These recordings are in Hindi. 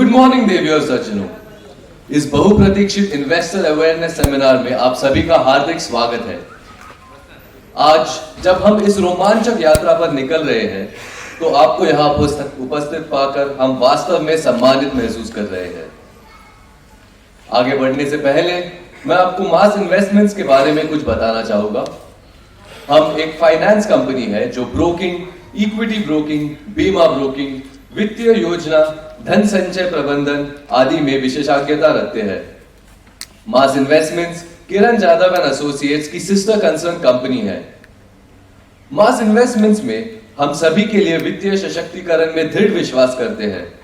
गुड मॉर्निंग देवियों और सज्जनों। इस बहुप्रतीक्षित इन्वेस्टर अवेयरनेस सेमिनार में आप सभी का हार्दिक स्वागत है। आज जब हम इस रोमांचक यात्रा पर निकल रहे हैं तो आपको यहां उपस्थित पाकर हम वास्तव में सम्मानित महसूस कर रहे हैं। आगे बढ़ने से पहले मैं आपको मास इन्वेस्टमेंट्स के बारे में कुछ बताना चाहूंगा। हम एक फाइनेंस कंपनी है जो ब्रोकिंग, इक्विटी ब्रोकिंग, बीमा ब्रोकिंग, वित्तीय योजना, धन संचय प्रबंधन आदि में विशेषज्ञता रखते हैं। Mass investments Kiran Jadhav and associates की सिस्टर कंसर्न कंपनी है। मास इन्वेस्टमेंट्स में हम सभी के लिए वित्तीय सशक्तिकरण में दृढ़ विश्वास करते हैं।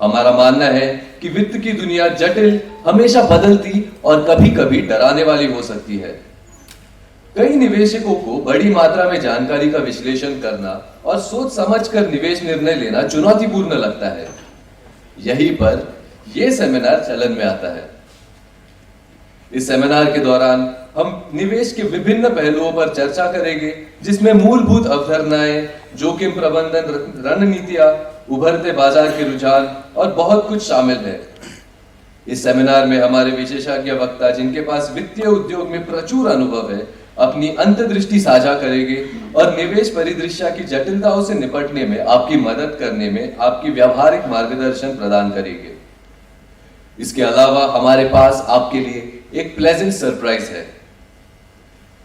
हमारा मानना है कि वित्त की दुनिया जटिल, हमेशा बदलती और कभी-कभी डराने वाली हो सकती है। कई निवेशकों को बड़ी मात्रा में जानकारी का विश्लेषण करना और सोच समझकर निवेश निर्णय लेना चुनौतीपूर्ण लगता है। यहीं पर यह सेमिनार चलन में आता है। इस सेमिनार के दौरान हम निवेश के विभिन्न पहलुओं पर चर्चा करेंगे, जिसमें मूलभूत अवधारणाएं, जोखिम प्रबंधन रणनीतियां, उभरते बाजार के रुझान और बहुत कुछ शामिल है। इस सेमिनार में हमारे विशेषज्ञ वक्ता, जिनके पास वित्तीय उद्योग में प्रचुर अनुभव है, अपनी अंतर्दृष्टि साझा करेंगे और निवेश परिदृश्य की जटिलताओं से निपटने में आपकी मदद करने में आपकी व्यावहारिक मार्गदर्शन प्रदान करेंगे। इसके अलावा हमारे पास आपके लिए एक प्लेजेंट सरप्राइज है।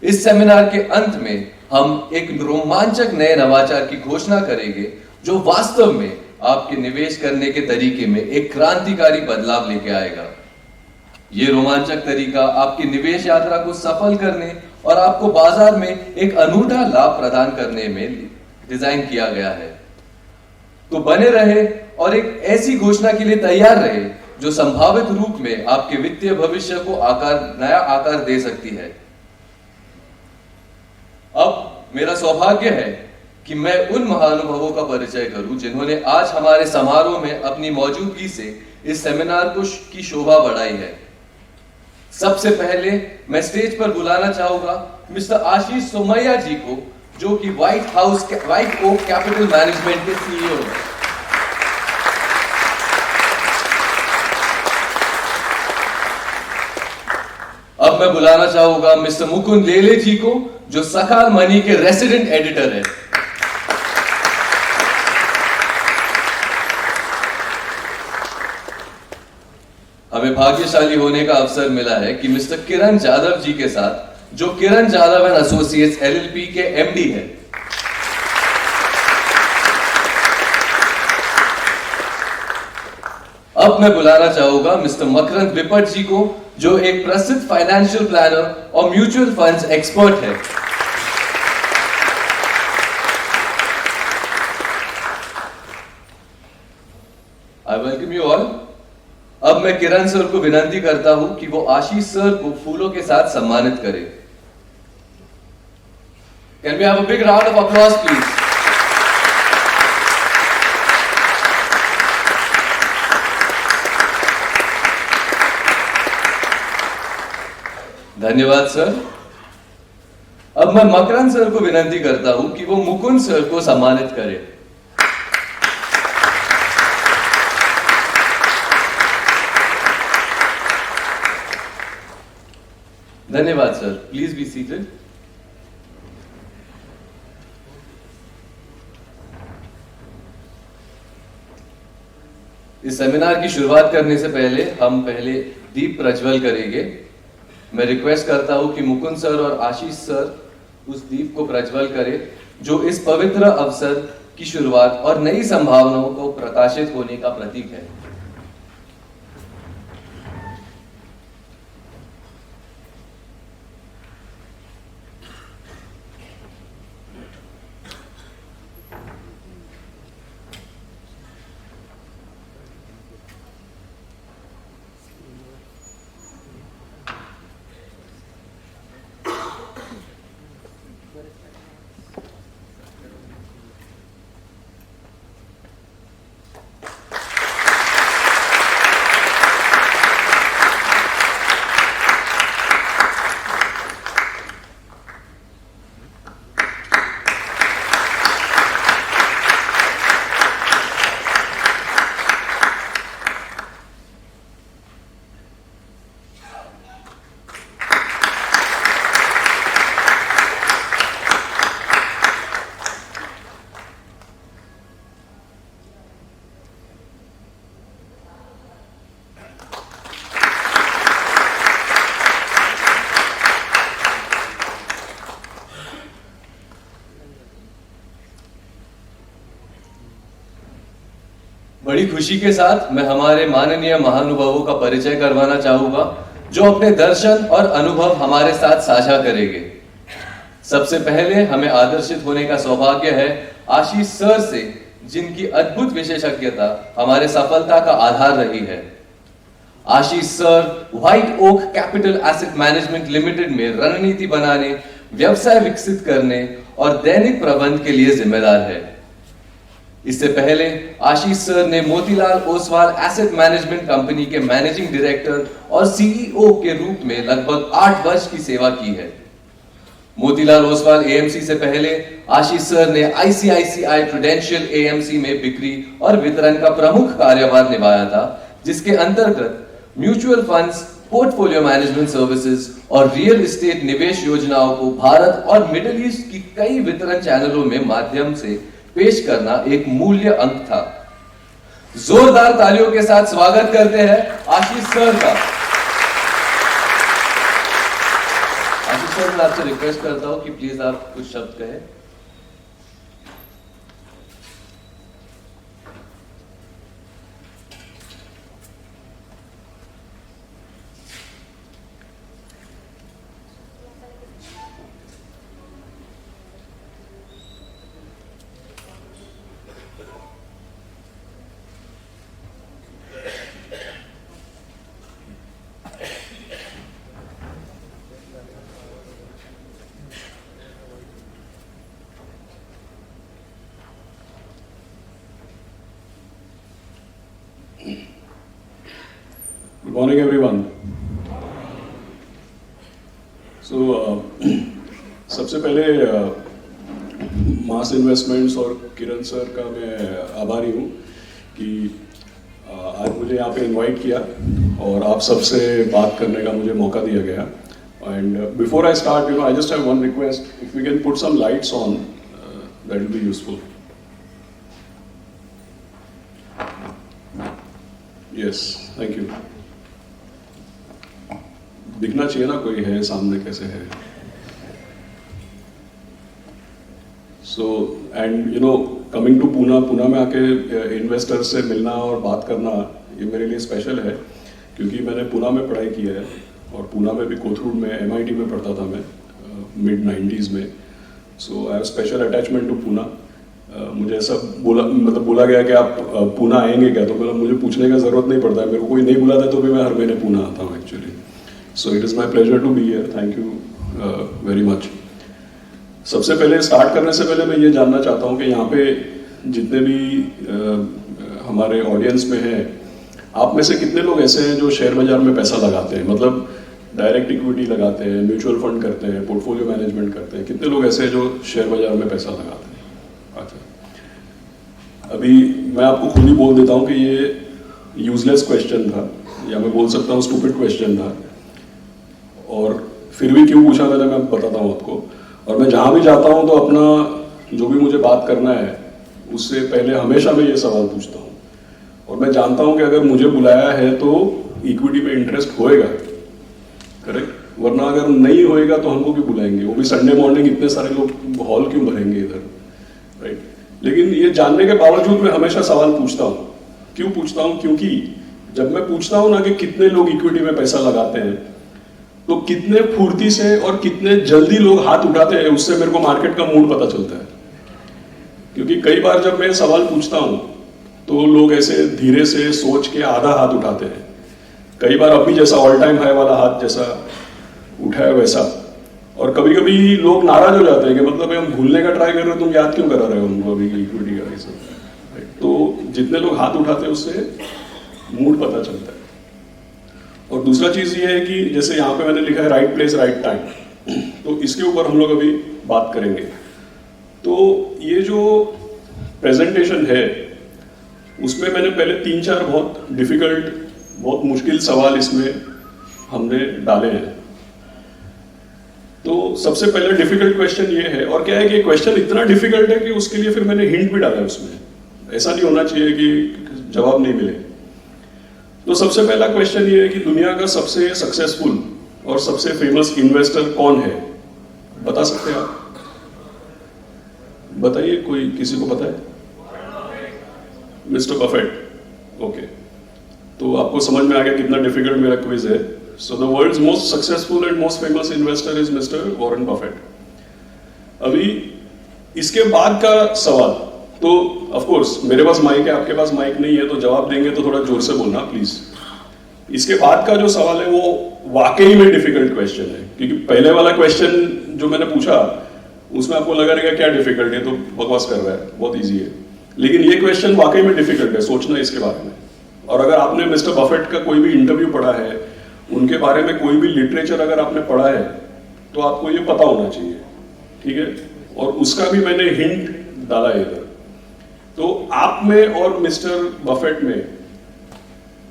इस सेमिनार के अंत में हम एक रोमांचक नए नवाचार की घोषणा करेंगे जो वास्तव में आपके निवेश करने के तरीके में एक क्रांतिकारी बदलाव लेके आएगा। यह रोमांचक तरीका आपकी निवेश यात्रा को सफल करने और आपको बाजार में एक अनूठा लाभ प्रदान करने में डिजाइन किया गया है। तो बने रहे और एक ऐसी घोषणा के लिए तैयार रहे जो संभावित रूप में आपके वित्तीय भविष्य को नया आकार दे सकती है। अब मेरा सौभाग्य है कि मैं उन महानुभावों का परिचय करूं जिन्होंने आज हमारे समारोह में अपनी मौजूदगी से इस सेमिनार की शोभा बढ़ाई है। सबसे पहले मैं स्टेज पर बुलाना चाहूंगा मिस्टर आशीष सोमैया जी को, जो कि व्हाइट ओक कैपिटल मैनेजमेंट के सीईओ हैं। अब मैं बुलाना चाहूंगा मिस्टर मुकुंद लेले जी को, जो सकाल मनी के रेसिडेंट एडिटर है। हमें भाग्यशाली होने का अवसर मिला है कि मिस्टर किरण जाधव जी के साथ, जो किरण जाधव एंड एसोसिएट्स एलएलपी के एमडी है, अब मैं बुलाना चाहूंगा मिस्टर मकरंद विपट जी को, जो एक प्रसिद्ध फाइनेंशियल प्लानर और म्यूचुअल फंड्स एक्सपर्ट है। I welcome you all. अब मैं किरण सर को विनती करता हूं कि वो आशीष सर को फूलों के साथ सम्मानित करें। Can we have a big round of applause please. धन्यवाद सर। अब मैं मकरंद सर को विनती करता हूं कि वो मुकुंद सर को सम्मानित करें। धन्यवाद सर। Please be seated. इस सेमिनार की शुरुआत करने से पहले हम दीप प्रज्वल करेंगे। मैं रिक्वेस्ट करता हूं कि मुकुंद सर और आशीष सर उस दीप को प्रज्वल करें, जो इस पवित्र अवसर की शुरुआत और नई संभावनाओं को प्रकाशित होने का प्रतीक है। बड़ी खुशी के साथ मैं हमारे माननीय महानुभावों का परिचय करवाना चाहूंगा जो अपने दर्शन और अनुभव हमारे साथ साझा करेंगे। सबसे पहले हमें आदर्शित होने का सौभाग्य है आशीष सर से, जिनकी अद्भुत विशेषज्ञता हमारे सफलता का आधार रही है। Ashish sir white oak capital asset management limited में रणनीति बनाने, व्यवसाय विकसित करने और दैनिक प्रबंध के लिए जिम्मेदार है। इससे पहले आशीष सर ने Motilal Oswal asset management company के मैनेजिंग डायरेक्टर और सीईओ के रूप में लगभग 8 वर्ष की सेवा की है। मोतीलाल ओसवाल एएमसी से पहले आशीष सर ने आईसीआईसीआई प्रूडेंशियल एएमसी में बिक्री और वितरण का प्रमुख कार्यभार निभाया था, जिसके अंतर्गत mutual funds, portfolio management services और रियल एस्टेट निवेश योजनाओं को भारत और मिडिल ईस्ट की कई वितरण चैनलों में माध्यम से पेश करना एक मूल्य अंक था। जोरदार तालियों के साथ स्वागत करते हैं आशीष सर का। आशीष सर, मैं आपसे रिक्वेस्ट करता हूं कि प्लीज आप कुछ शब्द कहें। Good morning, everyone. So, सबसे पहले मास इन्वेस्टमेंट्स और किरण सर का मैं आभारी हूँ कि आज मुझे यहाँ पे इनवाइट किया और आप सबसे बात करने का मुझे मौका दिया गया. And before I start, I just have one request. If we can put some lights on, that will be useful. Yes, thank you. दिखना चाहिए ना कोई है सामने, कैसे है. So and coming to Poona में आके इन्वेस्टर से मिलना और बात करना ये मेरे लिए स्पेशल है, क्योंकि मैंने पूना में पढ़ाई की है और पूना में भी कोथरूड में MIT में पढ़ता था मैं मिड 90s में. So I have special attachment to Poona. मुझे ऐसा बोला गया कि आप पूना आएंगे क्या, तो मुझे पूछने का जरूरत नहीं पड़ता है. मेरे को कोई नहीं बुलाता तो भी मैं हर महीने पूना आता हूँ actually. So it is my pleasure to be here. Thank you very much. सबसे पहले स्टार्ट करने से पहले मैं ये जानना चाहता हूँ कि यहाँ पे जितने भी हमारे ऑडियंस में हैं, आप में से कितने लोग ऐसे हैं जो शेयर बाजार में पैसा लगाते हैं, मतलब डायरेक्ट इक्विटी लगाते हैं, म्यूचुअल फंड करते हैं, पोर्टफोलियो मैनेजमेंट करते हैं. कितने लोग ऐसे हैं जो शेयर बाजार में पैसा लगाते हैं? अच्छा, अभी मैं आपको खुद ही बोल देता हूँ कि ये यूजलेस क्वेश्चन था, या मैं बोल सकता हूँ स्टूपिड क्वेश्चन था, और फिर भी क्यों पूछा मैंने, मैं बताता हूँ आपको. और मैं जहाँ भी जाता हूँ तो अपना जो भी मुझे बात करना है उससे पहले हमेशा मैं ये सवाल पूछता हूँ, और मैं जानता हूँ कि अगर मुझे बुलाया है तो इक्विटी में इंटरेस्ट होएगा, करेक्ट, वरना अगर नहीं होएगा तो हमको क्यों बुलाएंगे, वो भी संडे मॉर्निंग इतने सारे लोग हॉल क्यों भरेंगे इधर, राइट. लेकिन ये जानने के बावजूद मैं हमेशा सवाल पूछता हूँ. क्यों पूछता हूँ? क्योंकि जब मैं पूछता हूँ ना कि कितने लोग इक्विटी में पैसा लगाते हैं, तो कितने फुर्ती से और कितने जल्दी लोग हाथ उठाते हैं, उससे मेरे को मार्केट का मूड पता चलता है. क्योंकि कई बार जब मैं सवाल पूछता हूं तो लोग ऐसे धीरे से सोच के आधा हाथ उठाते हैं. कई बार अभी जैसा ऑल टाइम हाई वाला हाथ जैसा उठाया वैसा. और कभी कभी लोग नाराज हो जाते हैं कि मतलब हम भूलने का ट्राई कर रहे हो, तुम याद क्यों करा रहे हो हमको अभी इक्विटी का, ये सब. तो जितने लोग हाथ उठाते हैं उससे मूड पता चलता है. और दूसरा चीज ये है कि जैसे यहाँ पे मैंने लिखा है राइट प्लेस राइट टाइम, तो इसके ऊपर हम लोग अभी बात करेंगे. तो ये जो प्रेजेंटेशन है उसमें मैंने पहले 3-4 बहुत डिफिकल्ट, बहुत मुश्किल सवाल इसमें हमने डाले हैं. तो सबसे पहले डिफिकल्ट क्वेश्चन ये है, और क्या है कि क्वेश्चन इतना डिफिकल्ट है कि उसके लिए फिर मैंने हिंट भी डाला है उसमें. ऐसा नहीं होना चाहिए कि जवाब नहीं मिले. तो सबसे पहला क्वेश्चन ये है कि दुनिया का सबसे सक्सेसफुल और सबसे फेमस इन्वेस्टर कौन है? बता सकते हैं आप? बताइए, कोई किसी को पता है? Mister Buffett. ओके, तो आपको समझ में आ गया कितना डिफिकल्ट मेरा क्विज है. So the world's most successful and most famous investor is mister Warren Buffett. अभी इसके बाद का सवाल, तो ऑफ कोर्स मेरे पास माइक है, आपके पास माइक नहीं है, तो जवाब देंगे तो थोड़ा जोर से बोलना प्लीज. इसके बाद का जो सवाल है वो वाकई में डिफिकल्ट क्वेश्चन है, क्योंकि पहले वाला क्वेश्चन जो मैंने पूछा उसमें आपको लगा रहेगा क्या डिफिकल्ट है, तो बकवास कर रहा है, बहुत इजी है. लेकिन ये क्वेश्चन वाकई में डिफिकल्ट है, सोचना इसके बारे में. और अगर आपने मिस्टर बफेट का कोई भी इंटरव्यू पढ़ा है, उनके बारे में कोई भी लिटरेचर अगर आपने पढ़ा है, तो आपको ये पता होना चाहिए, ठीक है. और उसका भी मैंने हिंट डाला है इधर. तो आप में और मिस्टर बफेट में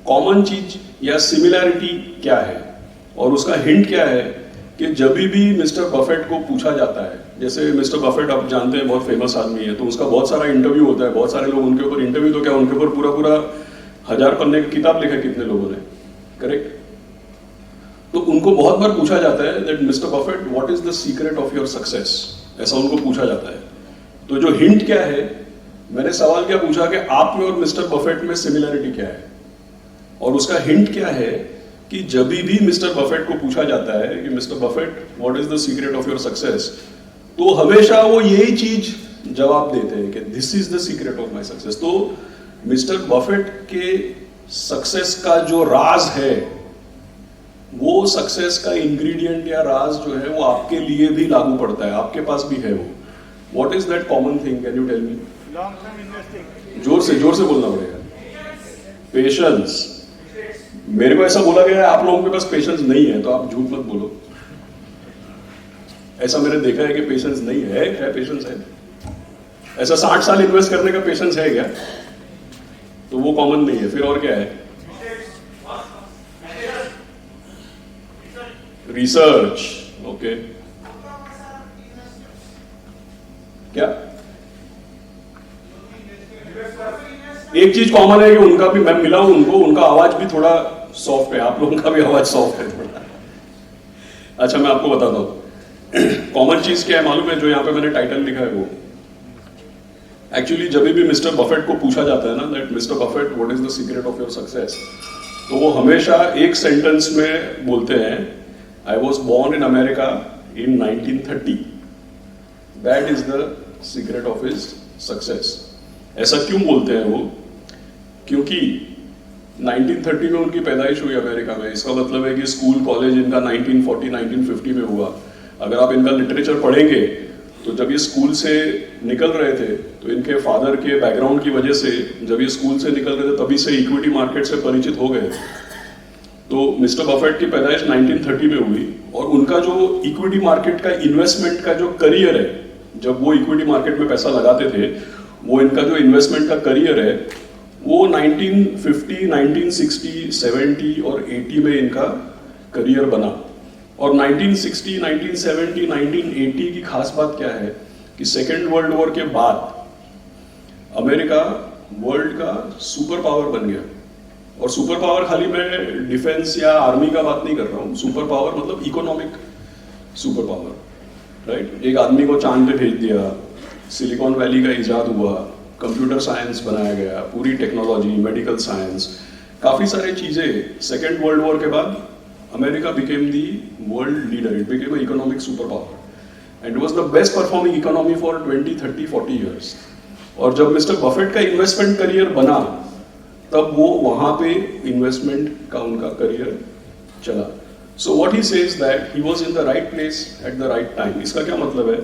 कॉमन चीज या सिमिलैरिटी क्या है, और उसका हिंट क्या है कि जब भी मिस्टर बफेट को पूछा जाता है, जैसे मिस्टर बफेट आप जानते हैं बहुत फेमस आदमी है, तो उसका बहुत सारा इंटरव्यू होता है, बहुत सारे लोग उनके ऊपर इंटरव्यू, तो क्या उनके ऊपर पूरा पूरा 1000 पन्ने की किताब लिखा कितने लोगों ने, करेक्ट. तो उनको बहुत बार पूछा जाता है that mister Buffett what is the secret of your success, ऐसा उनको पूछा जाता है. तो जो हिंट क्या है, मैंने सवाल क्या पूछा कि आप में और मिस्टर बफेट में सिमिलैरिटी क्या है, और उसका हिंट क्या है कि जब भी मिस्टर बफेट को पूछा जाता है कि mister Buffett what is the secret of your success, तो हमेशा वो यही चीज जवाब देते हैं कि this is the secret of my success. तो मिस्टर बफेट के सक्सेस का जो राज है, वो सक्सेस का इंग्रेडिएंट या राज जो है वो आपके लिए भी लागू पड़ता है, आपके पास भी है वो. What is that common thing, can you tell me? Long term investing. जोर से बोलना पड़ेगा. पेशेंस. मेरे को ऐसा बोला गया है आप लोगों के पास पेशेंस नहीं है, तो आप झूठ मत बोलो. ऐसा मैंने देखा है कि पेशेंस नहीं है, क्या पेशेंस है? ऐसा 60 साल इन्वेस्ट करने का पेशेंस है क्या? तो वो कॉमन नहीं है. फिर और क्या है? रिसर्च. ओके, क्या एक चीज कॉमन है कि उनका भी, मैं मिला हूं उनको, उनका आवाज भी थोड़ा सॉफ्ट है, आप लोगों का भी आवाज सॉफ्ट है थोड़ा. अच्छा मैं आपको बताता हूं कॉमन चीज क्या है मालूम है, जो यहाँ पे मैंने टाइटल लिखा है वो एक्चुअली जब भी मिस्टर बफेट को पूछा जाता है ना that mister Buffett what is the secret of your success, तो वो हमेशा एक सेंटेंस में बोलते हैं I was born in America in 1930, that is the secret of his success. ऐसा क्यों बोलते हैं वो? क्योंकि 1930 में उनकी पैदाइश हुई अमेरिका में, इसका मतलब है कि स्कूल कॉलेज इनका 1940 1950 में हुआ. अगर आप इनका लिटरेचर पढ़ेंगे तो जब ये स्कूल से निकल रहे थे, तो इनके फादर के बैकग्राउंड की वजह से जब ये स्कूल से निकल रहे थे तभी से इक्विटी मार्केट से परिचित हो गए. तो मिस्टर बफेट की पैदाइश 1930 में हुई, और उनका जो इक्विटी मार्केट का इन्वेस्टमेंट का जो करियर है, जब वो इक्विटी मार्केट में पैसा लगाते थे, वो इनका जो इन्वेस्टमेंट का करियर है वो 1950, 1960, 70 और 80 में इनका करियर बना. और 1960, 1970, 1980 की खास बात क्या है कि सेकेंड वर्ल्ड वॉर के बाद अमेरिका वर्ल्ड का सुपर पावर बन गया. और सुपर पावर खाली मैं डिफेंस या आर्मी का बात नहीं कर रहा हूँ, सुपर पावर मतलब इकोनॉमिक सुपर पावर, राइट. एक आदमी को चांद पे भेज दिया, सिलिकॉन वैली का इजाद हुआ, कंप्यूटर साइंस बनाया गया, पूरी टेक्नोलॉजी, मेडिकल साइंस, काफी सारी चीजें. सेकेंड वर्ल्ड वॉर के बाद America became the world leader, it became a economic super power and was the best performing economy for 20, 30, 40 years. और जब मिस्टर बफेट का इन्वेस्टमेंट करियर बना, तब वो वहां पे इन्वेस्टमेंट का उनका करियर चला. So what he says that he was in the right place at the right time. इसका क्या मतलब है?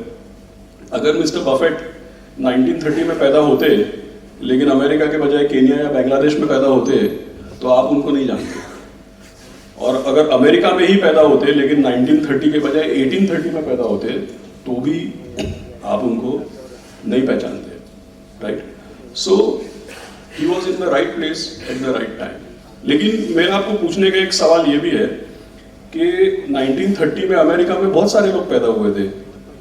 अगर मिस्टर बफेट 1930 में पैदा होते लेकिन अमेरिका के बजाय केन्या या बांग्लादेश में पैदा होते, तो आप उनको नहीं जानते. और अगर अमेरिका में ही पैदा होते लेकिन 1930 के बजाय 1830 में पैदा होते, तो भी आप उनको नहीं पहचानते, right. So he was in the right place at the right time. लेकिन मेरा आपको पूछने का एक सवाल ये भी है कि 1930 में अमेरिका में बहुत सारे लोग पैदा हुए थे,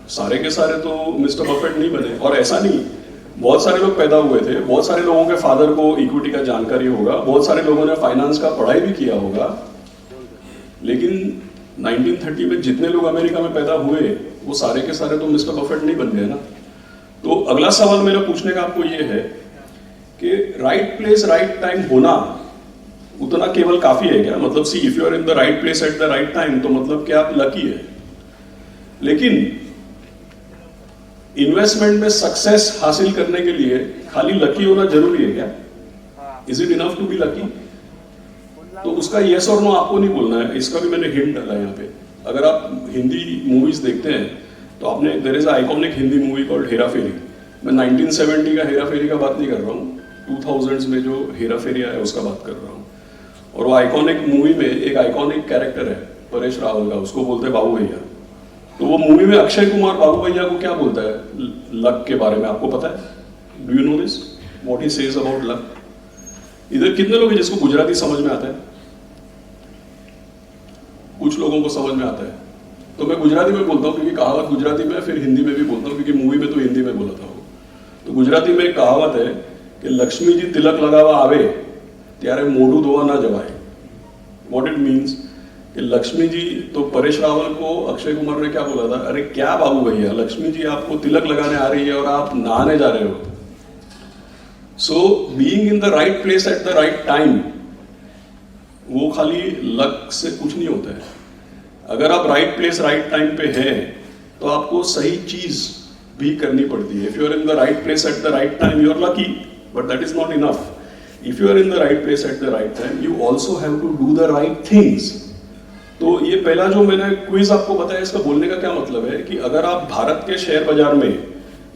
सारे के सारे तो मिस्टर बफेट नहीं बने. और ऐसा नहीं, बहुत सारे लोग पैदा हुए थे, बहुत सारे लोगों के फादर को इक्विटी का जानकारी होगा, बहुत सारे लोगों ने फाइनेंस का पढ़ाई भी किया होगा, लेकिन 1930 में जितने लोग अमेरिका में पैदा हुए वो सारे के सारे तो मिस्टर बफेट नहीं बन गए ना. तो अगला सवाल मेरा पूछने का आपको ये है कि राइट प्लेस राइट टाइम होना उतना केवल काफी है क्या? मतलब see if you are in the right place at the right time तो मतलब क्या आप लकी है? लेकिन इन्वेस्टमेंट में सक्सेस हासिल करने के लिए खाली लकी होना जरूरी है क्या? Is it enough to be lucky? तो उसका यस और नो आपको नहीं बोलना है, इसका भी मैंने हिंट डाला यहाँ पे। अगर आप हिंदी मूवीज देखते हैं तो आपने there is iconic Hindi movie called Hera Pheri. मैं 1970 का हेरा फेरी का बात नहीं कर रहा हूँ, 2000s में जो हेरा फेरी आया उसका बात कर रहा हूँ। और वो आइकॉनिक मूवी में एक आइकॉनिक कैरेक्टर है परेश रावल का, उसको बोलते हैं बाबू भैया। तो वो मूवी में अक्षय कुमार बाबू भैया को क्या बोलता है लक के बारे में, आपको पता है? Do you know this what he says about luck? इधर कितने लोग हैं जिसको गुजराती समझ में आता है? कुछ लोगों को समझ में आता है। तो मैं गुजराती में बोलता हूँ क्योंकि कहावत गुजराती में, फिर हिंदी में भी बोलता हूँ क्योंकि मूवी में तो हिंदी में बोला था वो। तो गुजराती में एक कहावत है कि लक्ष्मी जी तिलक लगावा आवे त्यारे मोढू धोवा ना जवाए। व्हाट इट मीन्स कि लक्ष्मी जी, तो परेश रावल को अक्षय कुमार ने क्या बोला था, अरे क्या बाबू भैया, लक्ष्मी जी आपको तिलक लगाने आ रही है और आप नहाने जा रहे हो। So being in the right place at the right time वो खाली लक से कुछ नहीं होता है। अगर आप राइट प्लेस राइट टाइम पे हैं तो आपको सही चीज भी करनी पड़ती है। If you are in the right place at the right time you are lucky, but that is not enough. If you are in the right place at the right time you also have to do the right things. तो ये पहला जो मैंने क्विज आपको बताया, इसका बोलने का क्या मतलब है कि अगर आप भारत के शेयर बाजार में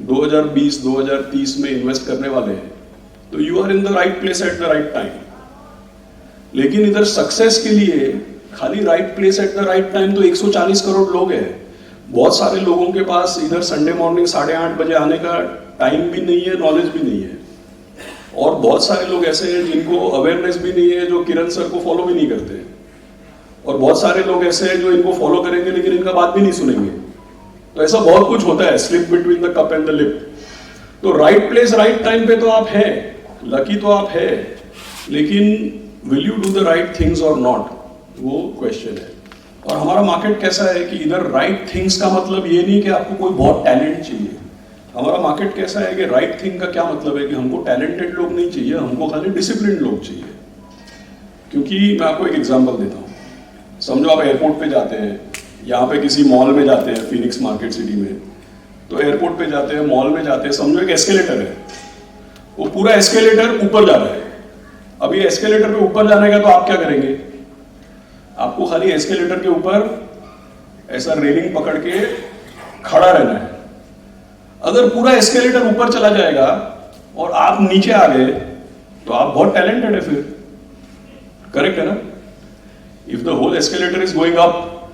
2020-2030 में इन्वेस्ट करने वाले हैं तो you are in the right place at the right time. लेकिन इधर सक्सेस के लिए खाली right place at the right time तो 140 करोड़ लोग हैं। बहुत सारे लोगों के पास इधर संडे मॉर्निंग 8:30 बजे आने का टाइम भी नहीं है, नॉलेज भी नहीं है। और बहुत सारे लोग ऐसे हैं जिनको अवेयरनेस भी नहीं है, जो किरण सर को फॉलो भी नहीं करते। और बहुत सारे लोग ऐसे हैं जो इनको फॉलो करेंगे लेकिन इनका बात भी नहीं सुनेंगे। तो ऐसा बहुत कुछ होता है, slip between the cup and the lip. तो राइट प्लेस राइट टाइम पे तो आप हैं, लकी तो आप है, लेकिन will you do the right things और नॉट, वो क्वेश्चन है। और हमारा मार्केट कैसा है कि इधर राइट थिंग्स का मतलब ये नहीं कि आपको कोई बहुत टैलेंट चाहिए। हमारा मार्केट कैसा है कि राइट थिंग का क्या मतलब है कि हमको टैलेंटेड लोग नहीं चाहिए, हमको खाली डिसिप्लिन लोग चाहिए। क्योंकि मैं आपको एक एग्जांपल देता हूँ। समझो आप एयरपोर्ट पे जाते हैं, यहाँ पे किसी मॉल में जाते हैं, फिनिक्स मार्केट सिटी में, तो एयरपोर्ट पे जाते हैं, मॉल में जाते हैं, समझो एक एस्केलेटर है, वो पूरा एस्केलेटर ऊपर जा रहा है। अभी एस्केलेटर पे ऊपर जाने का तो आप क्या करेंगे? आपको खाली एस्केलेटर के ऊपर ऐसा रेलिंग पकड़ के खड़ा रहना है। अगर पूरा एस्केलेटर ऊपर चला जाएगा और आप नीचे आ गए तो आप बहुत टैलेंटेड है फिर, करेक्ट है ना? If the whole escalator is going up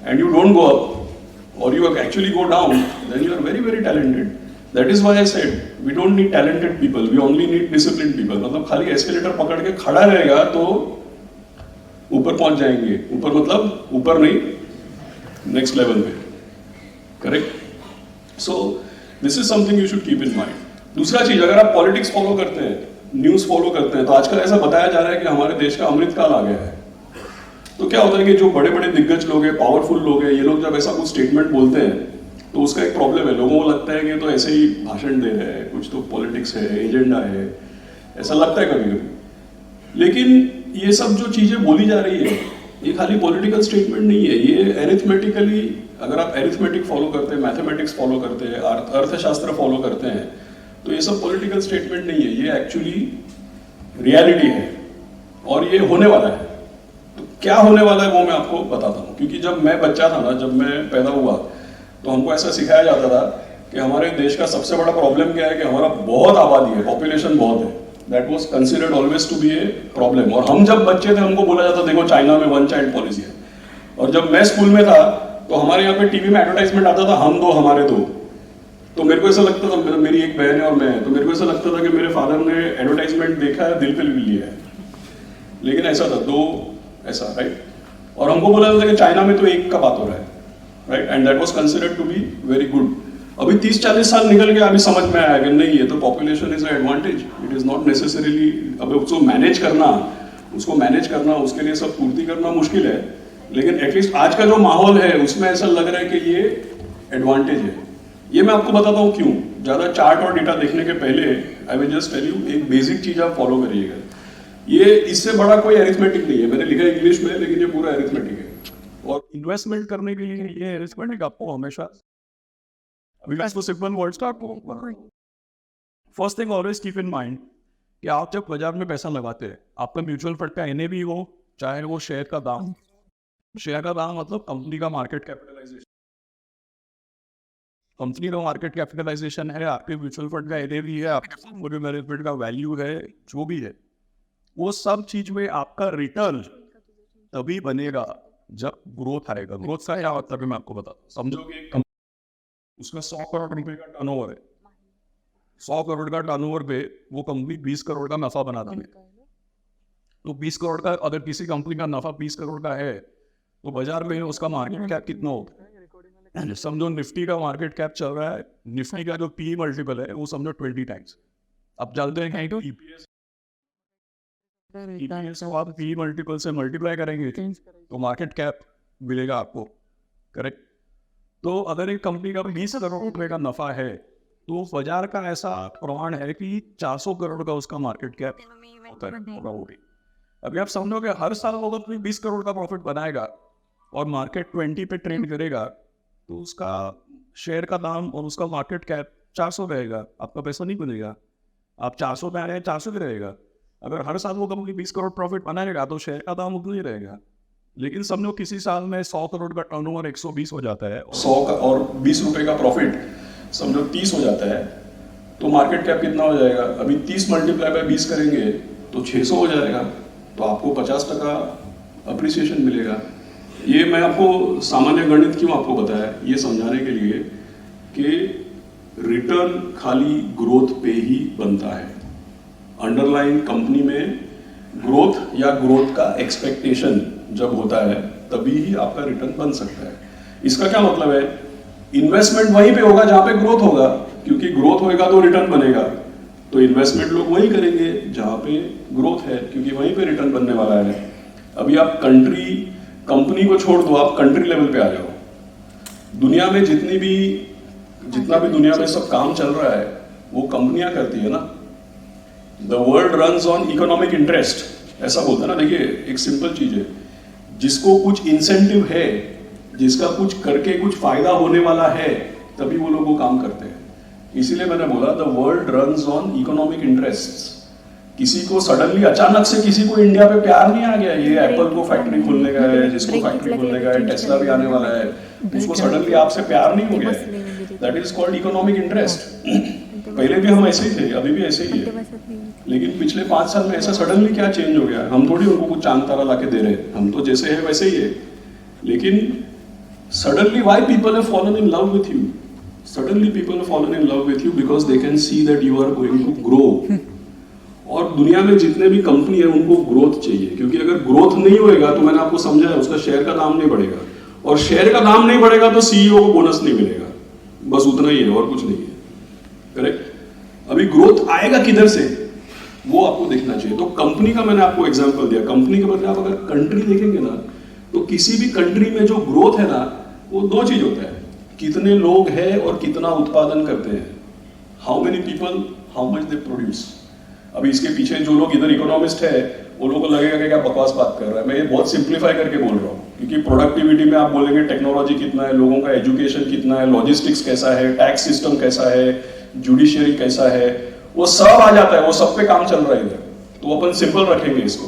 and you don't go up और you actually go down, then you are very, very talented. That is why I said we don't need talented people, we only need disciplined people. मतलब खाली एस्केलेटर पकड़ के खड़ा रहेगा तो ऊपर पहुंच जाएंगे। ऊपर मतलब ऊपर नहीं, नेक्स्ट लेवल पे, correct? So this is something you should keep in mind. दूसरा चीज, अगर आप पॉलिटिक्स फॉलो करते हैं, न्यूज फॉलो करते हैं, तो आजकल ऐसा बताया जा रहा है कि हमारे देश का अमृत काल आ गया है। तो क्या होता है कि जो बड़े बड़े दिग्गज लोग हैं, पावरफुल लोग हैं, ये लोग जब ऐसा कुछ स्टेटमेंट बोलते हैं तो उसका एक प्रॉब्लम है। लोगों को लगता है कि तो ऐसे ही भाषण दे रहे हैं, कुछ तो पॉलिटिक्स है, एजेंडा है, ऐसा लगता है कभी कभी। लेकिन ये सब जो चीजें बोली जा रही है ये खाली पॉलिटिकल स्टेटमेंट नहीं है, ये एरिथमेटिकली, अगर आप एरिथमेटिक फॉलो करते हैं, मैथमेटिक्स फॉलो करते हैं, अर्थशास्त्र फॉलो करते हैं, तो ये सब पॉलिटिकल स्टेटमेंट नहीं है, ये एक्चुअली रियलिटी है और ये होने वाला है। तो क्या होने वाला है वो मैं आपको बताता हूँ। क्योंकि जब मैं बच्चा था ना, जब मैं पैदा हुआ, तो हमको ऐसा सिखाया जाता था कि हमारे देश का सबसे बड़ा प्रॉब्लम क्या है कि हमारा बहुत आबादी है, पॉपुलेशन बहुत है। That was considered always to be a problem. और हम जब बच्चे थे हमको बोला जाता देखो चाइना में 1 चाइल्ड पॉलिसी है। और जब मैं स्कूल में था तो हमारे यहाँ पे टीवी में एडवर्टाइजमेंट आता था, हम दो हमारे दो। तो मेरे को ऐसा लगता था, मेरी एक बहन है और मैं, तो मेरे को ऐसा लगता था कि मेरे फादर ने एडवर्टाइजमेंट देखा है, दिल पे भी लिया है। लेकिन ऐसा था, दो ऐसा, राइट? और हमको बोला जाता था कि चाइना में तो एक का बात हो रहा है, right? And that was considered to be very good. अभी 30-40 साल निकल गया, अभी समझ में आया कि नहीं, ये तो population is advantage, it is not necessarily. अब उसको मैनेज करना, उसके लिए सब पूर्ति करना मुश्किल है। लेकिन एटलीस्ट आज का जो माहौल है उसमें ऐसा लग रहा है कि ये एडवांटेज है, ये मैं आपको बताता हूँ क्यों। ज्यादा चार्ट और डेटा देखने के पहले I will just tell you एक बेसिक चीज आप फॉलो करिएगा। ये इससे बड़ा कोई अरिथमेटिक नहीं है, मैंने लिखा है इंग्लिश में लेकिन ये पूरा अरिथमेटिक है। और इन्वेस्टमेंट करने के लिए ये अरिथमेटिक आपको हमेशा अभी मैं इसको सिंपल वर्ड्स का आपको first thing always keep in mind कि आप जब बाजार में पैसा लगाते हैं, आपका म्यूचुअल फंड का एनएवी हो, चाहे वो शेयर का दाम मतलब कंपनी का मार्केट कैपिटलाइजेशन, कंपनी का मार्केट कैपिटलाइजेशन है, आपके म्यूचुअल फंड का एनएवी है, आपके पोर्टफोलियो मैनेजमेंट का वैल्यू है, जो भी है, वो सब चीज में आपका रिटर्न तभी बनेगा जब ग्रोथ आएगा। ग्रोथ का क्या मतलब है मैं आपको बताता हूँ। समझो कि एक कंपनी उसका 100 करोड़ रुपए का टर्नओवर है, 100 करोड़ का टर्नओवर पे वो कंपनी 20 करोड़ का नफा बनाती है। तो 20 करोड़ का अगर किसी कंपनी का नफा 20 करोड़ का है तो बाजार में उसका मार्केट कैप कितना होगा? समझो निफ्टी का मार्केट कैप चल रहा है, निफ्टी का जो पी मल्टीपल है वो समझो 20 टाइम्स। अब चलते हैं कहीं तो ईपीएस को आप पी मल्टीपल से मल्टीप्लाई करेंगे तो मार्केट कैप मिलेगा आपको, करेक्ट। तो अगर एक कंपनी का 20 करोड़ रुपए का नफा है तो बाजार का ऐसा प्रमाण है कि 400 करोड़ का उसका मार्केट कैप होता है। अभी आप समझोगे हर साल वो अपनी 20 करोड़ का प्रॉफिट बनाएगा और मार्केट 20 पे ट्रेड करेगा तो उसका शेयर का दाम और उसका मार्केट कैप 400 रहेगा, आपका पैसा नहीं बनेगा। आप 400 पे आ रहे हैं, 400 पे रहेगा। अगर हर साल वो कंपनी 20 करोड़ प्रॉफिट बनाएगा तो शेयर का दाम उतना ही रहेगा। लेकिन समझो किसी साल में 100 करोड़ का टर्नओवर 120 हो जाता है, 100 का और 20 रुपए का प्रॉफिट समझो 30 हो जाता है, तो मार्केट कैप कितना हो जाएगा? अभी 30 मल्टीप्लाई बाय 20 करेंगे तो 600 हो जाएगा, तो आपको 50% अप्रिसिएशन मिलेगा। ये मैं आपको सामान्य गणित क्यों आपको बताया, ये समझाने के लिए कि रिटर्न खाली ग्रोथ पे ही बनता है। अंडरलाइन कंपनी में ग्रोथ या ग्रोथ का एक्सपेक्टेशन जब होता है तभी ही आपका रिटर्न बन सकता है। इसका क्या मतलब है? इन्वेस्टमेंट वहीं पे होगा जहां पे ग्रोथ होगा, क्योंकि ग्रोथ होएगा तो रिटर्न बनेगा। तो इन्वेस्टमेंट लोग वहीं करेंगे जहां पे ग्रोथ है, क्योंकि वहीं पे रिटर्न बनने वाला है। अभी आप कंपनी को छोड़ दो, आप कंट्री लेवल पे आ जाओ। दुनिया में जितना भी दुनिया में सब काम चल रहा है वो कंपनियां करती है ना। The world runs on economic interest, ऐसा बोलता है ना। देखिए एक सिंपल चीज है, जिसको कुछ इंसेंटिव है, जिसका कुछ करके कुछ फायदा होने वाला है, तभी वो लोग वो काम करते हैं। इसीलिए मैंने बोला the world runs on economic interest. किसी को सडनली अचानक से किसी को इंडिया पे प्यार नहीं आ गया, ये एप्पल को फैक्ट्री खोलने का है, जिसको फैक्ट्री खोलने का है, टेस्ला भी आने वाला है, उसको सडनली आपसे प्यार नहीं हो गया है। That is called economic interest. पहले भी हम ऐसे ही थे, अभी भी ऐसे ही है, लेकिन पिछले 5 साल में ऐसा सडनली क्या चेंज हो गया? हम थोड़ी उनको कुछ चांद तारा लाके दे रहे हैं, हम तो जैसे है वैसे ही है। लेकिन suddenly why people have fallen in love with you? Suddenly people have fallen in love with you because they can see that you are going to grow. और दुनिया में जितने भी कंपनी है उनको ग्रोथ चाहिए, क्योंकि अगर ग्रोथ नहीं होएगा तो मैंने आपको समझाया उसका शेयर का दाम नहीं बढ़ेगा, और शेयर का दाम नहीं बढ़ेगा तो सीईओ को बोनस नहीं मिलेगा। बस उतना ही है और कुछ नहीं है, करेक्ट। अभी ग्रोथ आएगा किधर से वो आपको देखना चाहिए। तो कंपनी का मैंने आपको एग्जांपल दिया, कंपनी के बदले आप अगर कंट्री देखेंगे ना, तो किसी भी कंट्री में जो ग्रोथ है ना वो 2 चीज होता है, कितने लोग हैं और कितना उत्पादन करते हैं। How many people, how much they produce. अभी इसके पीछे जो लोग इधर इकोनॉमिस्ट है वो लोगों को लगेगा कि क्या बकवास बात कर रहा है। मैं ये बहुत सिंप्लीफाई करके बोल रहा हूँ, क्योंकि प्रोडक्टिविटी में आप बोलेंगे टेक्नोलॉजी कितना है, लोगों का एजुकेशन कितना है, लॉजिस्टिक्स कैसा है, टैक्स सिस्टम कैसा है, जुडिशियरी कैसा है, वो सब आ जाता है, वो सब पे काम चल रहा है इधर। तो अपन सिंपल रखेंगे इसको।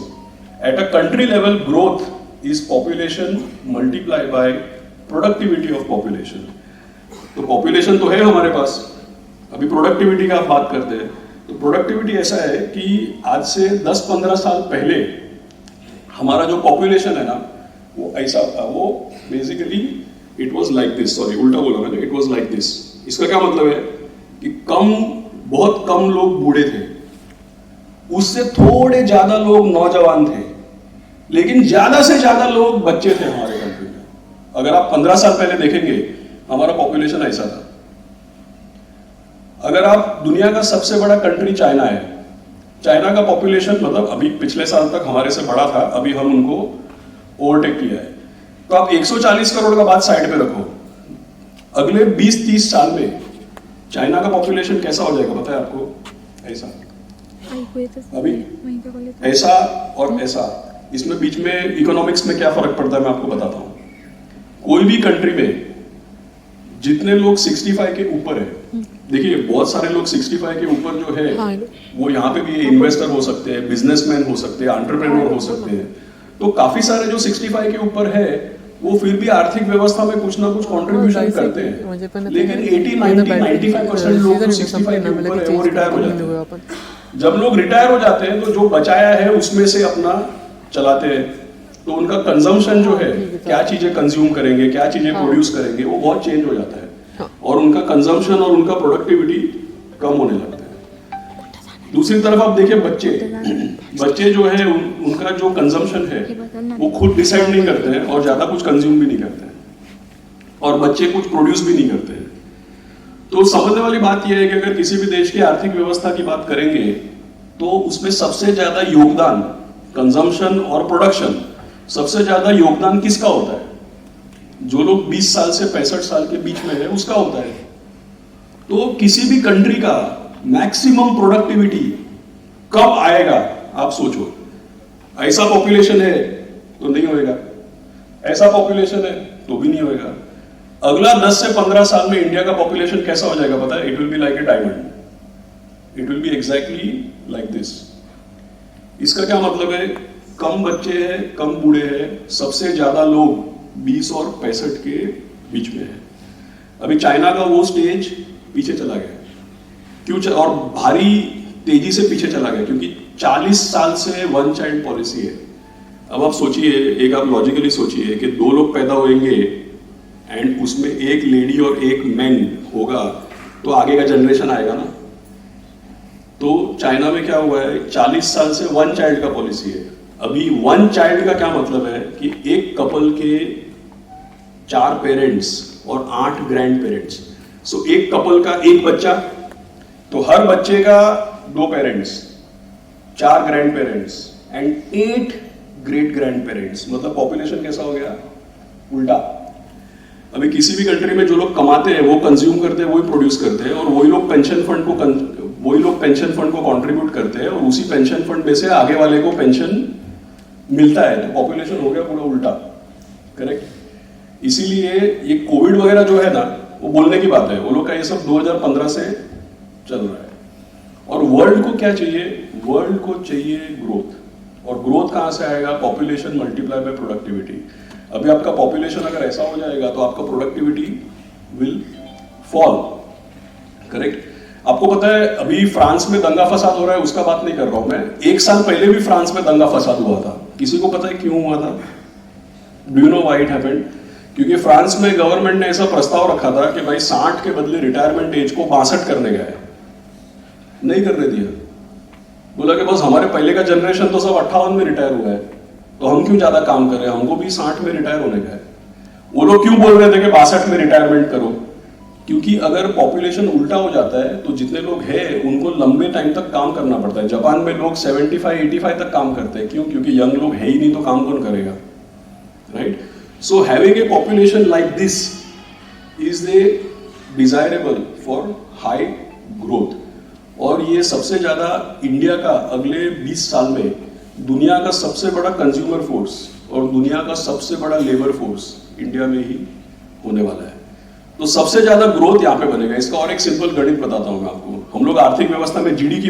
At a country level growth is population multiplied by productivity of population। तो population तो है हमारे पास, अभी productivity का आप बात करते हैं, तो productivity ऐसा है कि आज से 10-15 साल पहले हमारा जो population है ना वो ऐसा था, वो basically it was like this, sorry उल्टा बोला मैंने, it was like this। इसका क्या मतलब है कि बहुत कम लोग बूढ़े थे, उससे थोड़े ज्यादा लोग नौजवान थे, लेकिन ज्यादा से ज्यादा लोग बच्चे थे हमारे कंट्री में। अगर आप 15 साल पहले देखेंगे हमारा पॉपुलेशन ऐसा था। अगर आप दुनिया का सबसे बड़ा कंट्री चाइना है, चाइना का पॉपुलेशन मतलब अभी पिछले साल तक हमारे से बड़ा था, अभी हम उनको ओवरटेक किया है। तो आप 140 करोड़ का बात साइड पे रखो, अगले 20-30 साल में चाइना का पॉपुलेशन कैसा हो जाएगा पता है आपको? ऐसा, अभी ऐसा और ऐसा, इसमें बीच में इकोनॉमिक्स में क्या फर्क पड़ता है मैं आपको बताता हूँ। कोई भी कंट्री में जितने लोग 65 के ऊपर है, देखिए बहुत सारे लोग 65 के ऊपर जो है वो यहाँ पे भी इन्वेस्टर हो सकते हैं, बिजनेसमैन हो सकते हैं, एंटरप्रेन्योर हो सकते हैं। तो काफी सारे जो 65 के ऊपर है वो फिर भी आर्थिक व्यवस्था में कुछ ना कुछ कंट्रीब्यूशन करते हैं, लेकिन 80-90-95% लोग जो 65 के ऊपर है वो रिटायर हो जाते हैं। जब लोग रिटायर हो जाते हैं तो जो बचाया है उसमें से अपना चलाते हैं, तो उनका कंजम्पशन जो है, क्या चीजें कंज्यूम करेंगे, क्या चीजें प्रोड्यूस करेंगे, वो बहुत चेंज हो जाता है और उनका कंजम्पशन और उनका प्रोडक्टिविटी कम होने लगता है। दूसरी तरफ आप देखिए बच्चे जो है उनका जो कंजम्पशन है वो खुद डिसाइड नहीं करते हैं और ज्यादा कुछ कंज्यूम भी नहीं करते हैं और बच्चे कुछ प्रोड्यूस भी नहीं करते हैं। तो समझने वाली बात यह है कि अगर किसी भी देश की आर्थिक व्यवस्था की बात करेंगे तो उसमें सबसे ज्यादा योगदान कंजम्पशन और प्रोडक्शन, सबसे ज्यादा योगदान किसका होता है? जो लोग 20 साल से 65 साल के बीच में है उसका होता है। तो किसी भी कंट्री का मैक्सिमम प्रोडक्टिविटी कब आएगा आप सोचो। ऐसा पॉपुलेशन है तो नहीं होएगा, ऐसा पॉपुलेशन है तो भी नहीं होएगा। अगला 10 से 15 साल में इंडिया का पॉपुलेशन कैसा हो जाएगा पता है? It will be like a diamond, it will be exactly like this. इसका क्या मतलब है? कम बच्चे हैं, कम बूढ़े हैं, सबसे ज्यादा लोग 20 और 65 के बीच में है। अभी चाइना का वो स्टेज पीछे चला गया, क्यों और भारी तेजी से पीछे चला गया, क्योंकि 40 साल से वन चाइल्ड पॉलिसी है। अब आप सोचिए, एक आप लॉजिकली सोचिए कि 2 लोग पैदा होंगे एंड उसमें एक लेडी और एक मैन होगा तो आगे का जनरेशन आएगा ना। तो चाइना में क्या हुआ है, 40 साल से वन चाइल्ड का पॉलिसी है। अभी वन चाइल्ड का क्या मतलब है कि एक कपल के 4 पेरेंट्स और 8 ग्रैंड पेरेंट्स। सो एक कपल का एक बच्चा, तो हर बच्चे का 2 parents, 4 grand parents and 8 great grand parents. मतलब पॉपुलेशन कैसा हो गया? उल्टा। अभी किसी भी कंट्री में जो लोग कमाते हैं वो कंज्यूम करते हैं, वही प्रोड्यूस करते हैं और वही लोग पेंशन फंड को कंट्रीब्यूट करते हैं और उसी पेंशन फंड में से आगे वाले को पेंशन मिलता है। तो पॉपुलेशन हो गया पूरा उल्टा, करेक्ट। इसीलिए ये कोविड वगैरह जो है ना, वो बोलने की बात है, वो लोग का ये सब 2015 से चल रहा है। और वर्ल्ड को क्या चाहिए? वर्ल्ड को चाहिए ग्रोथ। और ग्रोथ कहां से आएगा? Population multiply by productivity. अभी आपका पॉपुलेशन अगर ऐसा हो जाएगा तो आपका प्रोडक्टिविटी विल फॉल, करेक्ट। आपको पता है अभी फ्रांस में दंगा फसाद हो रहा है, उसका बात नहीं कर रहा हूं मैं। 1 साल पहले भी फ्रांस में दंगा फसाद हुआ था। किसी को पता है क्यों हुआ था? Do you know why it happened? क्योंकि फ्रांस में गवर्नमेंट ने ऐसा प्रस्ताव रखा था कि भाई 60 के बदले रिटायरमेंट एज को 62 करने गए, नहीं करने दिया। बोला कि बस हमारे पहले का जनरेशन तो सब 58 में रिटायर हुआ है, तो हम क्यों ज्यादा काम कर रहे हैं, हमको भी 60 में रिटायर होने का है। वो लोग क्यों बोल रहे थे कि 62 में रिटायरमेंट करो? क्योंकि अगर पॉपुलेशन उल्टा हो जाता है तो जितने लोग हैं उनको लंबे टाइम तक काम करना पड़ता है। जापान में लोग 75-85 तक काम करते हैं। क्यों? क्योंकि यंग लोग है ही नहीं, तो काम कौन करेगा, right? So having a population like this is a desirable for high growth। और ये सबसे ज्यादा इंडिया का अगले 20 साल में दुनिया का सबसे बड़ा कंज्यूमर फोर्स और दुनिया का सबसे बड़ा लेबर फोर्स इंडिया में ही होने वाला है। तो सबसे ज्यादा ग्रोथ यहाँ पे बनेगा। इसका और एक सिंपल गणित बताता हूँ मैं आपको। हम लोग आर्थिक व्यवस्था में जीडीपी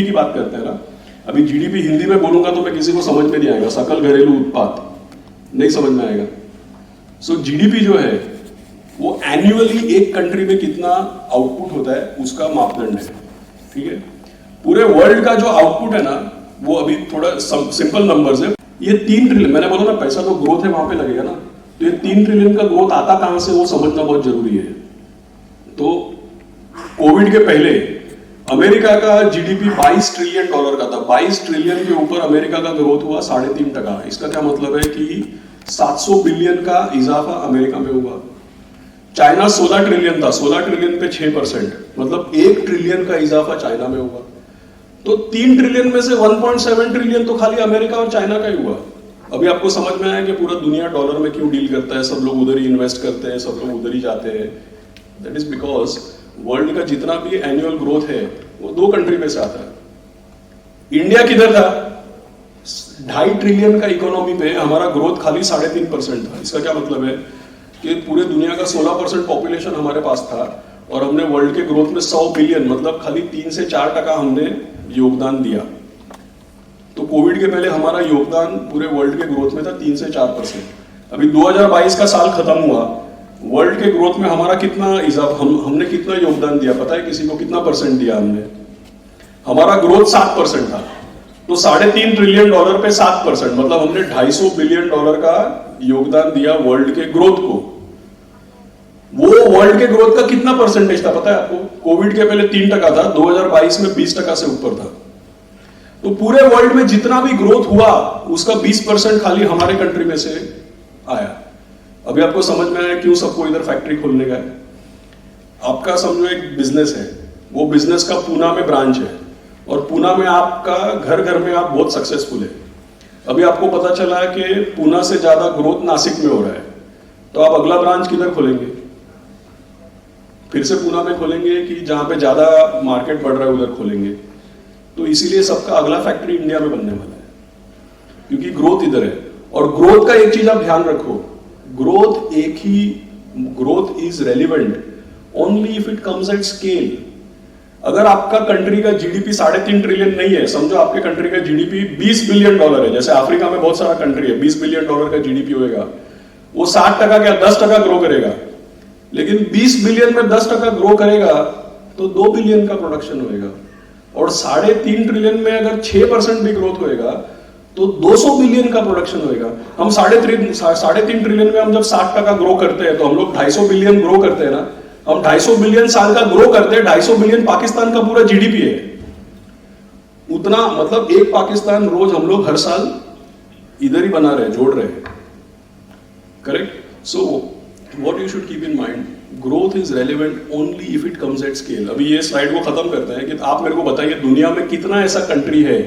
की बात करते हैं ना। अभी जीडीपी हिंदी में बोलूंगा तो मैं किसी को समझ में नहीं आएगा, सकल घरेलू उत्पाद नहीं समझ में आएगा। सो जीडीपी जो है वो एनुअली एक कंट्री में कितना आउटपुट होता है उसका मापदंड है, ठीक है। पूरे वर्ल्ड का जो आउटपुट है ना वो अभी थोड़ा सिंपल नंबर्स है। ये 3 ट्रिलियन, मैंने बोला ना पैसा तो ग्रोथ है वहां पे लगेगा ना, तो ये 3 ट्रिलियन का ग्रोथ आता कहां से वो समझना बहुत जरूरी है। तो कोविड के पहले अमेरिका का जीडीपी $22 ट्रिलियन का था। 22 ट्रिलियन के ऊपर अमेरिका का ग्रोथ हुआ 3.5%। इसका क्या मतलब है कि 700 बिलियन का इजाफा अमेरिका में हुआ। चाइना 16 ट्रिलियन था, 16 ट्रिलियन पे 6%, मतलब 1 ट्रिलियन का इजाफा चाइना में हुआ। तो 3 ट्रिलियन में से 1.7 ट्रिलियन तो खाली अमेरिका और चाइना का ही हुआ। अभी आपको समझ में आया कि पूरा दुनिया डॉलर में क्यों डील करता है, सब लोग उधर ही इन्वेस्ट करते हैं, सब लोग उधर ही जाते हैं। दैट इज बिकॉज वर्ल्ड का जितना भी एनुअल ग्रोथ है वो 2 कंट्री में से आता है। इंडिया किधर था? 2.5 ट्रिलियन का इकोनॉमी पे हमारा ग्रोथ खाली 3.5% था। इसका क्या मतलब है कि पूरे दुनिया का 16% पॉपुलेशन हमारे पास था और हमने वर्ल्ड के ग्रोथ में 100 बिलियन मतलब खाली 3 से 4% हमने योगदान दिया। तो कोविड के पहले हमारा योगदान पूरे वर्ल्ड के ग्रोथ में था 3 से 4%। अभी 2022 का साल खत्म हुआ, वर्ल्ड के ग्रोथ में हमारा कितना हमने कितना योगदान दिया पता है किसी को? कितना परसेंट दिया हमने? हमारा ग्रोथ 7% था। तो $3.5 ट्रिलियन पे 7% मतलब हमने $250 बिलियन का योगदान दिया वर्ल्ड के ग्रोथ को। वो वर्ल्ड के ग्रोथ का कितना परसेंटेज था पता है आपको? कोविड के पहले 3% था, 2022 में 20% से ऊपर था। तो पूरे वर्ल्ड में जितना भी ग्रोथ हुआ उसका 20% खाली हमारे कंट्री में से आया। अभी आपको समझ में आया क्यों सबको इधर फैक्ट्री खोलने का है? आपका समझो एक बिजनेस है, वो बिजनेस का पूना में ब्रांच है और पूना में आपका घर घर में आप बहुत सक्सेसफुल है। अभी आपको पता चला है कि पूना से ज्यादा ग्रोथ नासिक में हो रहा है, तो आप अगला ब्रांच किधर खोलेंगे? फिर से पूना में खोलेंगे कि जहां पे ज्यादा मार्केट बढ़ रहा है उधर खोलेंगे? तो इसीलिए सबका अगला फैक्ट्री इंडिया में बनने वाला है क्योंकि ग्रोथ इधर है। और ग्रोथ का एक चीज आप ध्यान रखो, growth is relevant only if it comes at scale. अगर आपका कंट्री का जीडीपी 3.5 ट्रिलियन नहीं है, समझो आपके कंट्री का जीडीपी $20 बिलियन है, जैसे अफ्रीका में बहुत सारा कंट्री है, $20 बिलियन का जीडीपी होएगा, वो 60% क्या 10% ग्रो करेगा। लेकिन 20 बिलियन में 10% ग्रो करेगा तो 2 बिलियन का प्रोडक्शन होएगा। और 3.5 ट्रिलियन में अगर 6% भी ग्रोथ होएगा तो 200 बिलियन का प्रोडक्शन होएगा। हम 3.5 ट्रिलियन में हम जब 60% ग्रो करते हैं तो हम लोग 250 बिलियन ग्रो करते हैं ना। हम 250 बिलियन साल का ग्रो करते हैं, 250 बिलियन पाकिस्तान का पूरा जीडीपी है। उतना मतलब एक पाकिस्तान रोज हम लोग हर साल इधर ही बना रहे, जोड़ रहे हैं। Correct? So what you should keep in mind, growth is relevant only if it comes at scale. अभी ये स्लाइड को खत्म करते हैं कि आप मेरे को बताइए दुनिया में कितना ऐसा कंट्री है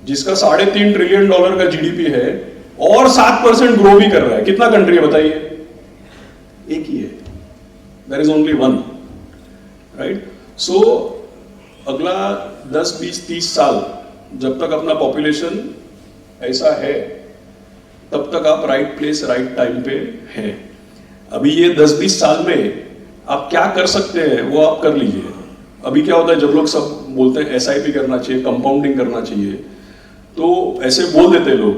जिसका $3.5 ट्रिलियन का जीडीपी है और 7% ग्रो भी कर रहा है? कितना कंट्री है बताइए? एक ही है, there is only one, right? So अगला 10, 20, 30 साल जब तक अपना पॉपुलेशन ऐसा है तब तक आप राइट प्लेस राइट टाइम पे हैं। अभी ये 10-20 साल में आप क्या कर सकते हैं वो आप कर लीजिए। अभी क्या होता है जब लोग सब बोलते हैं SIP करना चाहिए, कंपाउंडिंग करना चाहिए, तो ऐसे बोल देते हैं लोग,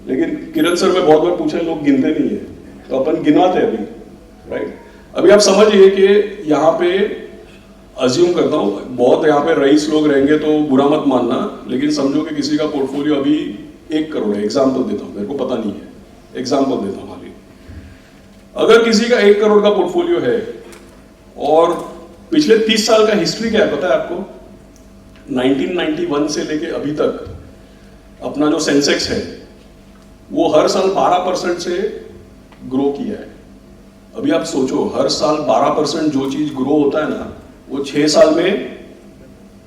लेकिन किरण सर मैं बहुत बार पूछा लोग गिनते नहीं है, तो अपन गिनवाते हैं अभी, राइट? अभी आप समझिए कि यहाँ पे अज्यूम करता हूँ बहुत यहाँ पे रईस लोग रहेंगे तो बुरा मत मानना, लेकिन समझो कि किसी का पोर्टफोलियो अभी 1 करोड़ है, एग्जाम्पल देता हूँ, मेरे को पता नहीं है, एग्जाम्पल देता हूँ अभी। अगर किसी का 1 करोड़ का पोर्टफोलियो है और पिछले 30 साल का हिस्ट्री क्या है पता है आपको? 1991 से लेके अभी तक अपना जो सेंसेक्स है वो हर साल 12% से ग्रो किया है। अभी आप सोचो हर साल 12% जो चीज ग्रो होता है ना वो 6 साल में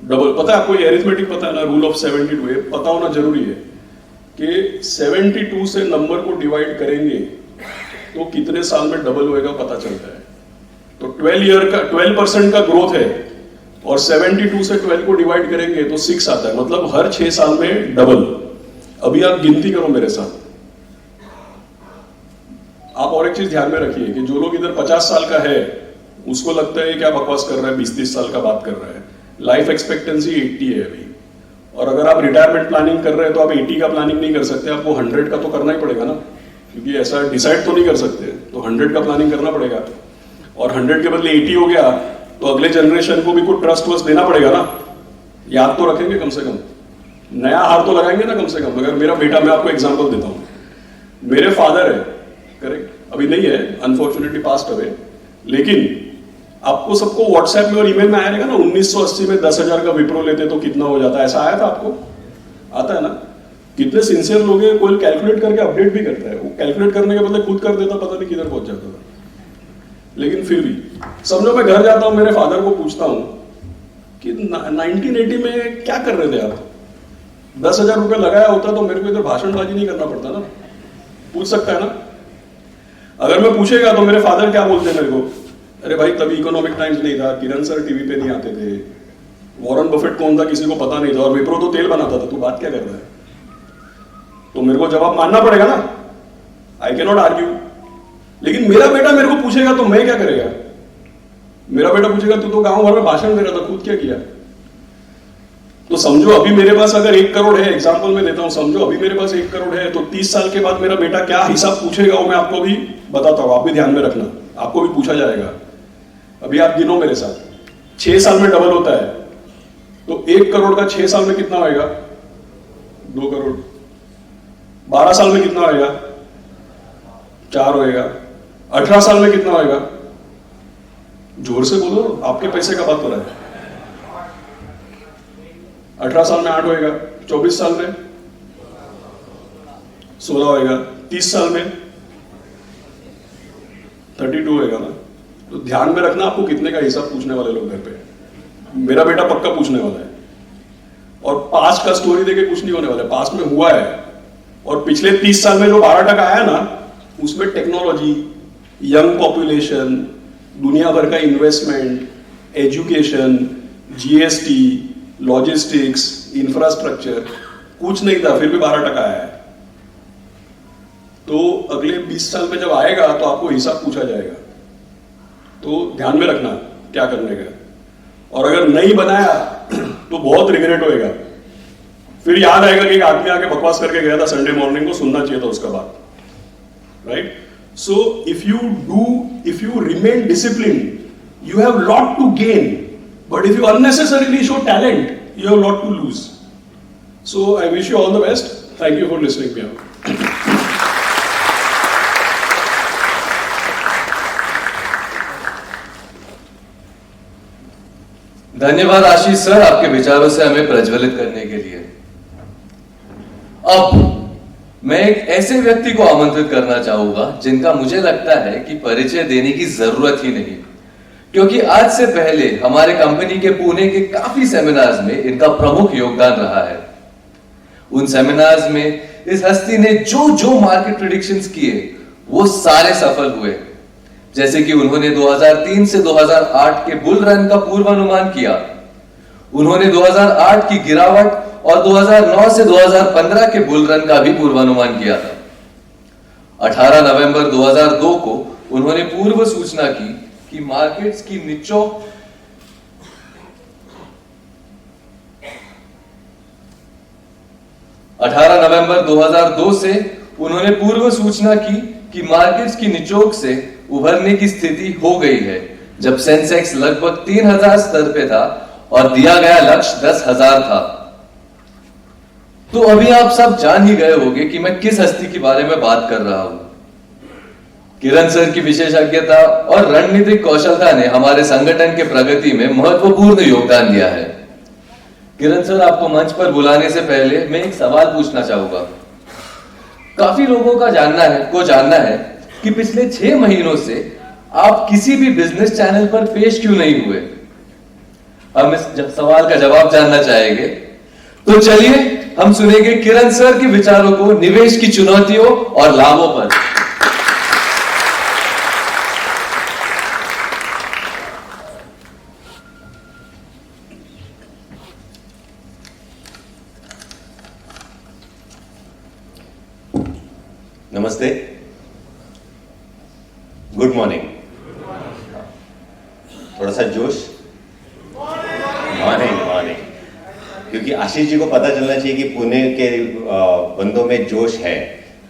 डबल। पता है आपको ये अरिथमेटिक पता है ना, रूल ऑफ 72, पता होना जरूरी है कि 72 से नंबर को डिवाइड करेंगे तो कितने साल में डबल होएगा पता चलता है। तो 12% का ग्रोथ है और 72 से 12 को डिवाइड करेंगे तो 6 आता है, मतलब हर 6 साल में डबल। अभी आप गिनती करो मेरे साथ। आप और एक चीज ध्यान में रखिए कि जो लोग इधर 50 साल का है उसको लगता है क्या बकवास कर रहा है, 20-30 साल का बात कर रहा है। लाइफ एक्सपेक्टेंसी 80 है अभी, और अगर आप रिटायरमेंट प्लानिंग कर रहे हैं तो आप 80 का प्लानिंग नहीं कर सकते, आपको 100 का तो करना ही पड़ेगा ना, क्योंकि ऐसा डिसाइड तो नहीं कर सकते, तो 100 का प्लानिंग करना पड़ेगा। और 100 के बदले 80 हो गया तो अगले जनरेशन को भी कुछ ट्रस्ट वस्ट देना पड़ेगा ना, याद तो रखेंगे कम से कम, नया हार तो लगाएंगे ना कम से कम। अगर मेरा बेटा, मैं आपको एग्जांपल देता हूं, मेरे फादर है, करेक्ट, अभी नहीं है, अनफॉर्चुनेटली पास्ट अवे, लेकिन आपको सबको व्हाट्सएप में और ईमेल में आया रहेगा ना, 1980 में 10,000 का विप्रो लेते तो कितना हो जाता है, ऐसा आया था आपको? आता है ना? कितने सिंसियर लोग हैं, कोई कैलकुलेट करके अपडेट भी करता है, वो कैलकुलेट करने के बदले खुद कर देता, पता नहीं किधर पहुंच जाता था। लेकिन फिर भी समझो मैं घर जाता हूं, मेरे फादर को पूछता हूं कि 1980 में क्या कर रहे थे आप, 10,000 रुपए लगाया होता तो मेरे को इधर भाषणबाजी नहीं करना पड़ता ना, पूछ सकता है ना। अगर मैं पूछेगा तो मेरे फादर क्या बोलते हैं मेरे को अरे भाई तभी इकोनॉमिक टाइम्स नहीं था, किरण सर टीवी पे नहीं आते थे, वॉरेन बफेट कौन था किसी को पता नहीं था, और विप्रो तो तेल बनाता था। तू बात क्या कर रहा है? तो मेरे को जवाब मानना पड़ेगा ना, आई कैन नॉट आर्ग्यू। लेकिन मेरा बेटा मेरे को पूछेगा तो मैं क्या करेगा? मेरा बेटा पूछेगा तू तो गांव भर में भाषण दे रहा था, खुद क्या किया? तो समझो अभी मेरे पास अगर 1 करोड़ है, एग्जाम्पल में देता हूं, समझो अभी मेरे पास 1 करोड़ है, तो 30 साल के बाद मेरा बेटा क्या हिसाब पूछेगा वो मैं आपको भी बताता हूं, आप भी ध्यान में रखना, आपको भी पूछा जाएगा। अभी आप गिनो मेरे साथ, 6 साल में डबल होता है, तो 1 करोड़ का 6 साल में कितना होएगा? 2 करोड़। 12 साल में कितना होएगा? 4 होएगा। 18 साल में कितना होएगा? जोर से बोलो, आपके पैसे का बात हो रहा है। 18 साल में 8 होएगा, 24 साल में 16 होएगा, 30 साल में 32 होएगा ना। तो ध्यान में रखना आपको कितने का हिसाब पूछने वाले लोग घर पे। मेरा बेटा पक्का पूछने वाला है, और पास्ट का स्टोरी देके कुछ नहीं होने वाला है, पास्ट में हुआ है। और पिछले 30 साल में जो 12% आया ना, उसमें टेक्नोलॉजी, यंग पॉपुलेशन, दुनिया भर का investment, education, GST, logistics, infrastructure, कुछ नहीं था, फिर भी 12% आया है। तो अगले 20 साल में जब आएगा तो आपको हिसाब पूछा जाएगा, तो ध्यान में रखना क्या करने का। और अगर नहीं बनाया तो बहुत रिग्रेट होएगा, फिर याद आएगा कि एक आदमी आके बकवास करके गया था संडे मॉर्निंग को, सुनना चाहिए था उसका बात, right? So if you remain discipline, you have lot to gain, but if you unnecessarily show talent, you have lot to lose. So I wish you all the best. Thank you for listening me out. धन्यवाद आशीष सर, आपके विचारों से हमें प्रज्वलित करने के लिए। अब मैं एक ऐसे व्यक्ति को आमंत्रित करना चाहूंगा जिनका मुझे लगता है कि परिचय देने की जरूरत ही नहीं, क्योंकि आज से पहले हमारे कंपनी के पुणे के काफी सेमिनार्स में इनका प्रमुख योगदान रहा है। उन सेमिनार्स में इस हस्ती ने जो जो मार्केट प्रेडिक्शंस किए वो सारे सफल हुए। जैसे कि उन्होंने 2003 से 2008 के बुल रन का पूर्वानुमान किया, उन्होंने 2008 की गिरावट और 2009 से 2015 के बुल रन का भी पूर्वानुमान किया था। 18 नवंबर 2002 को उन्होंने पूर्व सूचना की कि मार्केट्स की निचोक 18 नवंबर 2002 से उन्होंने पूर्व सूचना की कि मार्केट्स की निचोक से उभरने की स्थिति हो गई है, जब सेंसेक्स लगभग 3000 स्तर पे था और दिया गया लक्ष्य 10,000 था। तो अभी आप सब जान ही गए होंगे कि मैं किस हस्ती के बारे में बात कर रहा हूं। किरण सर की विशेषज्ञता और रणनीतिक कौशलता ने हमारे संगठन के प्रगति में महत्वपूर्ण योगदान दिया है। किरण सर, आपको मंच पर बुलाने से पहले मैं एक सवाल पूछना चाहूंगा। काफी लोगों का जानना है कि पिछले 6 महीनों से आप किसी भी बिजनेस चैनल पर पेश क्यों नहीं हुए। हम इस सवाल का जवाब जानना चाहेंगे, तो चलिए हम सुनेंगे किरण सर के विचारों को निवेश की चुनौतियों और लाभों पर। नमस्ते, गुड मॉर्निंग। थोड़ा सा जोश, मॉर्निंग, क्योंकि आशीष जी को पता चलना चाहिए कि पुणे के बंदों में जोश है।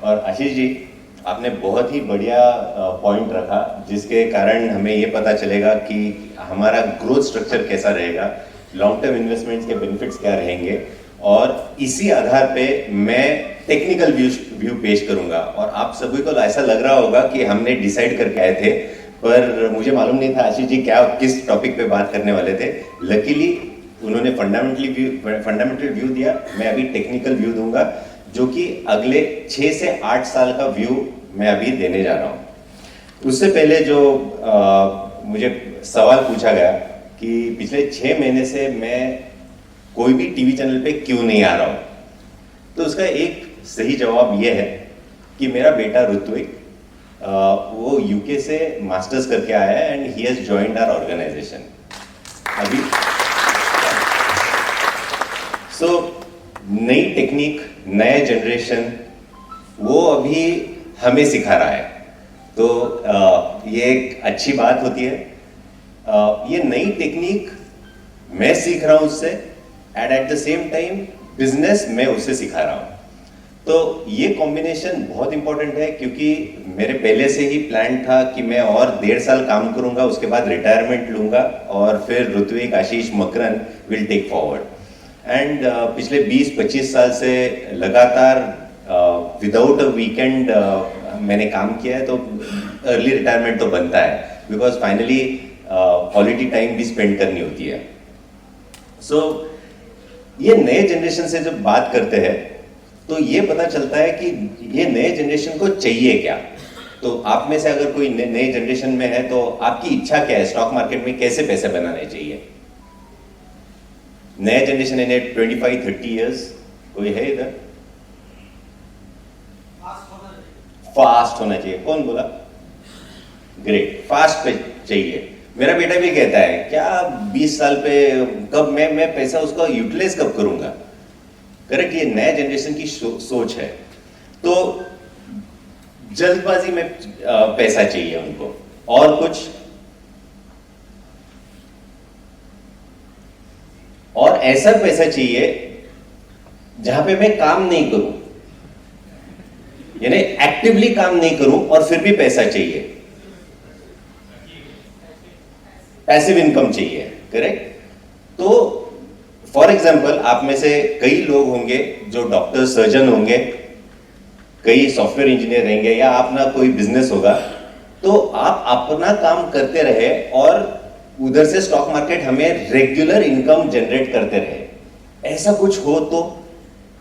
और आशीष जी, आपने बहुत ही बढ़िया पॉइंट रखा, जिसके कारण हमें ये पता चलेगा कि हमारा ग्रोथ स्ट्रक्चर कैसा रहेगा, लॉन्ग टर्म इन्वेस्टमेंट्स के बेनिफिट्स क्या रहेंगे, और इसी आधार पे मैं टेक्निकल व्यू पेश करूंगा। और आप सभी को ऐसा लग रहा होगा कि हमने डिसाइड करके आए थे, पर मुझे मालूम नहीं था आशीष जी किस टॉपिक पे बात करने वाले थे। लकीली उन्होंने फंडामेंटल व्यू दिया, मैं अभी टेक्निकल व्यू दूंगा, जो कि अगले 6 से 8 साल का व्यू मैं अभी देने जा रहा हूं। उससे पहले जो मुझे सवाल पूछा गया कि पिछले 6 महीने से मैं कोई भी टीवी चैनल पे क्यों नहीं आ रहा हूं, तो उसका एक सही जवाब यह है कि मेरा बेटा ऋत्विक वो यूके से मास्टर्स करके आया है and he has joined our organisation अभी। सो नई टेक्निक, नया जनरेशन वो अभी हमें सिखा रहा है, तो ये एक अच्छी बात होती है। ये नई टेक्निक मैं सीख रहा हूं उससे and at the same time business मैं उससे सिखा रहा हूं, तो ये कॉम्बिनेशन बहुत इंपॉर्टेंट है क्योंकि मेरे पहले से ही प्लान था कि मैं और 1.5 साल काम करूंगा, उसके बाद रिटायरमेंट लूंगा और फिर ऋत्विक, आशीष, Makarand will take forward. And पिछले 20-25 साल से लगातार विदाउट अ वीकेंड मैंने काम किया है, तो अर्ली रिटायरमेंट तो बनता है बिकॉज फाइनली क्वालिटी टाइम भी स्पेंड करनी होती है। सो ये नए जनरेशन से जब बात करते हैं तो ये पता चलता है कि ये नए जनरेशन को चाहिए क्या। तो आप में से अगर कोई नए जनरेशन में है तो आपकी इच्छा क्या है, स्टॉक मार्केट में कैसे पैसे बनाने चाहिए? नया जनरेशन इन 25-30 इयर्स कोई है इधर? फास्ट होना चाहिए। कौन बोला? ग्रेट, फास्ट पे चाहिए। मेरा बेटा भी कहता है क्या 20 साल पे कब मैं पैसा उसका यूटिलाइज कब करूंगा। करेक्ट, ये नया जनरेशन की सोच है। तो जल्दबाजी में पैसा चाहिए उनको, और कुछ, और ऐसा पैसा चाहिए जहां पे मैं काम नहीं करूं, यानी एक्टिवली काम नहीं करूं और फिर भी पैसा चाहिए, पैसिव इनकम चाहिए। करेक्ट। तो फॉर एग्जांपल आप में से कई लोग होंगे जो डॉक्टर, सर्जन होंगे, कई सॉफ्टवेयर इंजीनियर रहेंगे, या अपना कोई बिजनेस होगा, तो आप अपना काम करते रहे और उधर से स्टॉक मार्केट हमें रेगुलर इनकम जनरेट करते रहे। ऐसा कुछ हो तो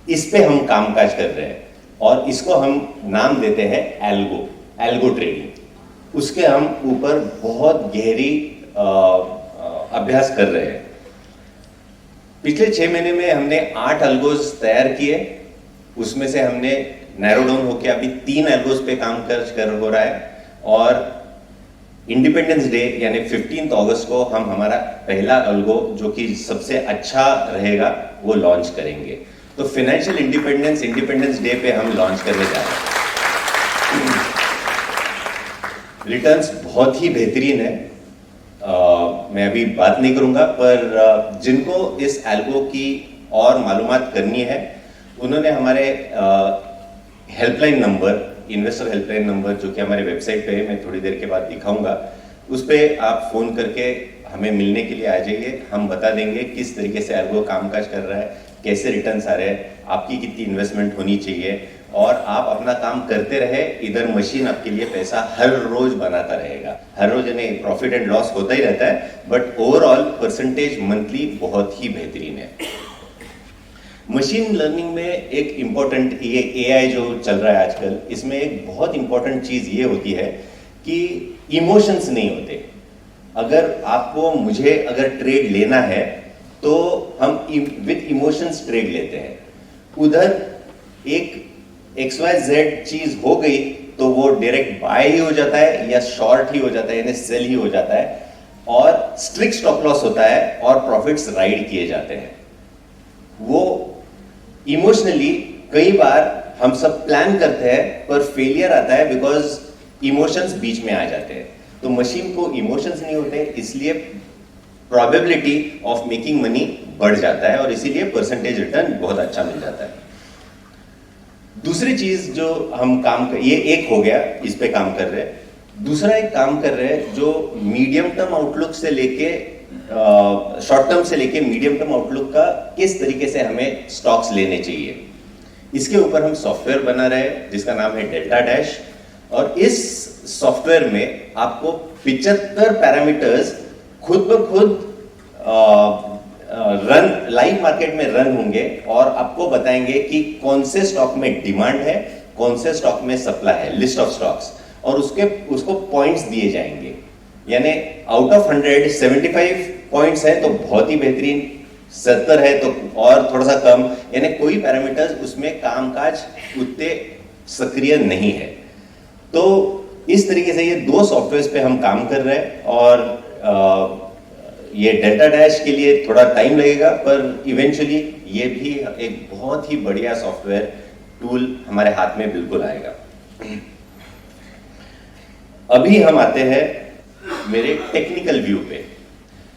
इस पे हम कामकाज कर रहे हैं और इसको हम नाम देते हैं एल्गो ट्रेडिंग। उसके हम ऊपर बहुत गहरी अभ्यास कर रहे हैं। पिछले 6 महीने में हमने 8 एल्गोज तैयार किए, उसमें से हमने नैरो डाउन होकर अभी 3 एल्गोज पे काम कर हो रहा है, और इंडिपेंडेंस डे यानी 15 अगस्त को हम हमारा पहला एल्गो जो कि सबसे अच्छा रहेगा वो लॉन्च करेंगे। तो फाइनेंशियल इंडिपेंडेंस डे पे हम लॉन्च करने जा रहे हैं। रिटर्न्स बहुत ही बेहतरीन है, मैं अभी बात नहीं करूंगा, पर जिनको इस एल्गो की और मालूमात करनी है उन्होंने हमारे helpline number, investor helpline number जो कि हमारे वेबसाइट पे है, मैं थोड़ी देर के बाद दिखाऊंगा, उस पर आप फोन करके हमें मिलने के लिए आ जाइए। हम बता देंगे किस तरीके से एल्गो कामकाज कर रहा है, कैसे रिटर्न्स आ रहे हैं, आपकी कितनी इन्वेस्टमेंट होनी चाहिए, और आप अपना काम करते रहे। इधर मशीन आपके लिए पैसा हर रोज बनाता रहेगा। हर रोज यानी प्रॉफिट एंड लॉस होता ही रहता है, बट ओवरऑल परसेंटेज मंथली बहुत ही बेहतरीन है। मशीन लर्निंग में एक इंपॉर्टेंट, ये एआई जो चल रहा है आजकल, इसमें एक बहुत इंपॉर्टेंट चीज ये होती है कि इमोशंस नहीं होते। अगर आपको मुझे अगर ट्रेड लेना है तो हम विद इमोशंस ट्रेड लेते हैं। उधर एक XYZ चीज हो गई तो वो डायरेक्ट बाय ही हो जाता है या शॉर्ट ही हो जाता है, यानी सेल ही हो जाता है, और स्ट्रिक्ट स्टॉप लॉस होता है और प्रॉफिट्स राइड किए जाते हैं। वो इमोशनली कई बार हम सब प्लान करते हैं पर फेलियर आता है बिकॉज इमोशंस बीच में आ जाते हैं। तो मशीन को इमोशंस नहीं होते, इसलिए प्रोबेबिलिटी ऑफ मेकिंग मनी बढ़ जाता है और इसीलिए परसेंटेज रिटर्न बहुत अच्छा मिल जाता है। दूसरी चीज जो हम ये एक हो गया, इस पे काम कर रहे हैं। दूसरा एक काम कर रहे हैं जो मीडियम टर्म आउटलुक से लेके शॉर्ट टर्म से लेके मीडियम टर्म आउटलुक का किस तरीके से हमें स्टॉक्स लेने चाहिए, इसके ऊपर हम सॉफ्टवेयर बना रहे हैं जिसका नाम है डेल्टा डैश। और इस सॉफ्टवेयर में आपको 75 पैरामीटर्स खुद ब खुद लाइव मार्केट में रन होंगे और आपको बताएंगे कि कौन से स्टॉक में डिमांड है, कौन से स्टॉक में सप्लाई है, लिस्ट ऑफ स्टॉक्स, और उसको पॉइंट्स दिए जाएंगे। यानी आउट ऑफ 100 75 पॉइंट्स है तो बहुत ही बेहतरीन, 70 है तो और थोड़ा सा कम, यानी कोई पैरामीटर्स उसमें कामकाज उतने सक्रिय नहीं है। तो इस तरीके से ये 2 सॉफ्टवेयर्स पे हम काम कर रहे हैं और ये डेल्टा डैश के लिए थोड़ा टाइम लगेगा, पर इवेंचुअली ये भी एक बहुत ही बढ़िया सॉफ्टवेयर टूल हमारे हाथ में बिल्कुल आएगा। अभी हम आते हैं मेरे टेक्निकल व्यू पे।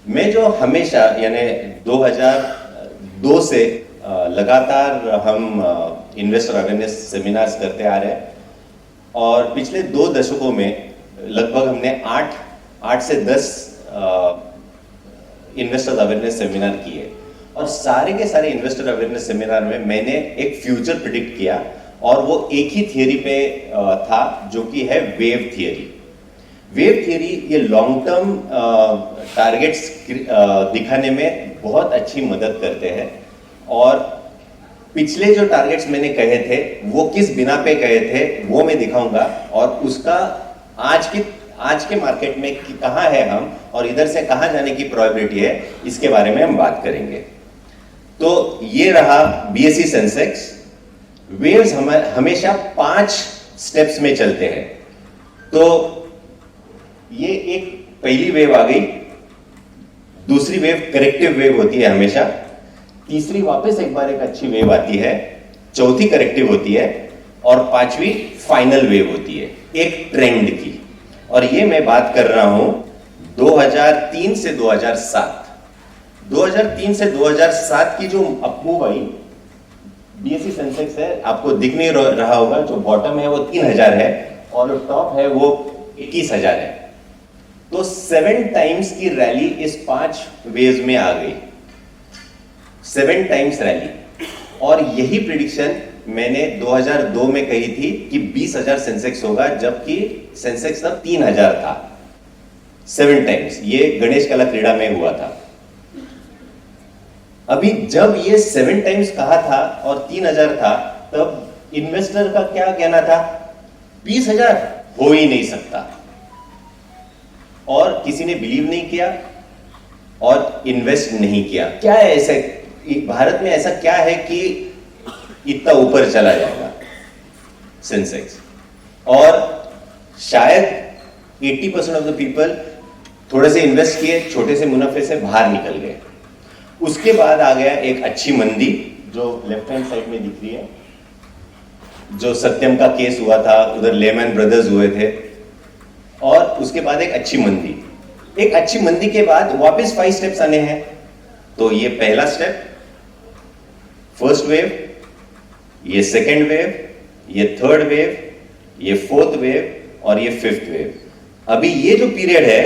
मैं जो हमेशा यानी 2002 से लगातार हम इन्वेस्टर अवेयरनेस सेमिनार्स करते आ रहे हैं और पिछले 2 दशकों में लगभग हमने 8 से 10 इन्वेस्टर अवेयरनेस सेमिनार किए और सारे के सारे इन्वेस्टर अवेयरनेस सेमिनार में मैंने एक फ्यूचर प्रिडिक्ट किया और वो एक ही थियरी पे था जो कि है वेव थियरी। वेव थियरी ये लॉन्ग टर्म टारगेट्स दिखाने में बहुत अच्छी मदद करते हैं और पिछले जो टारगेट्स मैंने कहे थे वो किस बिना पे कहे थे वो मैं दिखाऊंगा और उसका आज के मार्केट में कहाँ है हम और इधर से कहाँ जाने की प्रोबेबिलिटी है, इसके बारे में हम बात करेंगे। तो ये रहा BSE सेंसेक्स। वेव्स हमेशा 5 स्टेप्स में चलते हैं। तो ये एक पहली वेव आ गई, दूसरी वेव करेक्टिव वेव होती है हमेशा, तीसरी वापस एक बार एक अच्छी वेव आती है, चौथी करेक्टिव होती है और 5वीं फाइनल वेव होती है एक ट्रेंड की। और ये मैं बात कर रहा हूं 2003 से 2007। 2003 से 2007 की जो अपमूव आई BSE सेंसेक्स है, आपको दिख नहीं रहा होगा, जो बॉटम है वो 3000 है और जो टॉप है वो 21000 है। तो 7 टाइम्स की रैली इस 5 वेव्स में आ गई, 7 टाइम्स रैली। और यही प्रिडिक्शन मैंने 2002 में कही थी कि 20,000 सेंसेक्स होगा, जबकि सेंसेक्स तब 3000 था। 7 टाइम्स ये गणेश कला क्रीड़ा में हुआ था। अभी जब ये 7 टाइम्स कहा था और 3000 था, तब इन्वेस्टर का क्या कहना था, 20,000 हो ही नहीं सकता, और किसी ने बिलीव नहीं किया और इन्वेस्ट नहीं किया। क्या है ऐसे भारत में, ऐसा क्या है कि इतना ऊपर चला जाएगा सेंसेक्स? और शायद 80% ऑफ द पीपल थोड़े से इन्वेस्ट किए, छोटे से मुनाफे से बाहर निकल गए। उसके बाद आ गया एक अच्छी मंदी जो लेफ्ट हैंड साइड में दिख रही है, जो सत्यम का केस हुआ था, उधर लेमन ब्रदर्स हुए थे, और उसके बाद एक अच्छी मंदी। एक अच्छी मंदी के बाद वापस 5 स्टेप्स आने हैं। तो ये पहला स्टेप, फर्स्ट वेव, ये सेकेंड वेव, ये थर्ड वेव, ये फोर्थ वेव और ये 5th वेव। अभी ये जो पीरियड है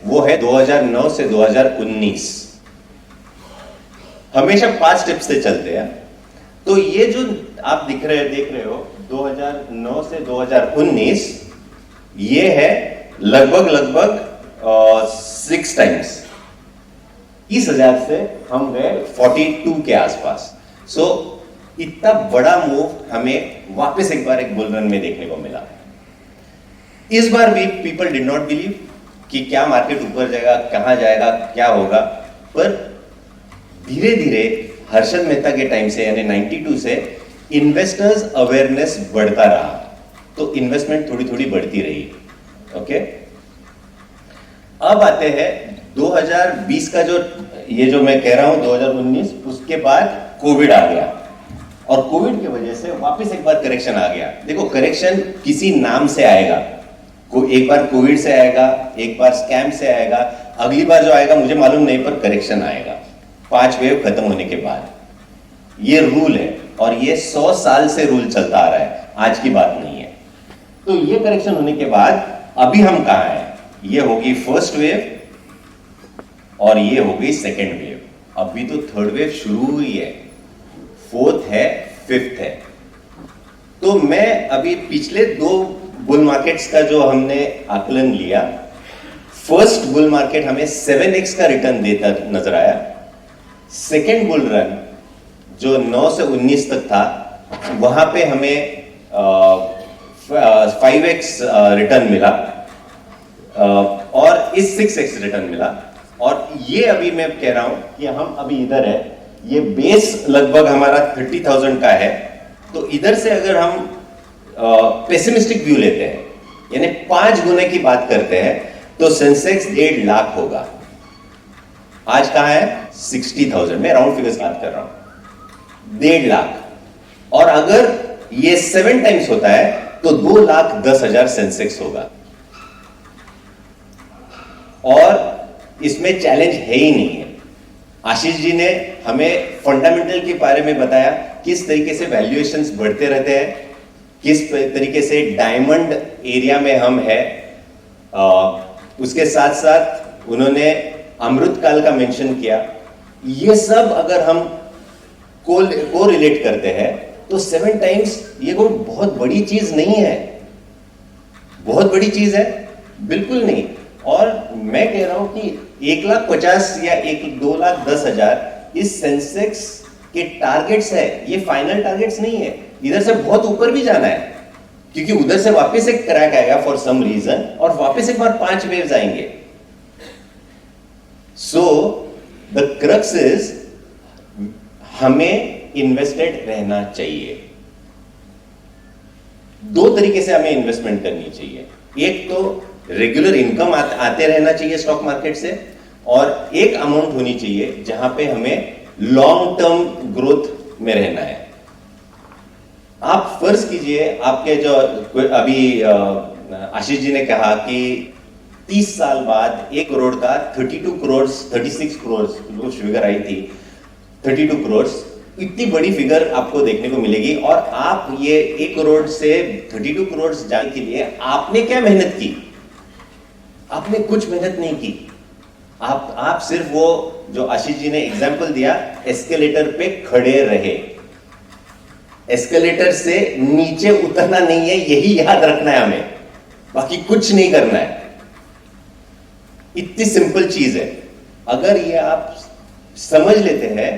वो है 2009 से 2019। हमेशा 5 स्टेप्स से चलते हैं। तो ये जो आप देख रहे हो 2009 से 2019, ये है लगभग 6 टाइम्स। 30,000 से हम गए 42 के आसपास। सो इतना बड़ा मूव हमें वापस एक बार एक बुल रन में देखने को मिला। इस बार भी पीपल डिड नॉट बिलीव कि क्या मार्केट ऊपर जाएगा, कहां जाएगा, क्या होगा, पर धीरे धीरे हर्षद मेहता के टाइम से यानी 92 से इन्वेस्टर्स अवेयरनेस बढ़ता रहा, तो इन्वेस्टमेंट थोड़ी थोड़ी बढ़ती रही। ओके, अब आते हैं 2020 का ये जो मैं कह रहा हूं 2019, उसके बाद कोविड आ गया और कोविड की वजह से वापस एक बार करेक्शन आ गया। देखो, करेक्शन किसी नाम से आएगा, एक बार कोविड से आएगा, एक बार स्कैम से आएगा, अगली बार जो आएगा मुझे मालूम नहीं, पर करेक्शन आएगा 5 वेव खत्म होने के बाद। ये रूल है और ये 100 साल से रूल चलता आ रहा है, आज की बात नहीं है। तो ये करेक्शन होने के बाद अभी हम कहां हैं? ये होगी फर्स्ट वेव और ये हो गई सेकेंड वेव। अभी तो थर्ड वेव शुरू हुई है, फोर्थ है, 5th है। तो मैं अभी पिछले 2 बुल मार्केट्स का जो हमने आकलन लिया, फर्स्ट बुल मार्केट हमें 7x का रिटर्न देता नजर आया। सेकेंड बुल रन जो 9 से 19 तक था, वहां पे हमें 5x रिटर्न मिला और इस 6x रिटर्न मिला। और ये अभी मैं कह रहा हूं कि हम अभी इधर है, ये बेस लगभग हमारा 30,000 का है। तो इधर से अगर हम पेसिमिस्टिक व्यू लेते हैं यानी 5 गुने की बात करते हैं तो सेंसेक्स 1.5 लाख होगा। आज कहां है 60,000, मैं राउंड फिगर्स बात कर रहा हूं, 1.5 लाख। और अगर ये 7 टाइम्स होता है तो 2,10,000 सेंसेक्स होगा। और इसमें चैलेंज है ही नहीं है। आशीष जी ने हमें फंडामेंटल के बारे में बताया, किस तरीके से वैल्यूएशंस बढ़ते रहते हैं, किस तरीके से डायमंड एरिया में हम है। उसके साथ साथ उन्होंने अमृत काल का मेंशन किया। ये सब अगर हम को रिलेट करते हैं तो 7 टाइम्स ये कोई बहुत बड़ी चीज नहीं है। बहुत बड़ी चीज है बिल्कुल नहीं। और मैं कह रहा हूं कि 1,50,000 या 2,10,000 इस सेंसेक्स के टारगेट्स है, ये फाइनल टारगेट्स नहीं है। इधर से बहुत ऊपर भी जाना है, क्योंकि उधर से वापस एक क्रैक आएगा फॉर सम रीजन, और वापस एक बार 5 वेव्स आएंगे। सो द क्रक्स इज हमें इन्वेस्टेड रहना चाहिए। 2 तरीके से हमें इन्वेस्टमेंट करनी चाहिए। एक तो रेगुलर इनकम आते रहना चाहिए स्टॉक मार्केट से, और एक अमाउंट होनी चाहिए जहां पे हमें लॉन्ग टर्म ग्रोथ में रहना है। आप फर्ज कीजिए, आपके जो अभी आशीष जी ने कहा कि 30 साल बाद 1 करोड़ का 36 करोड़ जो फिगर आई थी, 32 करोड़, इतनी बड़ी फिगर आपको देखने को मिलेगी। और आप ये 1 करोड़ से 32 करोड़ जाने के लिए आपने क्या मेहनत की? आपने कुछ मेहनत नहीं की। आप सिर्फ वो जो आशीष जी ने एग्जाम्पल दिया, एस्केलेटर पे खड़े रहे। एस्केलेटर से नीचे उतरना नहीं है, यही याद रखना है हमें, बाकी कुछ नहीं करना है। इतनी सिंपल चीज है। अगर ये आप समझ लेते हैं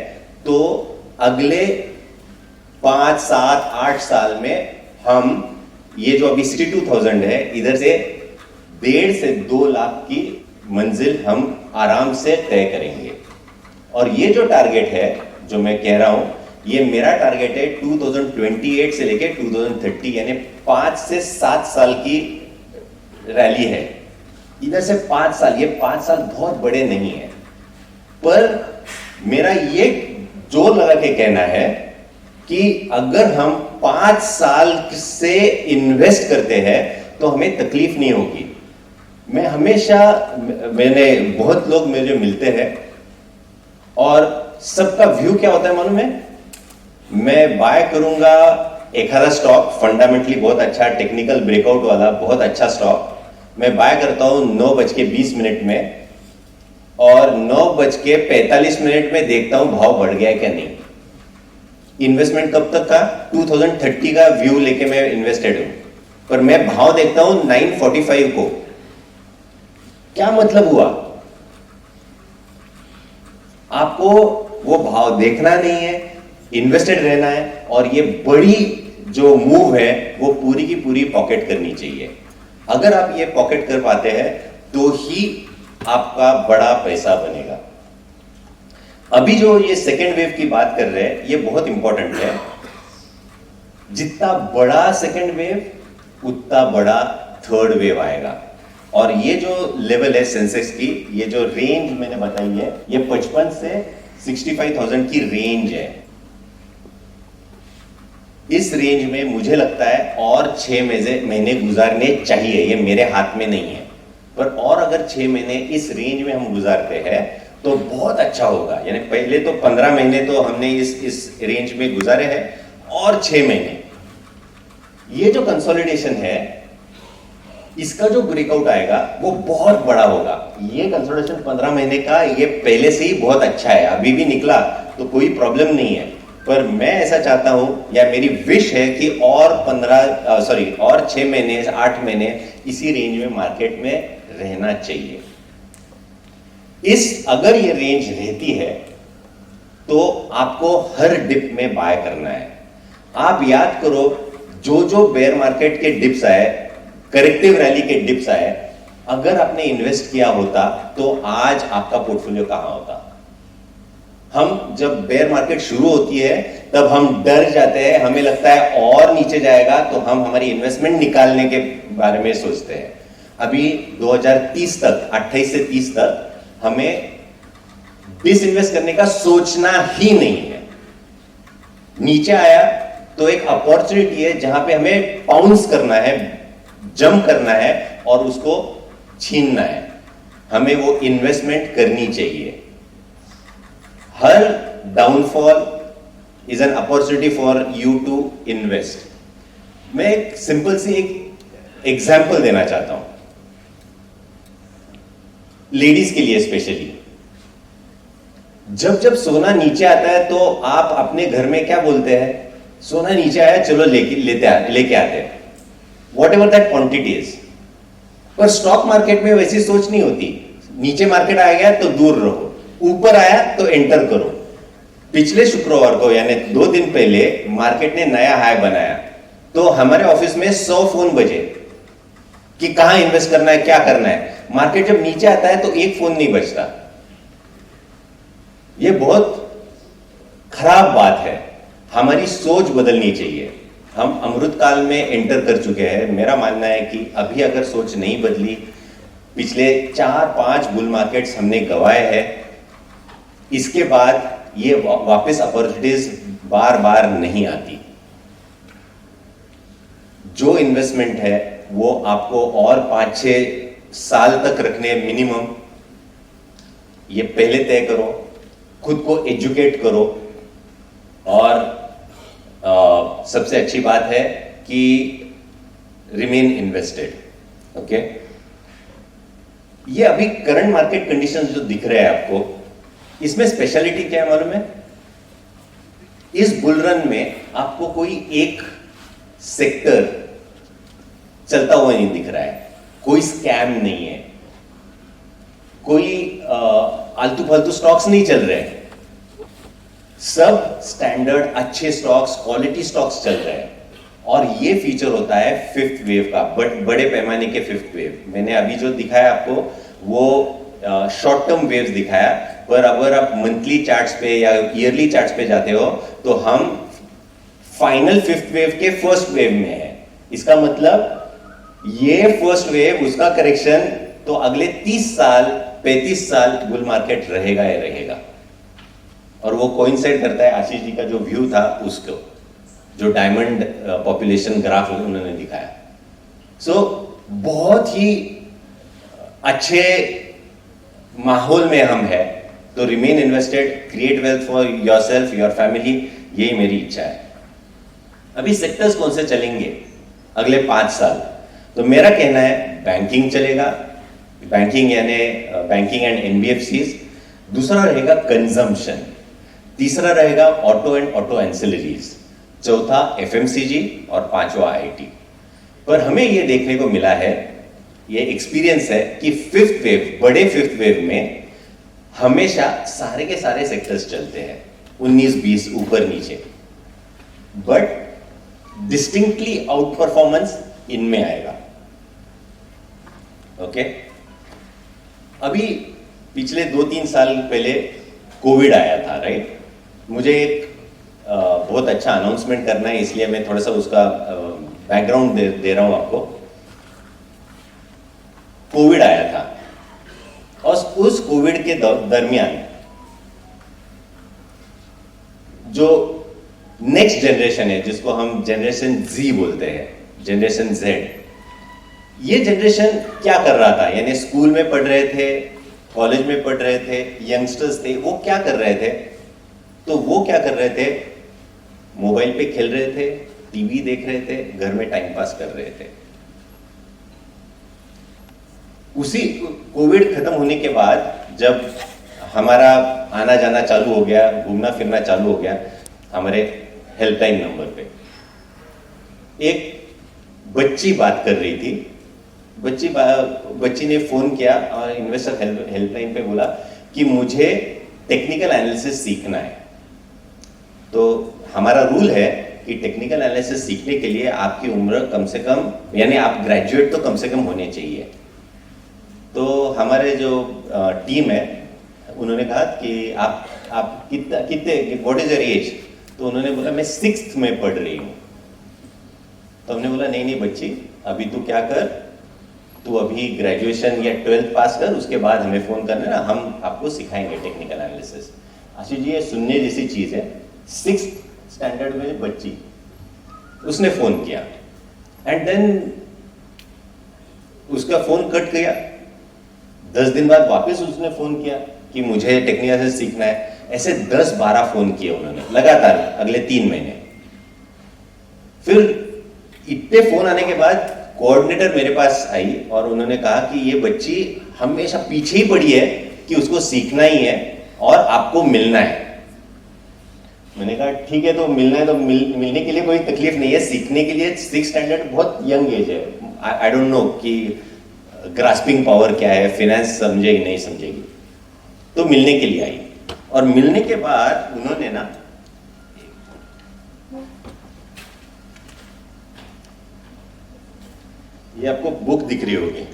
तो अगले 5, 7, 8 साल में हम ये जो अभी 62,000 है, इधर से 1.5 से 2 लाख की मंजिल हम आराम से तय करेंगे। और ये जो टारगेट है जो मैं कह रहा हूं, ये मेरा टारगेट है 2028 से लेके 2030, यानी 5 से 7 साल की रैली है। इधर से 5 साल, ये 5 साल बहुत बड़े नहीं है, पर मेरा ये जोर लगा के कहना है कि अगर हम 5 साल से इन्वेस्ट करते हैं तो हमें तकलीफ नहीं होगी। मैंने बहुत लोग मेरे मिलते हैं और सबका व्यू क्या होता है मालूम है? मैं बाय करूंगा एक आधा स्टॉक, फंडामेंटली बहुत अच्छा, टेक्निकल ब्रेकआउट वाला बहुत अच्छा स्टॉक, मैं बाय करता हूं 9:20 में, और 9:45 में देखता हूं भाव बढ़ गया है क्या नहीं। इन्वेस्टमेंट कब तक का? 2030 का व्यू लेके मैं इन्वेस्टेड हूं, पर मैं भाव देखता हूं 9:45 को। क्या मतलब हुआ? आपको वो भाव देखना नहीं है, इन्वेस्टेड रहना है, और ये बड़ी जो मूव है वो पूरी की पूरी पॉकेट करनी चाहिए। अगर आप ये पॉकेट कर पाते हैं तो ही आपका बड़ा पैसा बनेगा। अभी जो ये सेकेंड वेव की बात कर रहे हैं, ये बहुत इंपॉर्टेंट है। जितना बड़ा सेकेंड वेव उतना बड़ा थर्ड वेव आएगा। और ये जो लेवल है सेंसेक्स की, ये जो रेंज मैंने बताई है, ये 55 से 65,000 की रेंज है। इस रेंज में मुझे लगता है और 6 महीने गुजारने चाहिए। ये मेरे हाथ में नहीं है, पर और अगर 6 महीने इस रेंज में हम गुजारते हैं तो बहुत अच्छा होगा। यानी पहले तो 15 महीने तो हमने इस रेंज में गुजारे हैं, और 6 महीने ये जो कंसोलिडेशन है, इसका जो ब्रेकआउट आएगा वो बहुत बड़ा होगा। ये कंसोलिडेशन 15 महीने का, ये पहले से ही बहुत अच्छा है, अभी भी निकला तो कोई प्रॉब्लम नहीं है। पर मैं ऐसा चाहता हूं, या मेरी विश है कि और 6 महीने, 8 महीने इसी रेंज में मार्केट में रहना चाहिए। अगर ये रेंज रहती है तो आपको हर डिप में बाय करना है। आप याद करो, जो बेयर मार्केट के डिप्स आए, करेक्टिव रैली के डिप्स आए, अगर आपने इन्वेस्ट किया होता तो आज आपका पोर्टफोलियो कहां होता? हम जब बेयर मार्केट शुरू होती है तब हम डर जाते हैं, हमें लगता है और नीचे जाएगा तो हम हमारी इन्वेस्टमेंट निकालने के बारे में सोचते हैं। अभी 2030 तक, 28 से 30 तक हमें डिसइन्वेस्ट करने का सोचना ही नहीं है। नीचे आया तो एक अपॉर्चुनिटी है जहां पे हमें पाउंस करना है, जंप करना है और उसको छीनना है। हमें वो इन्वेस्टमेंट करनी चाहिए। हर downfall is an opportunity for you to invest. मैं एक सिंपल सी एक एग्जाम्पल देना चाहता हूं, लेडीज के लिए स्पेशली। जब जब सोना नीचे आता है तो आप अपने घर में क्या बोलते हैं? सोना नीचे आया, चलो लेके आते हैं, what ever that quantity is. पर स्टॉक मार्केट में वैसी सोच नहीं होती। नीचे मार्केट आ गया तो दूर रहो, ऊपर आया तो एंटर करो। पिछले शुक्रवार को यानी 2 दिन पहले मार्केट ने नया हाई बनाया तो हमारे ऑफिस में 100 फोन बजे कि कहां इन्वेस्ट करना है, क्या करना है। मार्केट जब नीचे आता है तो एक फोन नहीं बचता। यह बहुत खराब बात है। हमारी सोच बदलनी चाहिए। हम अमृतकाल में एंटर कर चुके हैं। मेरा मानना है कि अभी अगर सोच नहीं बदली, पिछले 4-5 बुल मार्केट्स हमने गंवाए हैं, इसके बाद ये वापस अपॉर्चुनिटीज बार बार नहीं आती। जो इन्वेस्टमेंट है वो आपको और 5-6 साल तक रखने मिनिमम, ये पहले तय करो, खुद को एजुकेट करो। और सबसे अच्छी बात है कि रिमेन इन्वेस्टेड। ओके, ये अभी करंट मार्केट कंडीशंस जो दिख रहे हैं आपको, इसमें स्पेशलिटी क्या है मालूम है? इस बुल रन में आपको कोई एक सेक्टर चलता हुआ नहीं दिख रहा है, कोई स्कैम नहीं है, कोई आलतू फालतू स्टॉक्स नहीं चल रहे हैं। सब स्टैंडर्ड अच्छे स्टॉक्स, क्वालिटी स्टॉक्स चल रहे हैं। और ये फीचर होता है फिफ्थ वेव का, बड़े पैमाने के फिफ्थ वेव। मैंने अभी जो दिखाया आपको वो शॉर्ट टर्म वेव्स दिखाया, पर अगर आप मंथली चार्ट्स पे या ईयरली चार्ट्स पे जाते हो तो हम फाइनल फिफ्थ वेव के फर्स्ट वेव में है। इसका मतलब ये फर्स्ट वेव, उसका करेक्शन तो अगले 30 साल 35 साल बुल मार्केट रहेगा ही रहेगा। और वो कोइंसाइड करता है आशीष जी का जो व्यू था उसको, जो डायमंड पॉपुलेशन ग्राफ उन्होंने दिखाया। सो बहुत ही अच्छे माहौल में हम हैं, तो remain invested, create wealth for yourself, your family, यही मेरी इच्छा है। अभी सेक्टर्स कौन से चलेंगे अगले 5 साल? तो मेरा कहना है बैंकिंग चलेगा, बैंकिंग यानी बैंकिंग एंड एनबीएफसीज। दूसरा रहेगा कंजम्पशन, तीसरा रहेगा ऑटो एंड ऑटो एंसिलरीज, चौथा एफएमसीजी और 5वां आईटी। पर हमें यह देखने को मिला है, ये एक्सपीरियंस है कि फिफ्थ वेव, बड़े फिफ्थ वेव में हमेशा सारे के सारे सेक्टर्स चलते हैं, 19-20 ऊपर नीचे, बट डिस्टिंक्टली आउट परफॉर्मेंस इनमें आएगा। ओके, अभी पिछले 2-3 साल पहले कोविड आया था, राइट? मुझे एक बहुत अच्छा अनाउंसमेंट करना है, इसलिए मैं थोड़ा सा उसका बैकग्राउंड दे रहा हूं आपको। कोविड आया था और उस कोविड के दरमियान जो नेक्स्ट जनरेशन है, जिसको हम जनरेशन जी बोलते हैं, जनरेशन जेड, ये जनरेशन क्या कर रहा था? यानी स्कूल में पढ़ रहे थे, कॉलेज में पढ़ रहे थे, यंगस्टर्स थे, वो क्या कर रहे थे? तो वो क्या कर रहे थे? मोबाइल पे खेल रहे थे, टीवी देख रहे थे, घर में टाइम पास कर रहे थे। उसी कोविड खत्म होने के बाद जब हमारा आना जाना चालू हो गया, घूमना फिरना चालू हो गया, हमारे हेल्पलाइन नंबर पे एक बच्ची बात कर रही थी। बच्ची ने फोन किया और इन्वेस्टर हेल्पलाइन पे बोला कि मुझे टेक्निकल एनालिसिस सीखना है। तो हमारा रूल है कि टेक्निकल एनालिसिस सीखने के लिए आपकी उम्र कम से कम, यानी आप ग्रेजुएट तो कम से कम होने चाहिए। तो हमारे जो टीम है उन्होंने कहा कि आप कितने व्हाट इज योर एज? तो उन्होंने बोला मैं 6th में पढ़ रही हूँ। तो हमने बोला नहीं नहीं बच्ची, अभी तू क्या कर, तू अभी ग्रेजुएशन या 12th पास कर, उसके बाद हमें फोन करना ना, हम आपको सिखाएंगे टेक्निकल एनालिसिस। आशीष जी ये सुनने जैसी चीज है। 6th स्टैंडर्ड में बच्ची, उसने फोन किया एंड देन उसका फोन कट गया। 10 दिन बाद वापस उसने फोन किया कि मुझे टेक्निकल एनालिसिस सीखना है। ऐसे 10-12 फोन किए उन्होंने लगातार अगले 3 महीने। फिर इतने फोन आने के बाद कोऑर्डिनेटर मेरे पास आई और उन्होंने कहा कि ये बच्ची हमेशा पीछे ही पड़ी है कि उसको सीखना ही है और आपको मिलना है। मैंने कहा ठीक है, तो मिलना है तो मिलने के लिए कोई तकलीफ नहीं है। सीखने के लिए 6th स्टैंडर्ड बहुत यंग एज है। आई डोंट नो कि ग्रास्पिंग पावर क्या है, फिनेंस समझेगी नहीं समझेगी। तो मिलने के लिए आई और मिलने के बाद उन्होंने ना ये आपको बुक दिख रही होगी,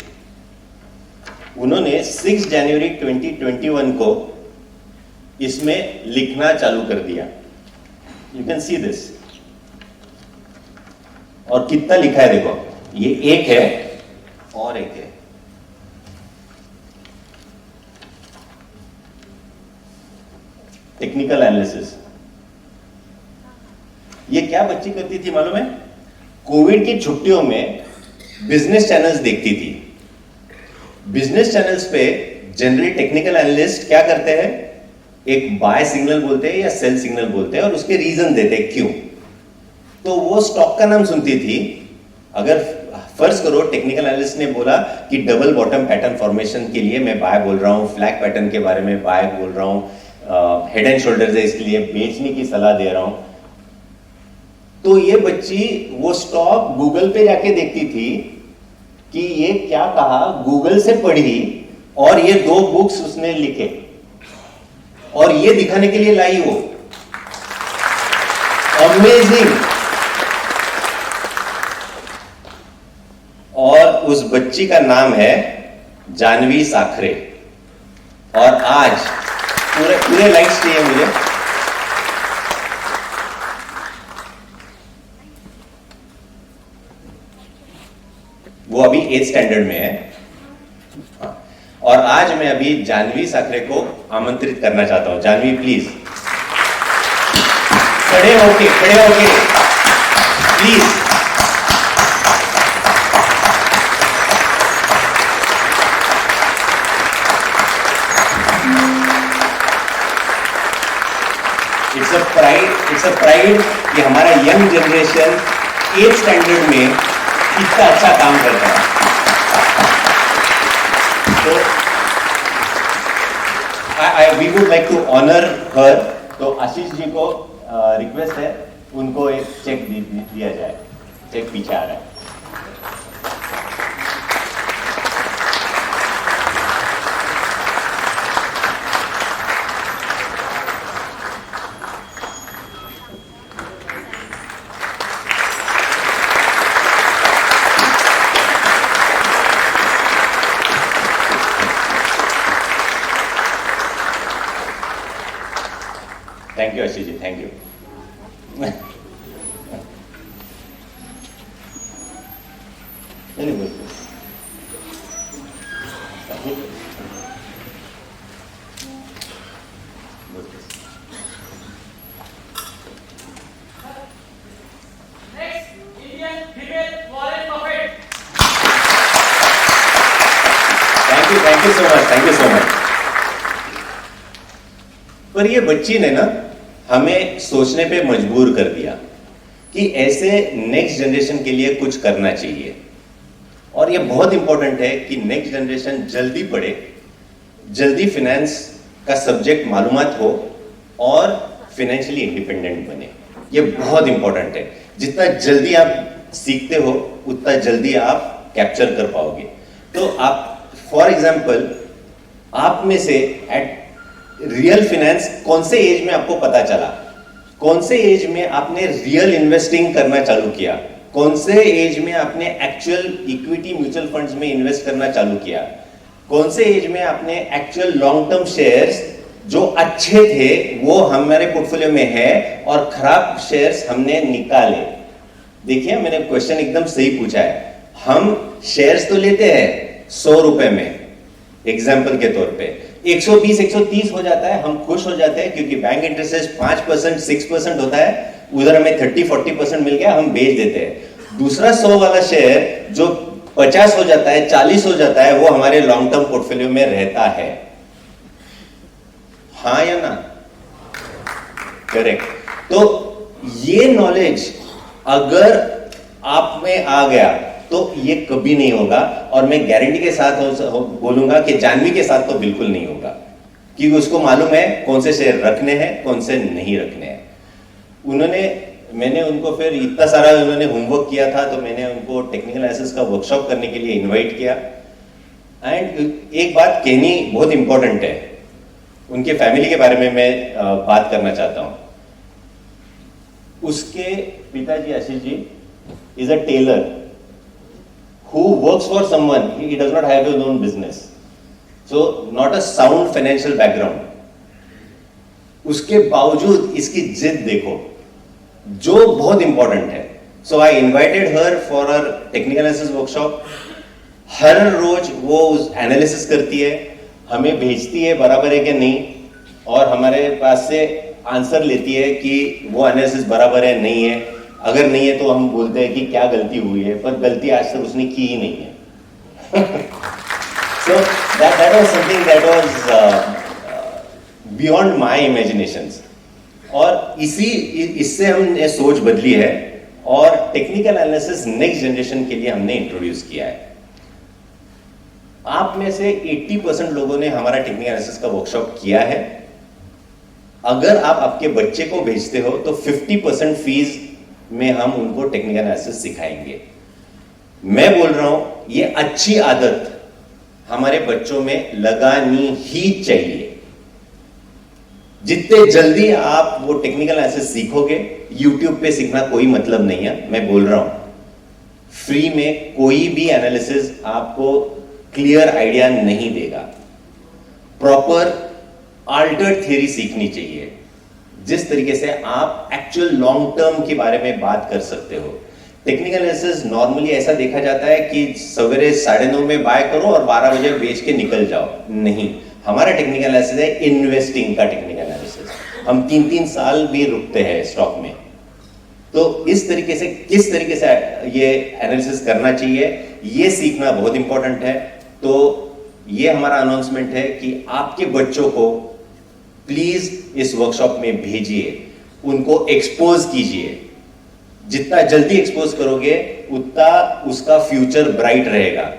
उन्होंने 6 जनवरी 2021 को इसमें लिखना चालू कर दिया। You can see this. और कितना लिखा है देखो, ये एक है और एक है। Technical analysis. ये क्या बच्ची करती थी मालूम है? कोविड की छुट्टियों में बिजनेस चैनल्स देखती थी। बिजनेस चैनल्स पे जनरली टेक्निकल एनालिस्ट क्या करते हैं, एक बाय सिग्नल बोलते हैं या सेल सिग्नल बोलते हैं और उसके रीजन देते हैं क्यों। तो वो स्टॉक का नाम सुनती थी। अगर फर्ज करो टेक्निकल एनालिस्ट ने बोला कि डबल बॉटम पैटर्न फॉर्मेशन के लिए मैं बाय बोल रहा हूं, फ्लैग पैटर्न के बारे में बाय बोल रहा हूं, हेड एंड शोल्डर्स है इसके लिए बेचने की सलाह दे रहा हूं, तो ये बच्ची वो स्टॉक गूगल पे जाके देखती थी कि ये क्या कहा, गूगल से पढ़ी और ये 2 बुक्स उसने लिखे और ये दिखाने के लिए लाई वो। अमेजिंग। और उस बच्ची का नाम है जानवी साखरे। और आज पूरे लाइक्स चाहिए मुझे। वो अभी 8th स्टैंडर्ड में है। और आज मैं अभी जानवी साखरे को आमंत्रित करना चाहता हूं। जानवी प्लीज खड़े होके प्लीज। इट्स अ प्राइड कि हमारा यंग जनरेशन 8th स्टैंडर्ड में इतना अच्छा काम करता है। तो we would like to honour her. तो आशीष जी को रिक्वेस्ट है उनको एक चेक दिया जाए। चेक पीछे आ रहा है। Thank you Ashish ji, thank you. Thank you so much. पर ये बच्ची ने ना हमें सोचने पे मजबूर कर दिया कि ऐसे नेक्स्ट जनरेशन के लिए कुछ करना चाहिए। और ये बहुत इंपॉर्टेंट है कि नेक्स्ट जनरेशन जल्दी पढ़े, जल्दी फाइनेंस का सब्जेक्ट मालूमात हो और फाइनेंशियली इंडिपेंडेंट बने। ये बहुत इंपॉर्टेंट है। जितना जल्दी आप सीखते हो उतना जल्दी आप कैप्चर कर पाओगे। तो आप फॉर एग्जाम्पल, आप में से एट रियल फाइनेंस कौन से एज में आपको पता चला, कौन से एज में आपने रियल इन्वेस्टिंग करना चालू किया, कौन से एज में आपने एक्चुअल इक्विटी म्यूचुअल फंड्स में इन्वेस्ट करना चालू किया, कौन से एज में आपने एक्चुअल लॉन्ग टर्म शेयर्स जो अच्छे थे वो हमारे पोर्टफोलियो में है और खराब शेयर्स हमने निकाले। देखिए मैंने क्वेश्चन एकदम सही पूछा है। हम शेयर्स तो लेते हैं 100 रुपए में, एग्जाम्पल के तौर पे 120 130 हो जाता है, हम खुश हो जाते हैं क्योंकि बैंक इंटरेस्ट 5% 6% होता है, उधर हमें 30-40% मिल गया, हम बेच देते हैं। दूसरा 100 वाला शेयर जो 50 हो जाता है 40 हो जाता है, वो हमारे लॉन्ग टर्म पोर्टफोलियो में रहता है। हाँ या ना? करेक्ट। तो ये नॉलेज अगर आप में आ गया तो ये कभी नहीं होगा, और मैं गारंटी के साथ बोलूंगा कि जानवी के साथ तो बिल्कुल नहीं होगा, क्योंकि उसको मालूम है कौन से शेयर रखने हैं कौन से नहीं रखने हैं। मैंने उनको फिर इतना सारा उन्होंने होमवर्क किया था, तो मैंने उनको टेक्निकल एनालिसिस का वर्कशॉप करने के लिए इनवाइट किया। एंड एक बात कहनी बहुत इंपॉर्टेंट है, उनके फैमिली के बारे में मैं बात करना चाहता हूं। उसके पिताजी Ashish ji is a tailor who works for someone. He does not have his own business, so not a sound financial background. उसके बावजूद इसकी जिद देखो, जो बहुत इंपॉर्टेंट है। So I invited her for uh technical analysis workshop. हर रोज वो एनालिसिस करती है, हमें भेजती है बराबर है कि नहीं, और हमारे पास से आंसर लेती है कि वो एनालिसिस बराबर है नहीं है। अगर नहीं है तो हम बोलते हैं कि क्या गलती हुई है, पर गलती आज तक उसने की ही नहीं है। So that was something that was beyond my imaginations, और इससे हमने सोच बदली है और टेक्निकल एनालिसिस नेक्स्ट जनरेशन के लिए हमने इंट्रोड्यूस किया है। आप में से 80% लोगों ने हमारा टेक्निकल एनालिसिस का वर्कशॉप किया है। अगर आप आपके बच्चे को भेजते हो तो 50% फीस में हम उनको टेक्निकल एनालिसिस सिखाएंगे। मैं बोल रहा हूं ये अच्छी आदत हमारे बच्चों में लगानी ही चाहिए। जितने जल्दी आप वो टेक्निकल एनालिसिस सीखोगे, YouTube पे सीखना कोई मतलब नहीं है, मैं बोल रहा हूं फ्री में कोई भी एनालिसिस आपको क्लियर आइडिया नहीं देगा। प्रॉपर अल्टर्ड थ्योरी सीखनी चाहिए, जिस तरीके से आप एक्चुअल लॉन्ग टर्म के बारे में बात कर सकते हो। टेक्निकल एनालिसिस नॉर्मली ऐसा देखा जाता है कि सवेरे 9:30 में बाय करो और 12 बजे बेच के निकल जाओ। नहीं, हमारा टेक्निकल एनालिसिस है इन्वेस्टिंग का टेक्निकल एनालिसिस। हम 3-3 साल भी रुकते हैं स्टॉक में। तो इस तरीके से किस तरीके से ये एनालिसिस करना चाहिए, ये सीखना बहुत इंपॉर्टेंट है। तो ये हमारा अनाउंसमेंट है कि आपके बच्चों को प्लीज इस वर्कशॉप में भेजिए, उनको एक्सपोज कीजिए। जितना जल्दी एक्सपोज करोगे उतना उसका फ्यूचर ब्राइट रहेगा।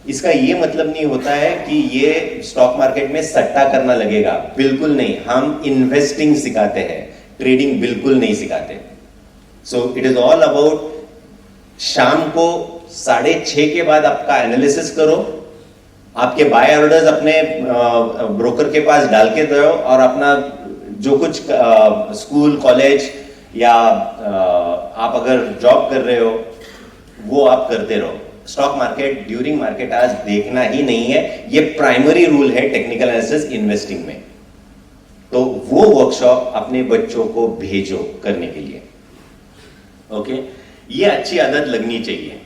इसका ये मतलब नहीं होता है कि ये स्टॉक मार्केट में सट्टा करना लगेगा, बिल्कुल नहीं। हम इन्वेस्टिंग सिखाते हैं, ट्रेडिंग बिल्कुल नहीं सिखाते। So it is all about शाम को 6:30 के बाद आपका एनालिसिस करो, आपके बाय ऑर्डर्स अपने ब्रोकर के पास डाल के दो, और अपना जो कुछ स्कूल कॉलेज या आप अगर जॉब कर रहे हो वो आप करते रहो। स्टॉक मार्केट ड्यूरिंग मार्केट आज देखना ही नहीं है, ये प्राइमरी रूल है टेक्निकल एनालिसिस इन्वेस्टिंग में। तो वो वर्कशॉप अपने बच्चों को भेजो करने के लिए। ओके, ये अच्छी आदत लगनी चाहिए।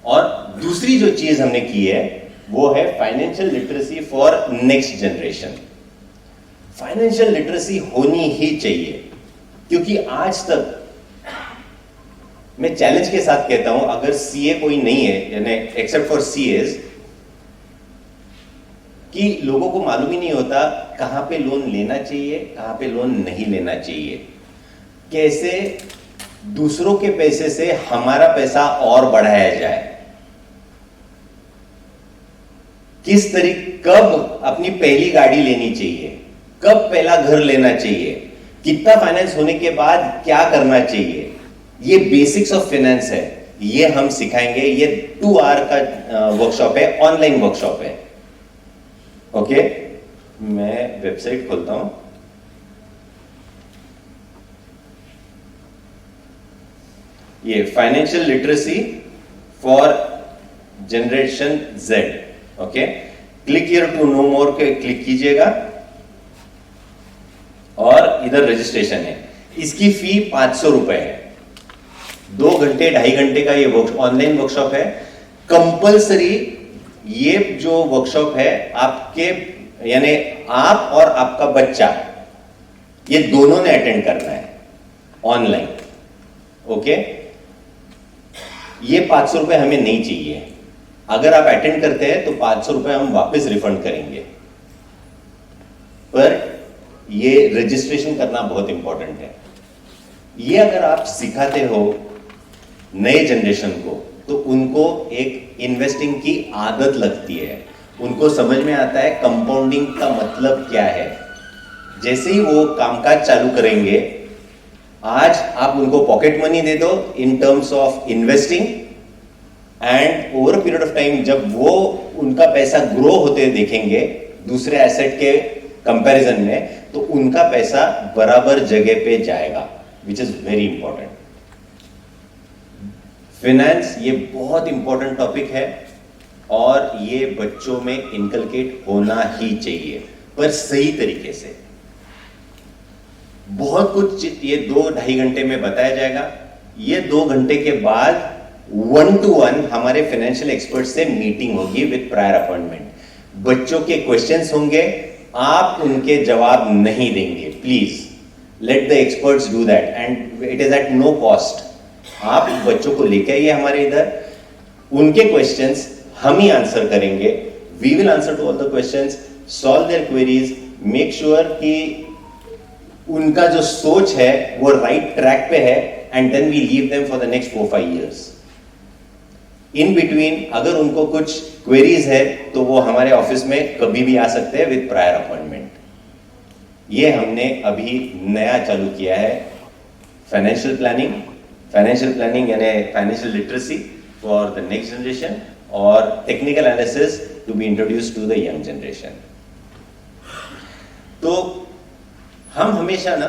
और दूसरी जो चीज हमने की है वो है financial literacy for next generation. Financial literacy होनी ही चाहिए, क्योंकि आज तक मैं चैलेंज के साथ कहता हूं, अगर सीए कोई नहीं है, यानी एक्सेप्ट फॉर सीएस, कि लोगों को मालूम ही नहीं होता कहां पे लोन लेना चाहिए, कहां पे लोन नहीं लेना चाहिए, कैसे दूसरों के पैसे से हमारा पैसा और बढ़ाया जाए, किस तरीके, कब अपनी पहली गाड़ी लेनी चाहिए, कब पहला घर लेना चाहिए, कितना फाइनेंस होने के बाद क्या करना चाहिए। ये बेसिक्स ऑफ फाइनेंस है, ये हम सिखाएंगे। ये 2 आवर का वर्कशॉप है, ऑनलाइन वर्कशॉप है। ओके, मैं वेबसाइट खोलता हूं। ये financial literacy for generation Z. Okay, click here to know more के क्लिक कीजिएगा। इधर रजिस्ट्रेशन है। इसकी फी 500 रुपए है। 2 घंटे 2.5 घंटे का ये ऑनलाइन वर्कशॉप है। कंपलसरी ये जो वर्कशॉप है आपके यानी आप और आपका बच्चा ये दोनों ने अटेंड करना है ऑनलाइन। ओके, ये 500 रुपए हमें नहीं चाहिए। अगर आप अटेंड करते हैं तो 500 रुपए हम वापस रिफंड करेंगे, पर ये रजिस्ट्रेशन करना बहुत इंपॉर्टेंट है। ये अगर आप सिखाते हो नए जनरेशन को तो उनको एक इन्वेस्टिंग की आदत लगती है, उनको समझ में आता है कंपाउंडिंग का मतलब क्या है। जैसे ही वो कामकाज चालू करेंगे, आज आप उनको पॉकेट मनी दे दो in terms of investing, and over a period of time जब वो उनका पैसा ग्रो होते देखेंगे दूसरे एसेट के कंपैरिजन में, तो उनका पैसा बराबर जगह पे जाएगा, which is very important. Finance ये बहुत इंपॉर्टेंट टॉपिक है और ये बच्चों में इनकलकेट होना ही चाहिए, पर सही तरीके से। बहुत कुछ ये 2-2.5 घंटे में बताया जाएगा। ये 2 घंटे के बाद 1-to-1 हमारे फाइनेंशियल एक्सपर्ट से मीटिंग होगी विद प्रायर अपॉइंटमेंट। बच्चों के क्वेश्चंस होंगे, आप उनके जवाब नहीं देंगे। Please let the experts do that and it is at no cost. आप बच्चों को लेके आइए हमारे इधर, उनके क्वेश्चंस हम ही आंसर करेंगे। We will answer to all the questions, solve their queries, make sure कि उनका जो सोच है वो राइट ट्रैक पे है, and then we leave them for the next 4-5 years। In between अगर उनको कुछ क्वेरीज है तो वो हमारे ऑफिस में कभी भी आ सकते हैं विद प्रायर अपॉइंटमेंट। ये हमने अभी नया चालू किया है, फाइनेंशियल प्लानिंग यानी financial literacy for the next generation, और technical analysis to be introduce to the young generation. तो हम हमेशा ना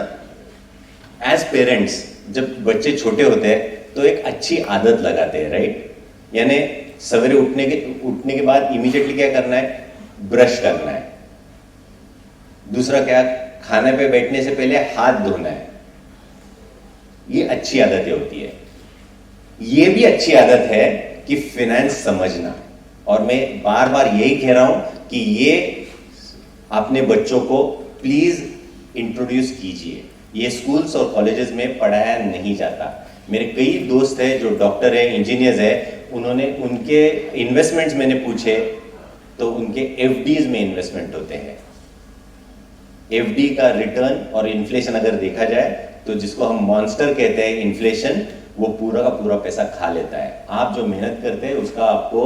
एज पेरेंट्स जब बच्चे छोटे होते हैं तो एक अच्छी आदत लगाते हैं, राइट? यानी सवेरे उठने के बाद इमीडिएटली क्या करना है? ब्रश करना है। दूसरा क्या, खाने पे बैठने से पहले हाथ धोना है। ये अच्छी आदतें होती है। ये भी अच्छी आदत है कि फाइनेंस समझना, और मैं बार बार यही कह रहा हूं कि ये अपने बच्चों को प्लीज इंट्रोड्यूस कीजिए। ये स्कूल्स और कॉलेजेस में पढ़ाया नहीं जाता। मेरे कई दोस्त हैं जो डॉक्टर है, इंजीनियर्स है, उन्होंने उनके इन्वेस्टमेंट्स मैंने पूछे तो उनके एफडीज में इन्वेस्टमेंट होते हैं। एफडी का रिटर्न और इन्फ्लेशन अगर देखा जाए तो जिसको हम मॉन्स्टर कहते हैं इन्फ्लेशन, वो पूरा का पूरा पैसा खा लेता है। आप जो मेहनत करते हैं उसका आपको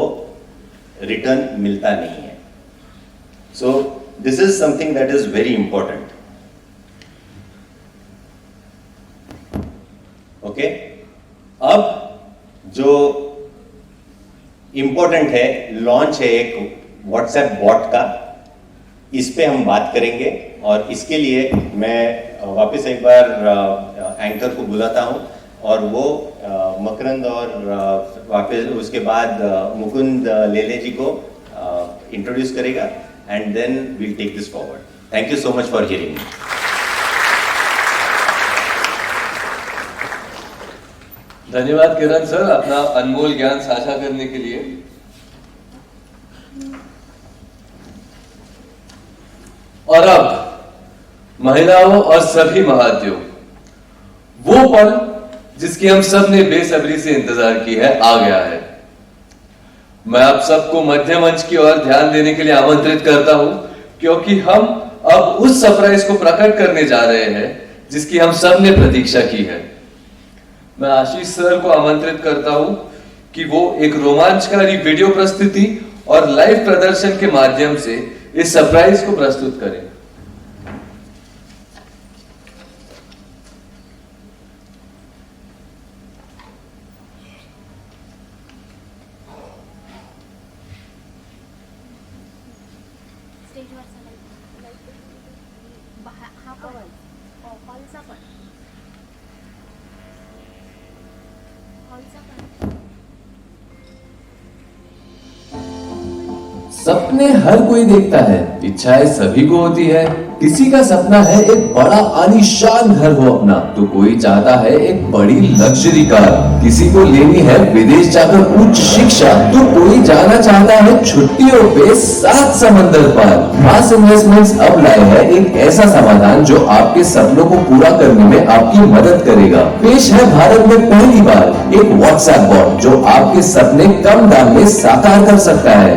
रिटर्न मिलता नहीं है। So this is something that is very important. Okay, अब जो इंपॉर्टेंट है, लॉन्च है एक व्हाट्सएप बॉट का, इस पे हम बात करेंगे। और इसके लिए मैं वापस एक बार एंकर को बुलाता हूं, और वो मकरंद और वापस उसके बाद मुकुंद लेले जी को इंट्रोड्यूस करेगा, and then we'll take this forward. Thank you so much for hearing me. धन्यवाद किरण सर, अपना अनमोल ज्ञान साझा करने के लिए। और अब महिलाओं और सभी महाद्योग, वो पल जिसकी हम सब ने बेसब्री से इंतजार की है, आ गया है। मैं आप सबको मध्य मंच की ओर ध्यान देने के लिए आमंत्रित करता हूं, क्योंकि हम अब उस सरप्राइज को प्रकट करने जा रहे हैं जिसकी हम सब ने प्रतीक्षा की है। मैं आशीष सर को आमंत्रित करता हूं कि वो एक रोमांचकारी वीडियो प्रस्तुति और लाइव प्रदर्शन के माध्यम से इस सरप्राइज को प्रस्तुत करें। सपने हर कोई देखता है, इच्छाएं सभी को होती है, किसी का सपना है एक बड़ा आलीशान घर हो अपना, तो कोई चाहता है एक बड़ी लग्जरी कार। किसी को लेनी है विदेश जाकर उच्च शिक्षा, तो कोई जाना चाहता है छुट्टियों पे 7 समंदर पार। मास इन्वेस्टमेंट्स अब लाए है एक ऐसा समाधान जो आपके सपनों को पूरा करने में आपकी मदद करेगा। पेश है भारत में पहली बार एक व्हाट्सएप बॉट जो आपके सपने कम दाम में साकार कर सकता है।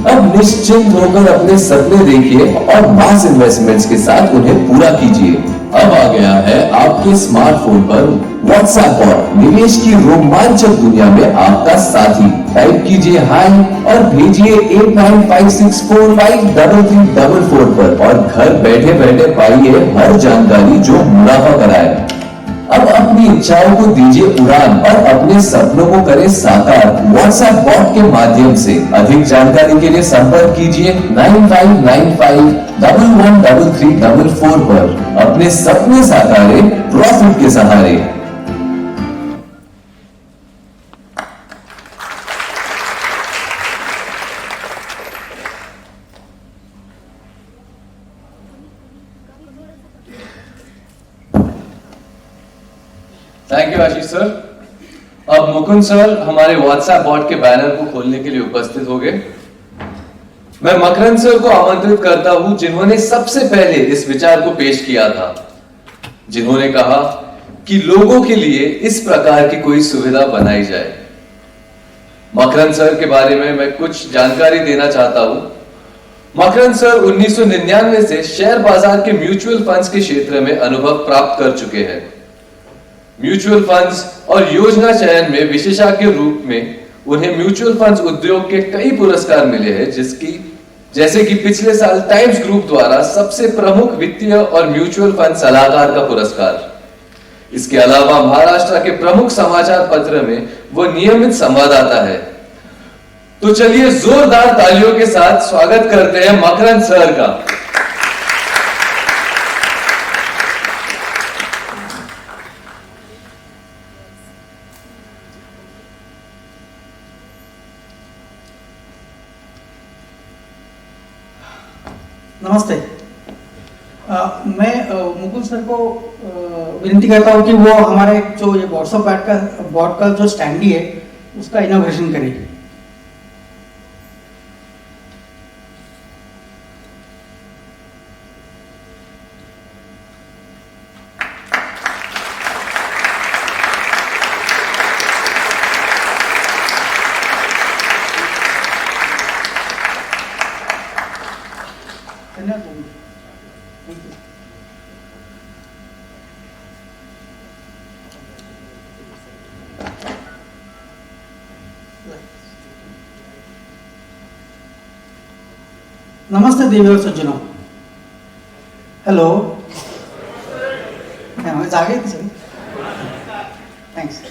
अब निश्चिंत होकर अपने सपने देखिए और मास इन्वेस्टमेंट्स के साथ उन्हें पूरा कीजिए। अब आ गया है आपके स्मार्टफोन पर व्हाट्सएप बॉट, निवेश की रोमांचक दुनिया में आपका साथी। टाइप कीजिए हाय और भेजिए 8956453344 पर और घर बैठे बैठे पाइए हर जानकारी जो मुनाफा कराए। अब अपनी इच्छाओं को दीजिए उड़ान और अपने सपनों को करें साकार व्हाट्सएप बॉट के माध्यम से। अधिक जानकारी के लिए संपर्क कीजिए 9595113344 पर। अपने सपने साकारे प्रॉफिट के सहारे। Thank you Ashish sir. अब मुकुंद सर हमारे व्हाट्सएप बॉट के बैनर को खोलने के लिए उपस्थित हो गए। मैं मकरंद सर को आमंत्रित करता हूं जिन्होंने सबसे पहले इस विचार को पेश किया था, जिन्होंने कहा कि लोगों के लिए इस प्रकार की कोई सुविधा बनाई जाए। मकरंद सर के बारे में मैं कुछ जानकारी देना चाहता हूं। मकरंद सर 1999 से शेयर बाजार के म्यूचुअल फंड्स के क्षेत्र में अनुभव प्राप्त कर चुके हैं। म्यूचुअल फंड्स और योजना चयन में विशेषज्ञ के रूप में उन्हें म्यूचुअल फंड्स उद्योग के कई पुरस्कार मिले हैं, जैसे कि पिछले साल टाइम्स ग्रुप द्वारा सबसे प्रमुख वित्तीय और म्यूचुअल फंड सलाहकार का पुरस्कार। इसके अलावा महाराष्ट्र के प्रमुख समाचार पत्र में वो नियमित संवाददाता है। तो चलिए जोरदार तालियों के साथ स्वागत करते हैं मकरंद सर का। नमस्ते। मैं मुकुल सर को विनती करता हूँ कि वो हमारे जो ये व्हाट्सएप बॉट का जो स्टैंडी है उसका इनोवेशन करें। नमस्ते देवी और सज्जनों। हेलो, जागे थैंक्स।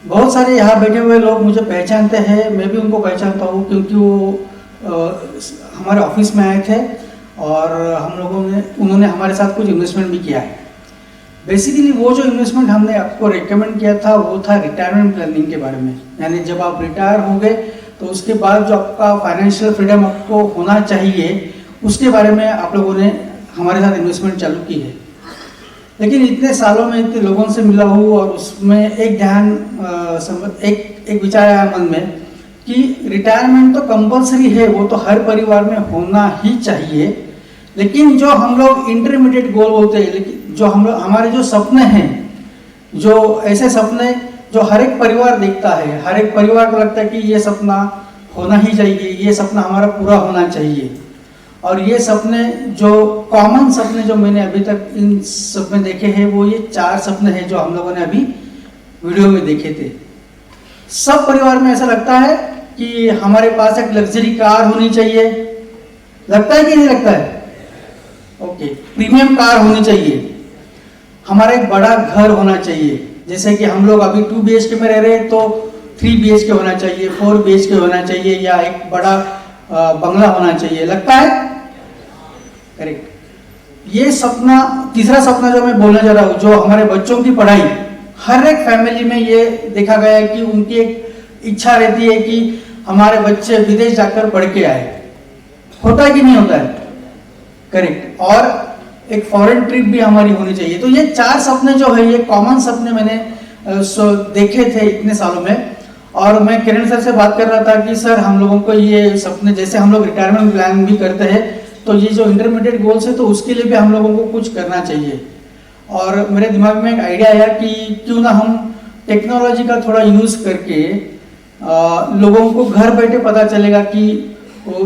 बहुत सारे यहाँ बैठे हुए लोग मुझे पहचानते हैं, मैं भी उनको पहचानता हूँ क्योंकि वो हमारे ऑफिस में आए थे और उन्होंने हमारे साथ कुछ इन्वेस्टमेंट भी किया है। बेसिकली वो जो इन्वेस्टमेंट हमने आपको रेकमेंड किया था वो था रिटायरमेंट प्लानिंग के बारे में। यानी जब आप रिटायर हो गए तो उसके बाद जो आपका फाइनेंशियल फ्रीडम आपको होना चाहिए उसके बारे में आप लोगों ने हमारे साथ इन्वेस्टमेंट चालू की है। लेकिन इतने सालों में इतने लोगों से मिला हूँ और उसमें एक विचार आया मन में कि रिटायरमेंट तो कंपलसरी है, वो तो हर परिवार में होना ही चाहिए। लेकिन जो हम लोग इंटरमीडिएट गोल बोलते हैं, लेकिन जो हमारे जो सपने हैं, जो ऐसे सपने जो हर एक परिवार देखता है, हर एक परिवार को लगता है कि ये सपना होना ही चाहिए, ये सपना हमारा पूरा होना चाहिए। और ये सपने जो कॉमन सपने जो मैंने अभी तक इन सब में देखे हैं वो ये 4 सपने हैं जो हम लोगों ने अभी वीडियो में देखे थे। सब परिवार में ऐसा लगता है कि हमारे पास एक लग्जरी कार होनी चाहिए। लगता है कि नहीं लगता है? ओके, प्रीमियम कार होनी चाहिए। हमारा एक बड़ा घर होना चाहिए। जैसे कि हम लोग अभी 2 BHK में रह रहे हैं तो 3 BHK होना चाहिए, 4 BHK होना चाहिए या एक बड़ा बंगला होना चाहिए। लगता है? करेक्ट। ये सपना, तीसरा सपना जो मैं बोलने जा रहा हूँ, जो हमारे बच्चों की पढ़ाई, हर एक फैमिली में ये देखा गया है कि उनकी एक इच्छा रहती है कि हमारे बच्चे विदेश जाकर पढ़ के आए। होता है कि नहीं होता है? करेक्ट। और एक फॉरेन ट्रिप भी हमारी होनी चाहिए। तो ये 4 सपने जो है, ये कॉमन सपने मैंने देखे थे इतने सालों में। और मैं किरण सर से बात कर रहा था कि सर हम लोगों को ये सपने, जैसे हम लोग रिटायरमेंट प्लान भी करते हैं, तो ये जो इंटरमीडिएट गोल्स है तो उसके लिए भी हम लोगों को कुछ करना चाहिए। और मेरे दिमाग में एक आइडिया आया कि क्यों ना हम टेक्नोलॉजी का थोड़ा यूज करके लोगों को घर बैठे पता चलेगा कि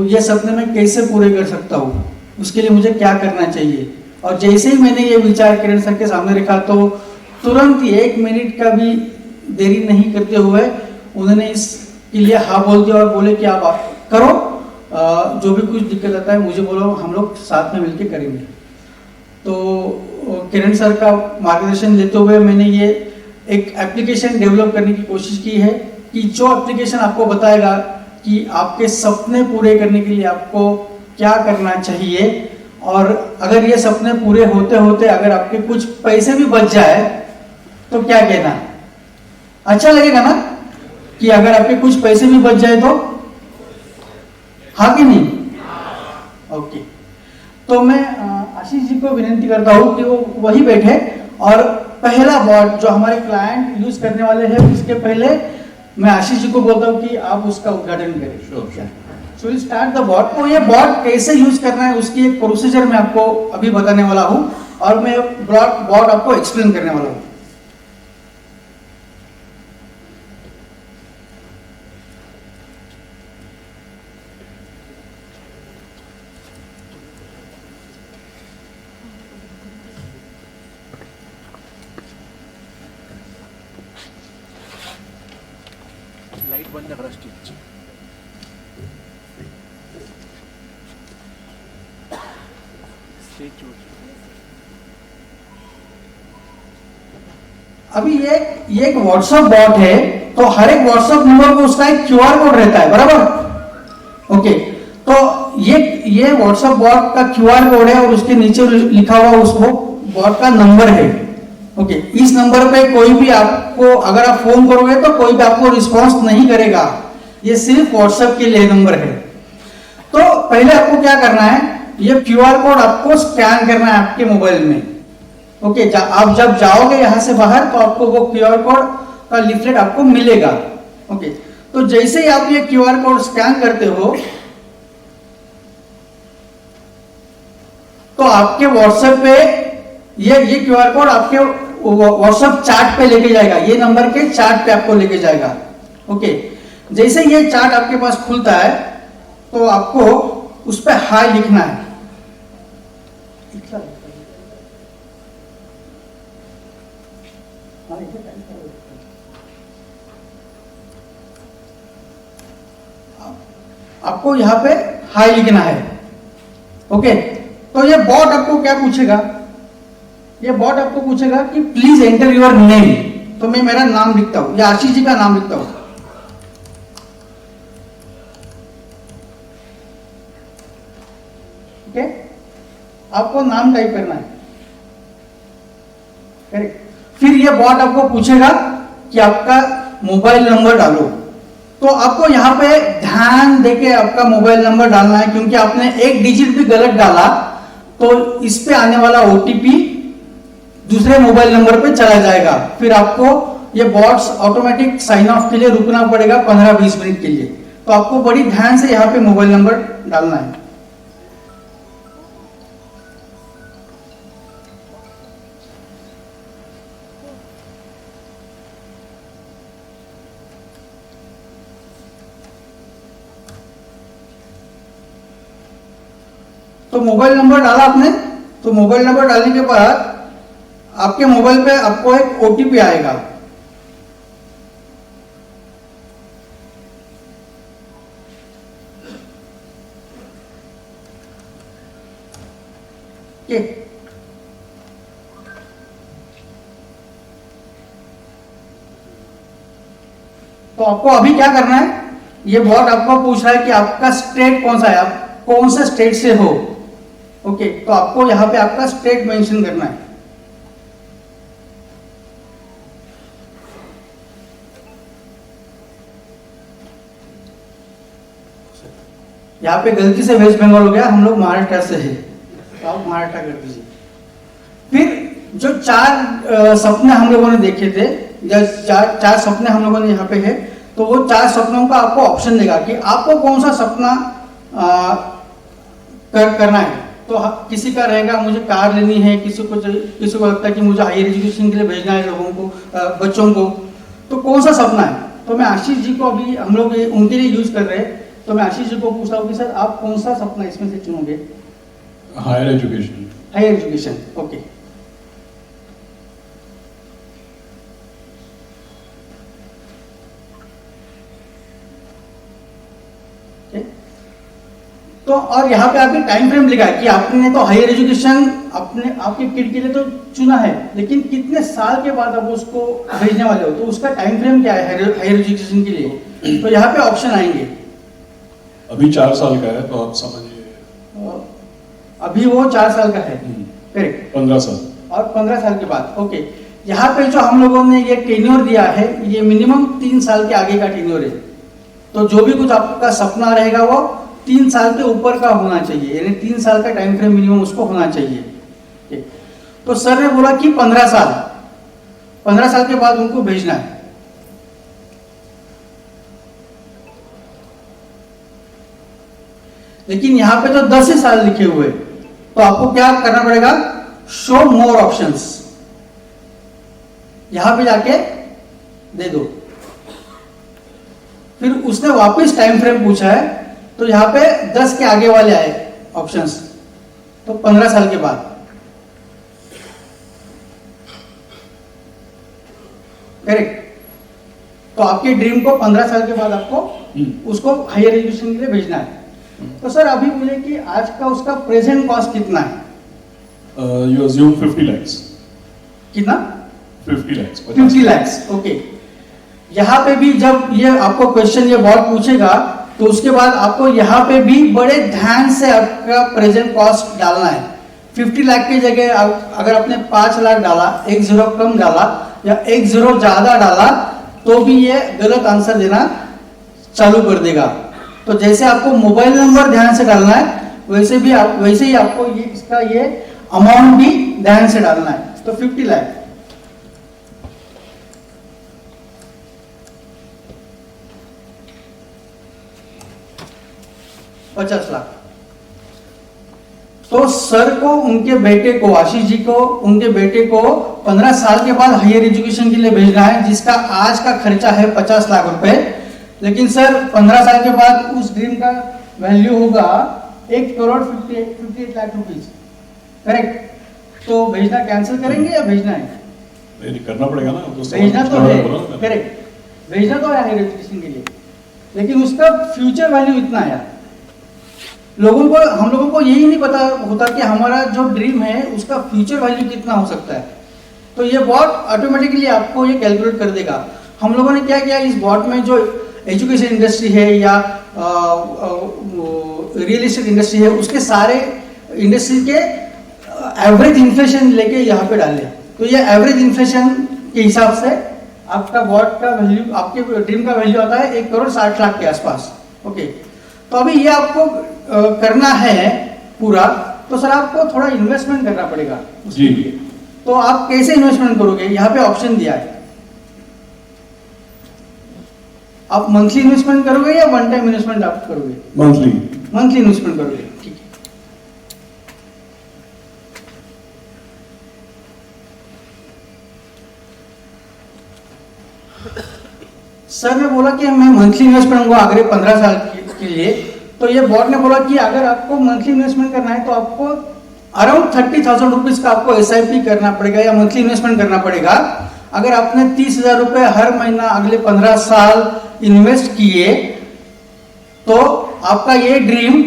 ये सपने मैं कैसे पूरे कर सकता हूँ, उसके लिए मुझे क्या करना चाहिए। और जैसे ही मैंने ये विचार किरण सर के सामने रखा तो तुरंत ही 1 मिनट का भी देरी नहीं करते हुए उन्होंने इसके लिए हाँ बोल दिया और बोले कि आप करो, जो भी कुछ दिक्कत आता है मुझे बोलो, हम लोग साथ में मिलकर करेंगे। तो किरण सर का मार्गदर्शन लेते हुए मैंने ये एक एप्लीकेशन डेवलप करने की कोशिश की है कि जो एप्लीकेशन आपको बताएगा कि आपके सपने पूरे करने के लिए आपको क्या करना चाहिए, और अगर ये सपने पूरे होते होते अगर आपके कुछ पैसे भी बच जाए तो क्या कहना, अच्छा लगेगा ना कि अगर आपके कुछ पैसे भी बच जाए तो, हाँ कि नहीं? ओके। तो मैं आशीष जी को विनती करता हूँ कि वो वही बैठे और पहला बॉट जो हमारे क्लाइंट यूज करने वाले हैं उसके पहले मैं आशीष जी को बोलता हूँ कि आप उसका उद्घाटन करें। So will start the bot. तो ये बॉट कैसे यूज करना है उसकी एक प्रोसीजर मैं आपको अभी बताने वाला हूँ और मैं बॉट आपको एक्सप्लेन करने वाला हूँ। लाईट बंद करा स्टिचची। अभी ये एक व्हाट्सएप बॉट है, तो हर एक व्हाट्सएप नंबर को उसका एक क्यूआर कोड रहता है, बराबर? ओके। तो ये व्हाट्सएप बॉट का क्यूआर कोड है और उसके नीचे लिखा हुआ उसको बॉट का नंबर है। ओके। इस नंबर पे कोई भी आपको अगर आप फोन करोगे तो कोई भी आपको रिस्पॉन्स नहीं करेगा, ये सिर्फ व्हाट्सएप के लिए नंबर है। तो पहले आपको क्या करना है, ये क्यूआर कोड आपको स्कैन करना है आपके मोबाइल में। ओके। आप जब जाओगे यहां से बाहर तो आपको वो क्यूआर कोड का लिफलेट आपको मिलेगा। ओके। तो जैसे ही आप ये क्यूआर कोड स्कैन करते हो तो आपके व्हाट्सएप पे ये क्यूआर कोड आपके व्हाट्सएप चार्ट पे लेके जाएगा, ये नंबर के चार्ट पे आपको लेके जाएगा। ओके। जैसे ये चार्ट आपके पास खुलता है तो आपको उस पर हाई लिखना है। आपको यहां पे हाई लिखना है। ओके। तो ये बॉट आपको क्या पूछेगा, ये बॉट आपको पूछेगा कि प्लीज एंटर योर नेम। तो मैं मेरा नाम लिखता हूं या आशीष जी का नाम लिखता हूं। ओके। आपको नाम टाइप करना है, करेक्ट। फिर ये बॉट आपको पूछेगा कि आपका मोबाइल नंबर डालो। तो आपको यहाँ पे ध्यान देके आपका मोबाइल नंबर डालना है, क्योंकि आपने एक डिजिट भी गलत डाला तो इस पे आने वाला ओटीपी दूसरे मोबाइल नंबर पे चला जाएगा। फिर आपको ये बॉट्स ऑटोमेटिक साइन ऑफ के लिए रुकना पड़ेगा 15-20 मिनट के लिए। तो आपको बड़ी ध्यान से यहाँ पे मोबाइल नंबर डालना है। तो मोबाइल नंबर डाला आपने, तो मोबाइल नंबर डालने के बाद आपके मोबाइल पे आपको एक ओटीपी आएगा। तो आपको अभी क्या करना है, ये बॉट आपको पूछ रहा है कि आपका स्टेट कौन सा है, आप कौन से स्टेट से हो। ओके। तो आपको यहां पे आपका स्टेट मेंशन करना है। यहाँ पे गलती से वेस्ट बंगाल हो गया, हम लोग महाराष्ट्र से हैं। महाराष्ट्र कर दीजिए। फिर जो 4 सपने हम लोगों ने देखे थे, चार सपने हम लोगों ने यहाँ पे है, तो वो 4 सपनों का आपको ऑप्शन देगा कि आपको कौन सा सपना करना है। तो किसी का रहेगा मुझे कार लेनी है, किसी को लगता है कि मुझे हायर एजुकेशन के लिए भेजना है लोगों को, बच्चों को, तो कौन सा सपना है। तो मैं आशीष जी को अभी हम लोग उनके लिए यूज कर रहे हैं, तो मैं आशीष जी को पूछता हूँ कि सर आप कौन सा सपना इसमें से चुनोगे? Higher education. Higher education, okay. तो और यहाँ पे आपने टाइम फ्रेम लिखा है कि आपने तो हायर एजुकेशन अपने आपके किड के लिए तो चुना है, लेकिन कितने साल के बाद आप उसको भेजने वाले हो, तो उसका टाइम फ्रेम क्या है हायर एजुकेशन के लिए। तो यहाँ पे ऑप्शन आएंगे। अभी 4 साल का है, तो आप समझिए अभी वो 4 साल का है, करेक्ट। 15 साल और 15 साल के बाद, ओके। यहाँ पे जो हम लोगों ने ये टेन्योर दिया है, ये मिनिमम 3 साल के आगे का टेन्योर है। तो जो भी कुछ आपका सपना रहेगा वो 3 साल के ऊपर का होना चाहिए, यानी 3 साल का टाइम फ्रेम मिनिमम उसको होना चाहिए। तो सर ने बोला कि 15 साल के बाद उनको भेजना है। लेकिन यहाँ पे तो 10 ही साल लिखे हुए, तो आपको क्या करना पड़ेगा? शो मोर ऑप्शंस, यहां पे जाके दे दो। फिर उसने वापस टाइम फ्रेम पूछा है, तो यहां पे 10 के आगे वाले आए ऑप्शंस, तो 15 साल के बाद, करेक्ट। तो आपके ड्रीम को 15 साल के बाद आपको उसको हायर एजुकेशन के लिए भेजना है। तो सर अभी बोले कि आज का उसका प्रेजेंट कॉस्ट कितना है? You assume 50 lakhs। कितना? 50 lakhs। 50 lakhs, okay. यहाँ पे भी जब ये आपको क्वेश्चन ये बहुत पूछेगा, तो उसके बाद आपको यहाँ पे भी बड़े ध्यान से आपका प्रेजेंट कॉस्ट डालना है। 50 लाख की जगह अगर आपने 5 लाख डाला, 1 0 कम डाला या 1 0 ज्यादा डाला, तो भी ये गलत आंसर देना चालू कर देगा। तो जैसे आपको मोबाइल नंबर ध्यान से डालना है, वैसे ही आपको इसका ये अमाउंट भी ध्यान से डालना है। तो 50 लाख, $50 लाख। तो सर को उनके बेटे को, आशीष जी को, उनके बेटे को 15 साल के बाद हायर एजुकेशन के लिए भेजना है, जिसका आज का खर्चा है 50 लाख रुपए। लेकिन सर 15 साल के बाद उस ड्रीम का वैल्यू होगा 1,58 लाख रुपीज, करेक्ट। तो भेजना कैंसिल करेंगे या भेजना है? नहीं, करना पड़ेगा ना, भेजना तो है, करेक्ट, भेजना तो है हायर एजुकेशन के लिए, लेकिन उसका फ्यूचर वैल्यू इतना है। हम लोगों को यही नहीं पता होता कि हमारा जो ड्रीम है उसका फ्यूचर वैल्यू कितना हो सकता है। तो ये बॉट ऑटोमेटिकली आपको ये कैलकुलेट कर देगा। हम लोगों ने क्या किया, इस बॉट में जो एजुकेशन इंडस्ट्री है या रियल एस्टेट इंडस्ट्री है, उसके सारे इंडस्ट्री के एवरेज इन्फ्लेशन लेके यहाँ पे डाले। तो ये एवरेज इन्फ्लेशन के हिसाब से आपका बॉट का वैल्यू, आपके ड्रीम का वैल्यू आता है 1,60 लाख के आसपास, ओके। तो अभी ये आपको करना है पूरा, तो सर आपको थोड़ा इन्वेस्टमेंट करना पड़ेगा जी। तो आप कैसे इन्वेस्टमेंट करोगे? यहाँ पे ऑप्शन दिया है, आप मंथली इन्वेस्टमेंट करोगे या वन टाइम इन्वेस्टमेंट आप करोगे? मंथली इन्वेस्टमेंट करोगे, ठीक है। सर ने बोला कि मैं मंथली इन्वेस्ट करूंगा अगले 15 साल के लिए। तो ये बॉट ने बोला कि अगर आपको मंथली इन्वेस्टमेंट करना है तो आपको अराउंड 30,000 रुपीज का आपको SIP करना पड़ेगा या मंथली इन्वेस्टमेंट करना पड़ेगा। अगर आपने 30,000 रुपए हर महीना अगले 15 साल इन्वेस्ट किए, तो आपका ये ड्रीम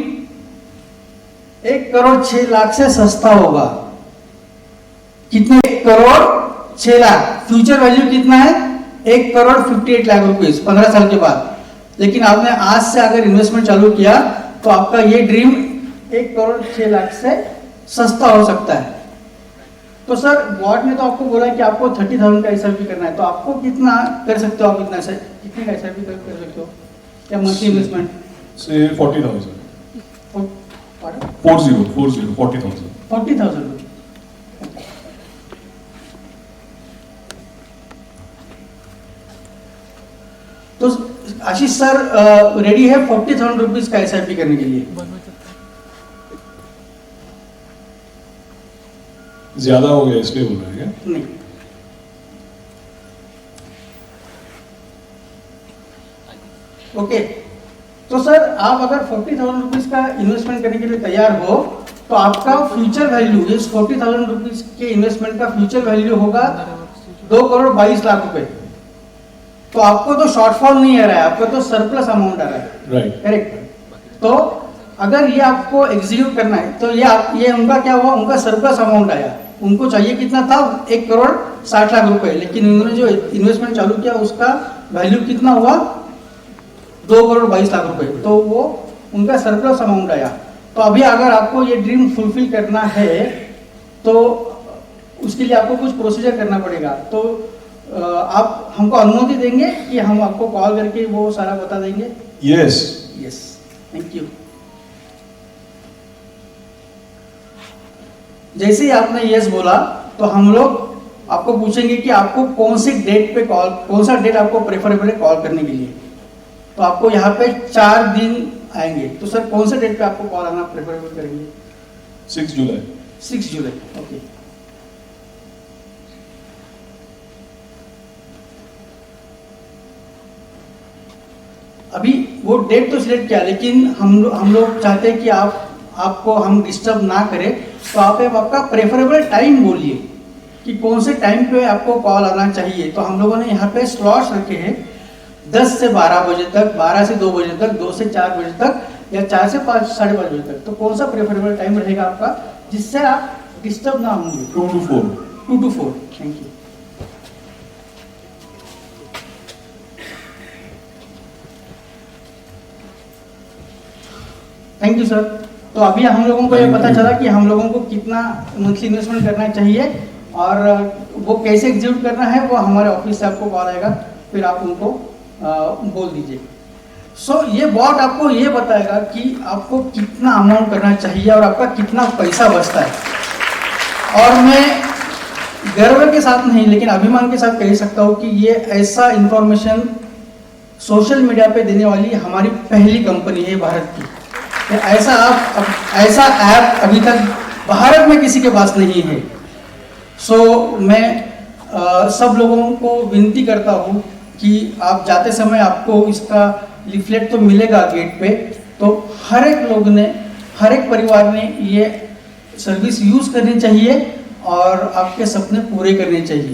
1,06,00,000 से सस्ता होगा। कितने? 1,06,00,000। फ्यूचर वैल्यू कितना है? 1,58,00,000 रुपीज 15 साल के बाद। लेकिन आपने आज से अगर इन्वेस्टमेंट चालू किया तो आपका ये ड्रीम 1,06,00,000 से सस्ता हो सकता है। तो सर बॉट ने तो आपको बोला कि आपको 30,000 का SIP करना है, तो आपको कितना कर सकते हो? आप कितने का SIP कर सकते हो या मंथली इन्वेस्टमेंट? से 40,000। 40,000। 40,000 रुपीज। तो आशीष सर रेडी है 40,000 रुपीज का SIP करने के लिए। ज्यादा हो गया इसलिए बोल रहे हैं क्या? नहीं, ओके। तो सर आप अगर 40,000 रुपीज का इन्वेस्टमेंट करने के लिए तैयार हो तो आपका फ्यूचर वैल्यू इस 40,000 रुपीज के इन्वेस्टमेंट का फ्यूचर वैल्यू होगा 2,22,00,000 रुपए। तो आपको तो शॉर्टफॉल नहीं आ रहा है, आपको तो सरप्लस अमाउंट आ रहा है, राइट। करेक्ट। तो अगर ये आपको एग्जीक्यूट करना है तो ये उनका क्या हुआ, उनका सरप्लस अमाउंट आया। उनको चाहिए कितना था, 1,60,00,000 रुपए, लेकिन उन्होंने जो इन्वेस्टमेंट चालू किया उसका वैल्यू कितना हुआ, 2,22,00,000 रुपए। तो वो उनका सरप्लस अमाउंट आया। तो अभी अगर आपको ये ड्रीम फुलफिल करना है तो उसके लिए आपको कुछ प्रोसीजर करना पड़ेगा। तो आप हमको अनुमति देंगे कि हम आपको कॉल करके वो सारा बता देंगे? यस। Yes, thank you. जैसे ही आपने यस बोला तो हम लोग आपको पूछेंगे कि आपको कौन सी डेट पे कॉल, कौन सा डेट आपको प्रेफरेबल है कॉल करने के लिए। तो आपको यहाँ पे 4 दिन आएंगे। तो सर कौन से डेट पे आपको कॉल आना प्रेफरेबल करेंगे? 6 जुलाई। 6 जुलाई, ओके। अभी वो डेट तो सिलेक्ट किया, लेकिन हम लोग चाहते हैं कि आपको हम डिस्टर्ब ना करें। तो आप आपका प्रेफरेबल टाइम बोलिए कि कौन से टाइम पे आपको कॉल आना चाहिए। तो हम लोगों ने यहाँ पे स्लॉट्स रखे हैं 10 से 12 बजे तक, 12 से 2 बजे तक, 2 से 4 बजे तक, या 4 से 5 साढ़े 5 बजे तक। तो कौन सा प्रेफरेबल टाइम रहेगा आपका जिससे आप डिस्टर्ब ना होंगे? 2 to 4। 2 to 4, thank you. Thank you sir. तो अभी हम लोगों को ये पता चला कि हम लोगों को कितना मंथली इन्वेस्टमेंट करना चाहिए और वो कैसे एग्जीक्यूट करना है, वो हमारे ऑफिस से आपको कॉल आएगा, फिर आप उनको बोल दीजिए। सो ये बॉट आपको ये बताएगा कि आपको कितना अमाउंट करना चाहिए और आपका कितना पैसा बचता है। और मैं गर्व के साथ नहीं लेकिन अभिमान के साथ कह सकता हूँ कि ये ऐसा इंफॉर्मेशन सोशल मीडिया पे देने वाली हमारी पहली कंपनी है भारत की। ऐसा ऐप अभी तक भारत में किसी के पास नहीं है। सो मैं सब लोगों को विनती करता हूँ कि आप जाते समय आपको इसका लिफलेट तो मिलेगा गेट पे, तो हर एक लोग ने, हर एक परिवार ने ये सर्विस यूज़ करनी चाहिए और आपके सपने पूरे करने चाहिए।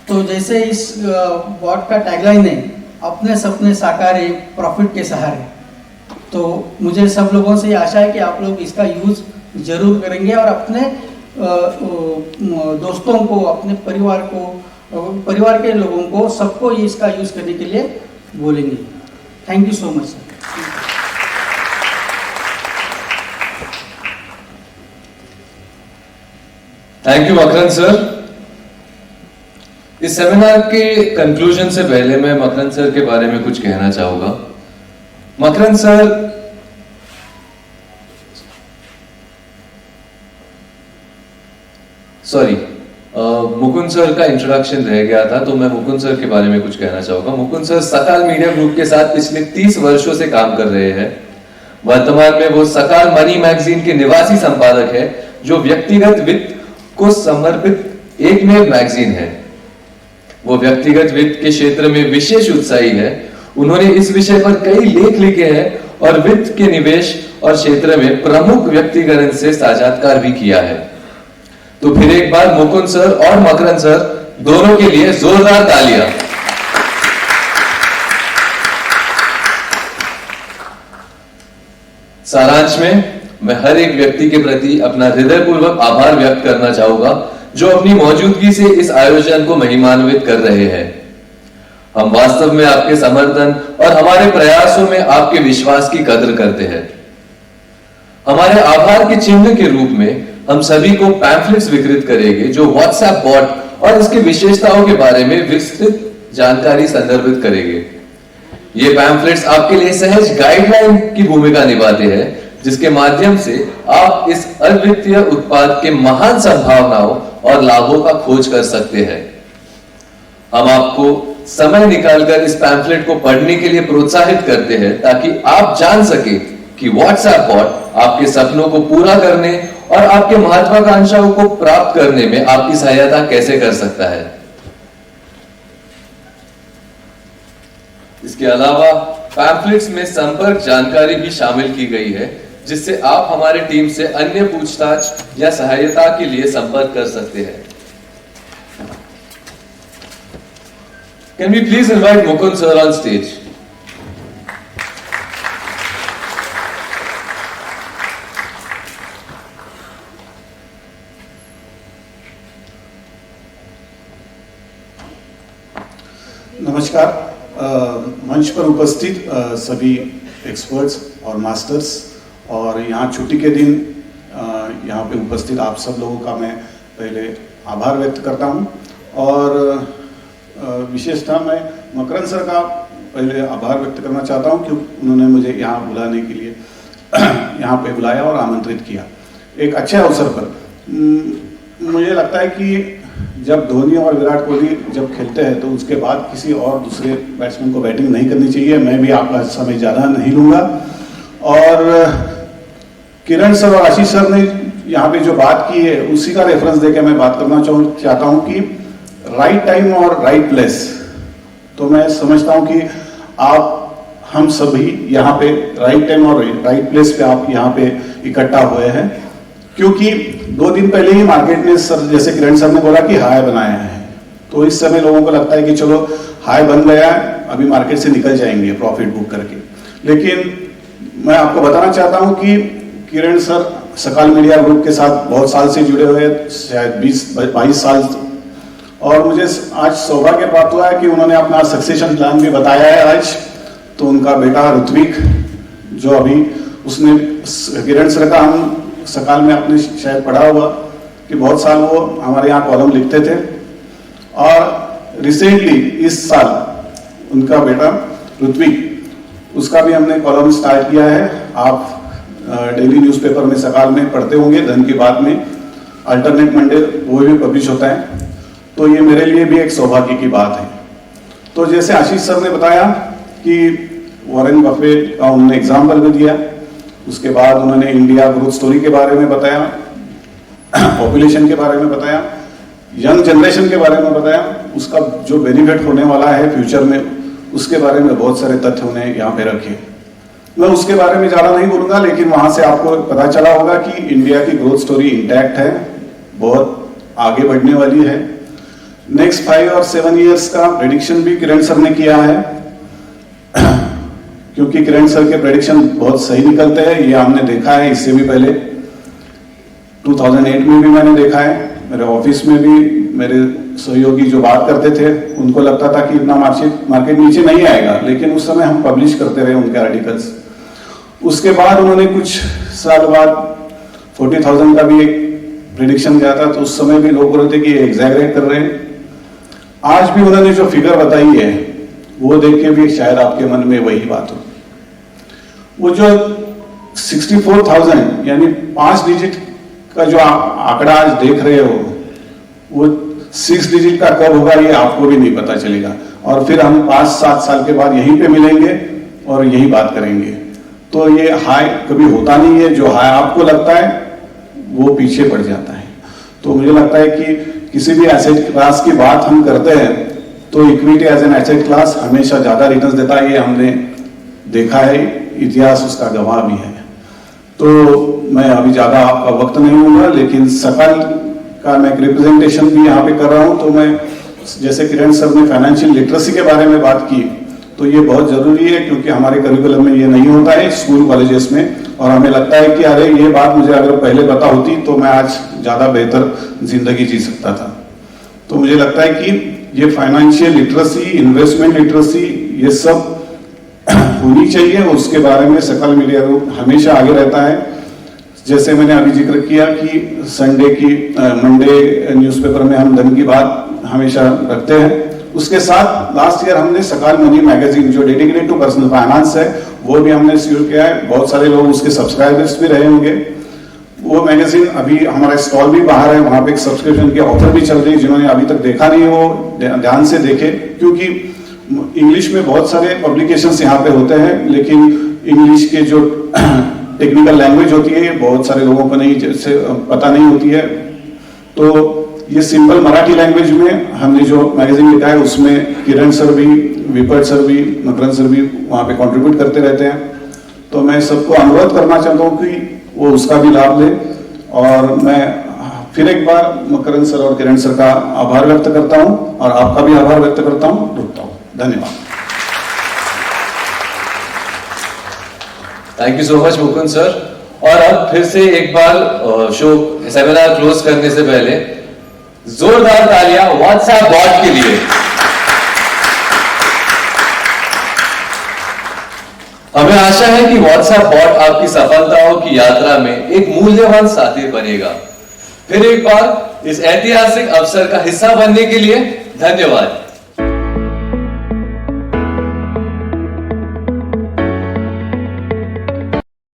तो जैसे इस बॉट का टैगलाइन है, अपने सपने साकारे प्रॉफिट के सहारे। तो मुझे सब लोगों से आशा है कि आप लोग इसका यूज़ ज़रूर करेंगे और अपने दोस्तों को, अपने परिवार को, परिवार के लोगों को, सबको ये इसका यूज़ करने के लिए बोलेंगे। Thank you so much sir. Thank you Makarand sir. इस सेमिनार के कंक्लूजन से पहले मैं मकरंद सर के बारे में कुछ कहना चाहूंगा। मकरंद सर मुकुंद सर का इंट्रोडक्शन रह गया था, तो मैं मुकुंद सर के बारे में कुछ कहना चाहूंगा। मुकुंद सर सकाल मीडिया ग्रुप के साथ पिछले 30 वर्षों से काम कर रहे हैं। वर्तमान में वो सकाल मनी मैगजीन के निवासी संपादक है, जो व्यक्तिगत वित्त को समर्पित एकमेव मैगजीन है। वो व्यक्तिगत वित्त के क्षेत्र में विशेष उत्साही है। उन्होंने इस विषय पर कई लेख लिखे हैं और वित्त के निवेश और क्षेत्र में प्रमुख व्यक्तिगण से साक्षात्कार भी किया है। तो फिर एक बार मुकुंद सर और मकरंद सर दोनों के लिए जोरदार तालियां। सारांश में मैं हर एक व्यक्ति के प्रति अपना हृदयपूर्वक आभार व्यक्त करना चाहूंगा जो अपनी मौजूदगी से इस आयोजन को महिमान्वित कर रहे हैं। हम वास्तव में आपके समर्थन और हमारे प्रयासों में आपके विश्वास की कद्र करते हैं। हमारे आभार के चिन्ह के रूप में हम सभी को पैम्फलेट्स वितरित करेंगे जो व्हाट्सएप बॉट और इसकी विशेषताओं के बारे में विस्तृत जानकारी संदर्भित करेंगे। ये पैम्फलेट्स आपके लिए सहज गाइडलाइन की भूमिका निभाते हैं, जिसके माध्यम से आप इस अद्वितीय उत्पाद के महान संभावनाओं और लाभों का खोज कर सकते हैं। हम आपको समय निकालकर इस पैम्फलेट को पढ़ने के लिए प्रोत्साहित करते हैं ताकि आप जान सके कि व्हाट्सएप बॉट आपके सपनों को पूरा करने और आपके महत्वाकांक्षाओं को प्राप्त करने में आपकी सहायता कैसे कर सकता है। इसके अलावा पैम्फलेट्स में संपर्क जानकारी भी शामिल की गई है, जिससे आप हमारी टीम से अन्य पूछताछ या सहायता के लिए संपर्क कर सकते हैं। Can we please invite Mukund sir on stage? नमस्कार। मंच पर उपस्थित सभी एक्सपर्ट्स और मास्टर्स और यहाँ छुट्टी के दिन यहाँ पे उपस्थित आप सब लोगों का मैं पहले आभार व्यक्त करता हूँ और विशेषतः मैं मकरंद सर का पहले आभार व्यक्त करना चाहता हूँ क्योंकि उन्होंने मुझे यहाँ बुलाने के लिए यहाँ पे बुलाया और आमंत्रित किया एक अच्छे अवसर पर। मुझे लगता है कि जब धोनी और विराट कोहली जब खेलते हैं तो उसके बाद किसी और दूसरे बैट्समैन को बैटिंग नहीं करनी चाहिए। मैं भी आपका समय ज़्यादा नहीं लूँगा और किरण सर और आशीष सर ने यहाँ पे जो बात की है उसी का रेफरेंस देकर मैं बात करना चाहता हूँ कि राइट टाइम और राइट प्लेस। तो मैं समझता हूँ कि हम सभी यहाँ पे राइट टाइम और राइट प्लेस पे आप यहाँ पे इकट्ठा हुए हैं क्योंकि 2 दिन पहले ही मार्केट ने सर जैसे किरण सर ने बोला कि हाई बनाया है, तो इस समय लोगों को लगता है कि चलो हाई बन गया है, अभी मार्केट से निकल जाएंगे प्रॉफिट बुक करके। लेकिन मैं आपको बताना चाहता हूं कि किरण सर सकाल मीडिया ग्रुप के साथ बहुत साल से जुड़े हुए हैं, शायद 20-22 साल, और मुझे आज सौभाग्य प्राप्त हुआ है कि उन्होंने अपना सक्सेशन प्लान भी बताया है आज। तो उनका बेटा ऋत्विक जो अभी उसने किरण सर का हम सकाल में आपने शायद पढ़ा हुआ कि बहुत साल वो हमारे यहाँ कॉलम लिखते थे और रिसेंटली इस साल उनका बेटा ऋत्विक उसका भी हमने कॉलम स्टार्ट किया है। आप डेली न्यूज़पेपर में सकाल में पढ़ते होंगे, धन की बात में अल्टरनेट मंडे वो भी पब्लिश होता है। तो ये मेरे लिए भी एक सौभाग्य की बात है। तो जैसे आशीष सर ने बताया कि वॉरेन बफेट का उन्होंने एग्जाम्पल भी दिया, उसके बाद उन्होंने इंडिया ग्रोथ स्टोरी के बारे में बताया, पॉपुलेशन के बारे में बताया, यंग जनरेशन के बारे में बताया, उसका जो बेनिफिट होने वाला है फ्यूचर में उसके बारे में बहुत सारे तथ्य उन्हें यहाँ पे रखे। मैं उसके बारे में ज़्यादा नहीं बोलूँगा, लेकिन वहाँ से आपको पता चला होगा कि इंडिया की ग्रोथ स्टोरी इंटैक्ट है, बहुत आगे बढ़ने वाली है। नेक्स्ट 5 और 7 ईयर्स का प्रेडिक्शन भी किरण सर ने किया है क्योंकि किरण सर के प्रेडिक्शन बहुत सही निकलते हैं, ये हमने देखा है। इससे भी पहले 2008 में भी मैंने देखा है, मेरे ऑफिस में भी मेरे सहयोगी जो बात करते थे उनको लगता था कि इतना मार्केट नीचे नहीं आएगा, लेकिन उस समय हम पब्लिश करते रहे उनके आर्टिकल्स। उसके बाद उन्होंने कुछ साल बाद 40,000 का भी एक प्रेडिक्शन किया था, तो उस समय भी लोग बोल रहे थे कि एग्जैगरेट कर रहे हैं। आज भी उन्होंने जो फिगर बताई है वो देख के भी शायद आपके मन में वही बात हो। वो जो 64,000 यानी 5 डिजिट का जो आंकड़ा आज देख रहे हो वो 6 डिजिट का कब होगा ये आपको भी नहीं पता चलेगा, और फिर हम 5-7 साल के बाद यहीं पे मिलेंगे और यही बात करेंगे। तो ये हाई कभी होता नहीं है, जो हाई आपको लगता है वो पीछे पड़ जाता है। तो मुझे लगता है कि किसी भी एसेट क्लास की बात हम करते हैं तो equity as an asset class हमेशा ज्यादा रिटर्न्स देता है, ये हमने देखा है, इतिहास उसका गवाह भी है। तो मैं अभी ज्यादा आपका वक्त नहीं लूंगा, लेकिन सकल का मैं एक रिप्रेजेंटेशन भी यहाँ पे कर रहा हूँ। तो मैं जैसे किरण सर ने फाइनेंशियल लिटरेसी के बारे में बात की, तो ये बहुत जरूरी है क्योंकि हमारे करिकुलम में ये नहीं होता है स्कूल कॉलेजेस में, और हमें लगता है कि अरे ये बात मुझे अगर पहले पता होती तो मैं आज ज्यादा बेहतर जिंदगी जी सकता था। तो मुझे लगता है कि ये फाइनेंशियल लिटरेसी, इन्वेस्टमेंट लिटरेसी, ये सब होनी चाहिए। उसके बारे में सकल मीडिया ग्रुप हमेशा आगे रहता है। जैसे मैंने अभी जिक्र किया कि मंडे न्यूज़पेपर में हम धन की बात हमेशा रखते हैं। उसके साथ लास्ट ईयर हमने सकाल मनी मैगजीन जो डेडिकेटेड टू पर्सनल फाइनेंस है वो भी हमने शुरू किया है। बहुत सारे लोग उसके सब्सक्राइबर्स भी रहे होंगे। वो मैगजीन अभी हमारा स्टॉल भी बाहर है, वहां पे एक सब्सक्रिप्शन की ऑफर भी चल रही है। जिन्होंने अभी तक देखा नहीं वो ध्यान से देखे, क्योंकि इंग्लिश में बहुत सारे पब्लिकेशंस यहाँ पे होते हैं, लेकिन इंग्लिश के जो टेक्निकल लैंग्वेज होती है बहुत सारे लोगों को नहीं जैसे पता नहीं होती है। तो ये सिंपल मराठी लैंग्वेज में हमने जो मैगजीन लिखा है उसमें किरण सर भी, विपट सर भी, मकरंद सर भी वहाँ पे कंट्रीब्यूट करते रहते हैं। तो मैं सबको अनुरोध करना चाहता हूँ कि वो उसका भी लाभ ले। और मैं फिर एक बार मकरंद सर और किरण सर का आभार व्यक्त करता हूँ और आपका भी आभार व्यक्त करता हूँ। रुकता हूँ, धन्यवाद। Thank you so much Mukund sir. और अब फिर से एक बार शो सेमिनार क्लोज करने से पहले जोरदार तालियां व्हाट्सएप बॉट के लिए। हमें आशा है कि व्हाट्सएप बॉट आपकी सफलताओं की यात्रा में एक मूल्यवान साथी बनेगा। फिर एक बार इस ऐतिहासिक अवसर का हिस्सा बनने के लिए धन्यवाद।